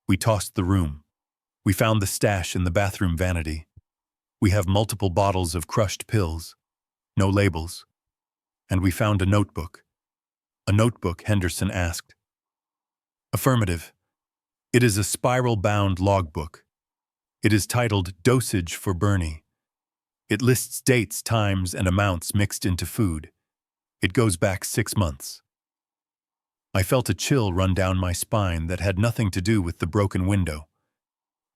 We tossed the room. We found the stash in the bathroom vanity. We have multiple bottles of crushed pills, no labels. And we found a notebook. "A notebook?" Henderson asked. "Affirmative. It is a spiral-bound logbook. It is titled Dosage for Bernie. It lists dates, times, and amounts mixed into food. It goes back 6 months." I felt a chill run down my spine that had nothing to do with the broken window.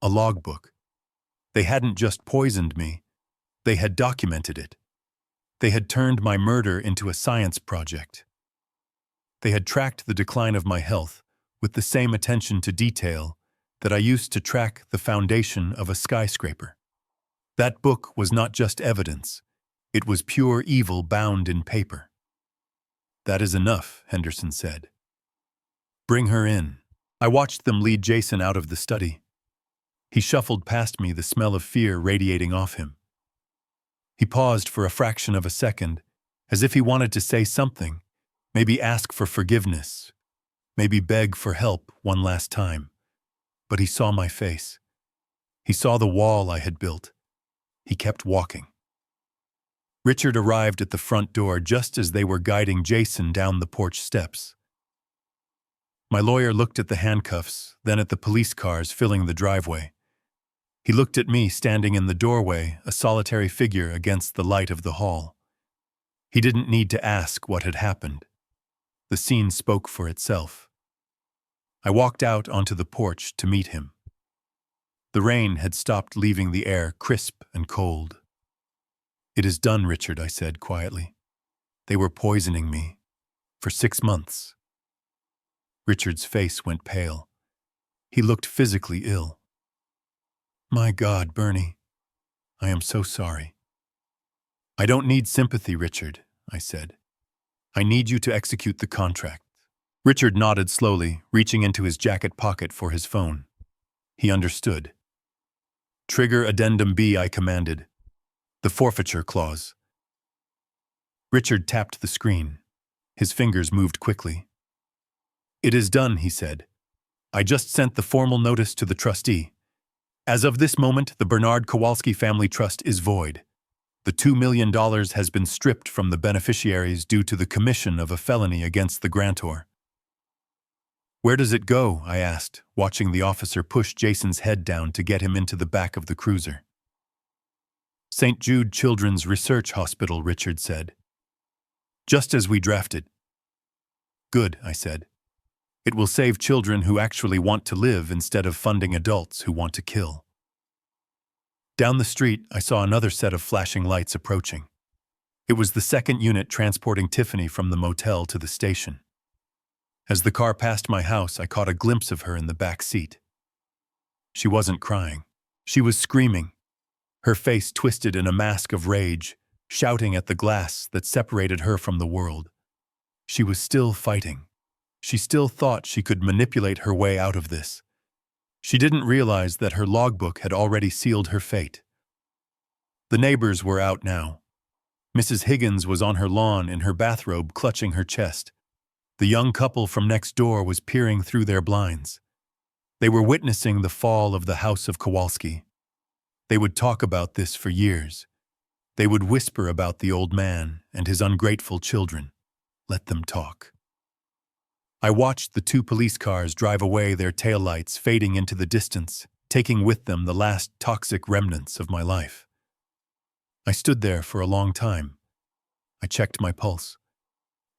A logbook. They hadn't just poisoned me. They had documented it. They had turned my murder into a science project. They had tracked the decline of my health with the same attention to detail that I used to track the foundation of a skyscraper. That book was not just evidence. It was pure evil bound in paper. "That is enough," Henderson said. "Bring her in." I watched them lead Jason out of the study. He shuffled past me, the smell of fear radiating off him. He paused for a fraction of a second, as if he wanted to say something, maybe ask for forgiveness, maybe beg for help one last time. But he saw my face. He saw the wall I had built. He kept walking. Richard arrived at the front door just as they were guiding Jason down the porch steps. My lawyer looked at the handcuffs, then at the police cars filling the driveway. He looked at me standing in the doorway, a solitary figure against the light of the hall. He didn't need to ask what had happened. The scene spoke for itself. I walked out onto the porch to meet him. The rain had stopped, leaving the air crisp and cold. "It is done, Richard," I said quietly. "They were poisoning me. For 6 months." Richard's face went pale. He looked physically ill. "My God, Bernie, I am so sorry." "I don't need sympathy, Richard," I said. "I need you to execute the contract." Richard nodded slowly, reaching into his jacket pocket for his phone. He understood. "Trigger Addendum B," I commanded. "The forfeiture clause." Richard tapped the screen. His fingers moved quickly. "It is done," he said. "I just sent the formal notice to the trustee. As of this moment, the Bernard Kowalski Family Trust is void. The $2 million has been stripped from the beneficiaries due to the commission of a felony against the grantor." "Where does it go?" I asked, watching the officer push Jason's head down to get him into the back of the cruiser. "St. Jude Children's Research Hospital," Richard said. "Just as we drafted." "Good," I said. "It will save children who actually want to live instead of funding adults who want to kill." Down the street, I saw another set of flashing lights approaching. It was the second unit transporting Tiffany from the motel to the station. As the car passed my house, I caught a glimpse of her in the back seat. She wasn't crying. She was screaming, her face twisted in a mask of rage, shouting at the glass that separated her from the world. She was still fighting. She still thought she could manipulate her way out of this. She didn't realize that her logbook had already sealed her fate. The neighbors were out now. Mrs. Higgins was on her lawn in her bathrobe, clutching her chest. The young couple from next door was peering through their blinds. They were witnessing the fall of the House of Kowalski. They would talk about this for years. They would whisper about the old man and his ungrateful children. Let them talk. I watched the 2 police cars drive away, their taillights fading into the distance, taking with them the last toxic remnants of my life. I stood there for a long time. I checked my pulse.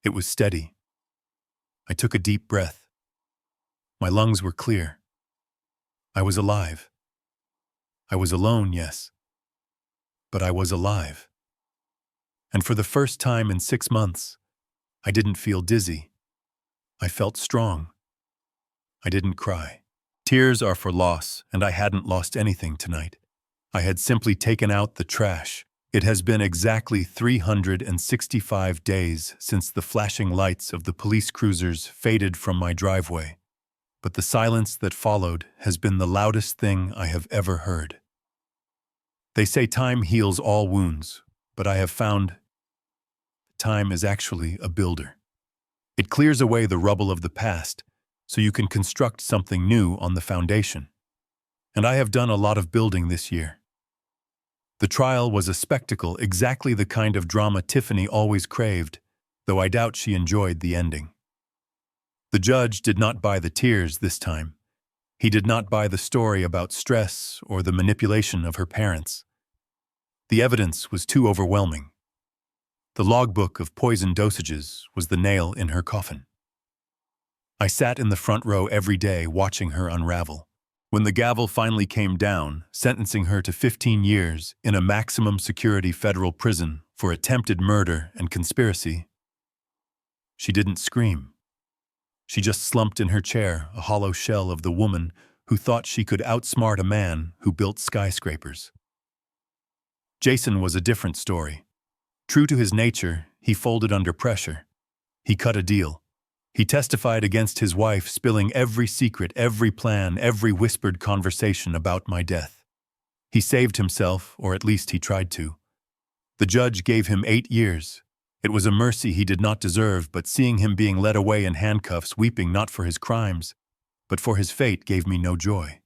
It was steady. I took a deep breath. My lungs were clear. I was alive. I was alone, yes. But I was alive. And for the first time in 6 months, I didn't feel dizzy. I felt strong. I didn't cry. Tears are for loss, and I hadn't lost anything tonight. I had simply taken out the trash. It has been exactly 365 days since the flashing lights of the police cruisers faded from my driveway, but the silence that followed has been the loudest thing I have ever heard. They say time heals all wounds. but I have found time is actually a builder. It clears away the rubble of the past so you can construct something new on the foundation. And I have done a lot of building this year. The trial was a spectacle, exactly the kind of drama Tiffany always craved, though I doubt she enjoyed the ending. The judge did not buy the tears this time. He did not buy the story about stress or the manipulation of her parents. The evidence was too overwhelming. The logbook of poison dosages was the nail in her coffin. I sat in the front row every day watching her unravel. When the gavel finally came down, sentencing her to 15 years in a maximum security federal prison for attempted murder and conspiracy, she didn't scream. She just slumped in her chair, a hollow shell of the woman who thought she could outsmart a man who built skyscrapers. Jason was a different story. True to his nature, he folded under pressure. He cut a deal. He testified against his wife, spilling every secret, every plan, every whispered conversation about my death. He saved himself, or at least he tried to. The judge gave him 8 years. It was a mercy he did not deserve, but seeing him being led away in handcuffs, weeping not for his crimes, but for his fate, gave me no joy.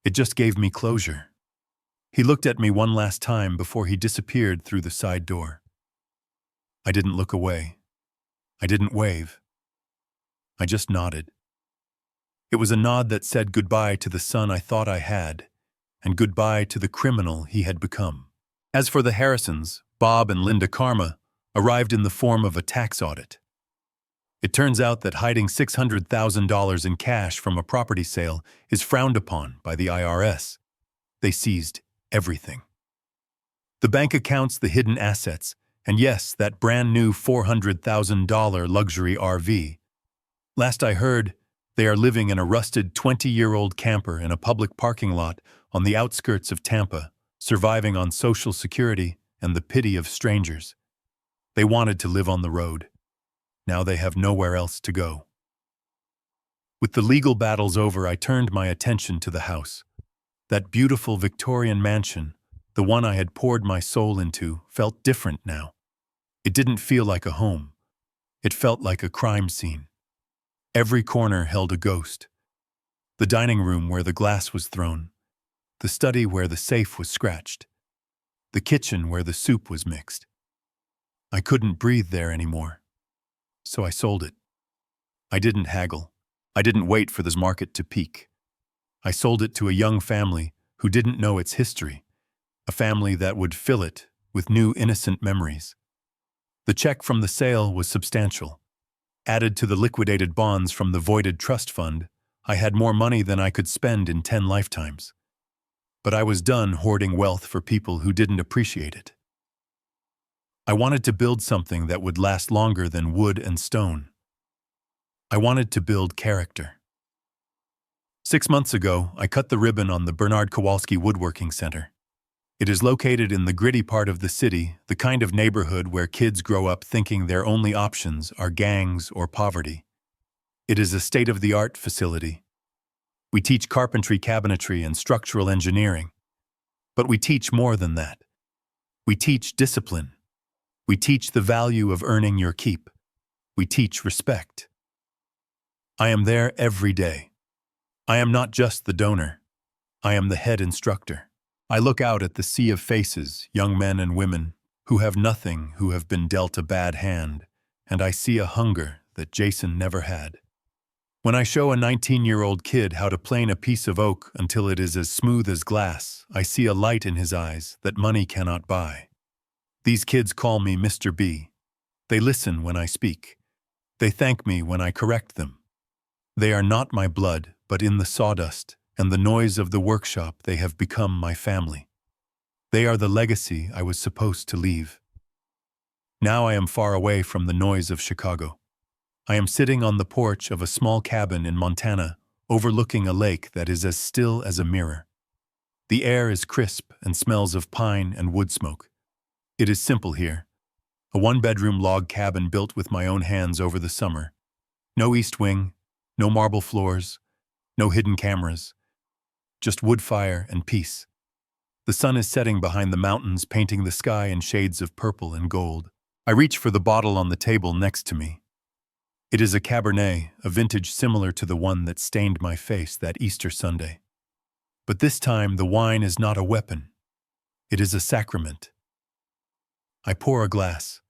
It just gave me closure. He looked at me one last time before he disappeared through the side door. I didn't look away. I didn't wave. I just nodded. It was a nod that said goodbye to the son I thought I had, and goodbye to the criminal he had become. As for the Harrisons, Bob and Linda Karma arrived in the form of a tax audit. It turns out that hiding $600,000 in cash from a property sale is frowned upon by the IRS. They seized everything. The bank accounts, the hidden assets, and yes, that brand new $400,000 luxury RV. Last I heard, they are living in a rusted 20-year-old camper in a public parking lot on the outskirts of Tampa, surviving on Social Security and the pity of strangers. They wanted to live on the road. Now they have nowhere else to go. With the legal battles over, I turned my attention to the house. That beautiful Victorian mansion, the one I had poured my soul into, felt different now. It didn't feel like a home. It felt like a crime scene. Every corner held a ghost. The dining room where the glass was thrown. The study where the safe was scratched. The kitchen where the soup was mixed. I couldn't breathe there anymore. So I sold it. I didn't haggle. I didn't wait for this market to peak. I sold it to a young family who didn't know its history, a family that would fill it with new innocent memories. The check from the sale was substantial. Added to the liquidated bonds from the voided trust fund, I had more money than I could spend in 10 lifetimes. But I was done hoarding wealth for people who didn't appreciate it. I wanted to build something that would last longer than wood and stone. I wanted to build character. 6 months ago, I cut the ribbon on the Bernard Kowalski Woodworking Center. It is located in the gritty part of the city, the kind of neighborhood where kids grow up thinking their only options are gangs or poverty. It is a state-of-the-art facility. We teach carpentry, cabinetry, and structural engineering. But we teach more than that. We teach discipline. We teach the value of earning your keep. We teach respect. I am there every day. I am not just the donor. I am the head instructor. I look out at the sea of faces, young men and women, who have nothing, who have been dealt a bad hand, and I see a hunger that Jason never had. When I show a 19-year-old kid how to plane a piece of oak until it is as smooth as glass, I see a light in his eyes that money cannot buy. These kids call me Mr. B. They listen when I speak. They thank me when I correct them. They are not my blood, but in the sawdust and the noise of the workshop they have become my family. They are the legacy I was supposed to leave. Now I am far away from the noise of Chicago. I am sitting on the porch of a small cabin in Montana, overlooking a lake that is as still as a mirror. The air is crisp and smells of pine and wood smoke. It is simple here. A 1-bedroom log cabin built with my own hands over the summer. No east wing, no marble floors, no hidden cameras. Just wood fire and peace. The sun is setting behind the mountains, painting the sky in shades of purple and gold. I reach for the bottle on the table next to me. It is a Cabernet, a vintage similar to the one that stained my face that Easter Sunday. But this time the wine is not a weapon. It is a sacrament. I pour a glass.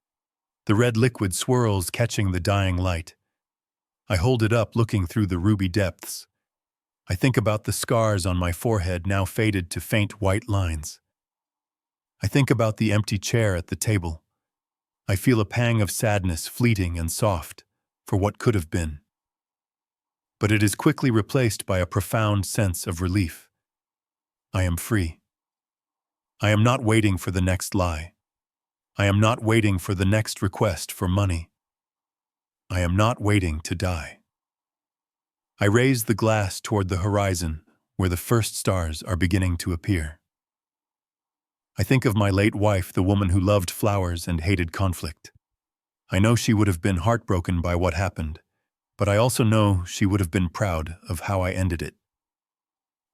The red liquid swirls, catching the dying light. I hold it up, looking through the ruby depths. I think about the scars on my forehead, now faded to faint white lines. I think about the empty chair at the table. I feel a pang of sadness, fleeting and soft, for what could have been. But it is quickly replaced by a profound sense of relief. I am free. I am not waiting for the next lie. I am not waiting for the next request for money. I am not waiting to die. I raise the glass toward the horizon, where the first stars are beginning to appear. I think of my late wife, the woman who loved flowers and hated conflict. I know she would have been heartbroken by what happened, but I also know she would have been proud of how I ended it.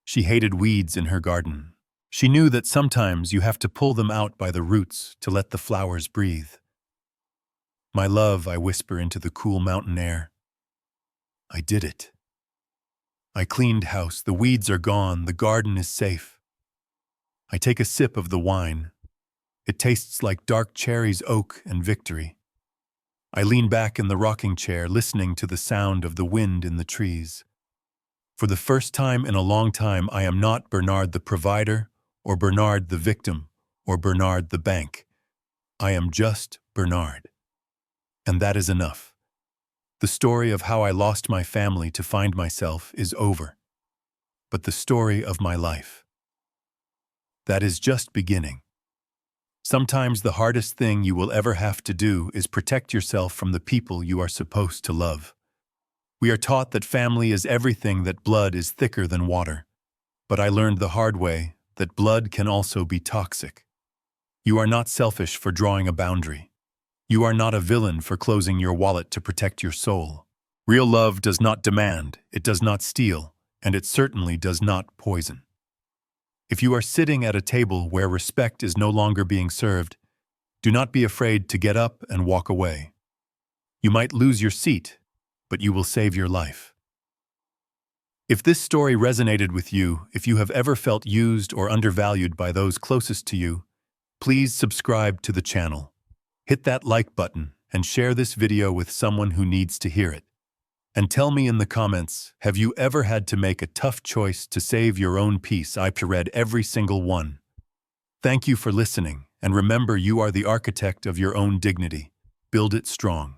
She hated weeds in her garden. She knew that sometimes you have to pull them out by the roots to let the flowers breathe. My love, I whisper into the cool mountain air. I did it. I cleaned house, the weeds are gone, the garden is safe. I take a sip of the wine. It tastes like dark cherries, oak, and victory. I lean back in the rocking chair, listening to the sound of the wind in the trees. For the first time in a long time, I am not Bernard the provider, or Bernard the victim, or Bernard the bank. I am just Bernard. And that is enough. The story of how I lost my family to find myself is over. But the story of my life, that is just beginning. Sometimes the hardest thing you will ever have to do is protect yourself from the people you are supposed to love. We are taught that family is everything, that blood is thicker than water. But I learned the hard way that blood can also be toxic. You are not selfish for drawing a boundary. You are not a villain for closing your wallet to protect your soul. Real love does not demand, it does not steal, and it certainly does not poison. If you are sitting at a table where respect is no longer being served, do not be afraid to get up and walk away. You might lose your seat, but you will save your life. If this story resonated with you, if you have ever felt used or undervalued by those closest to you, please subscribe to the channel. Hit that like button and share this video with someone who needs to hear it. And tell me in the comments, have you ever had to make a tough choice to save your own peace? I've read every single one. Thank you for listening, and remember, you are the architect of your own dignity. Build it strong.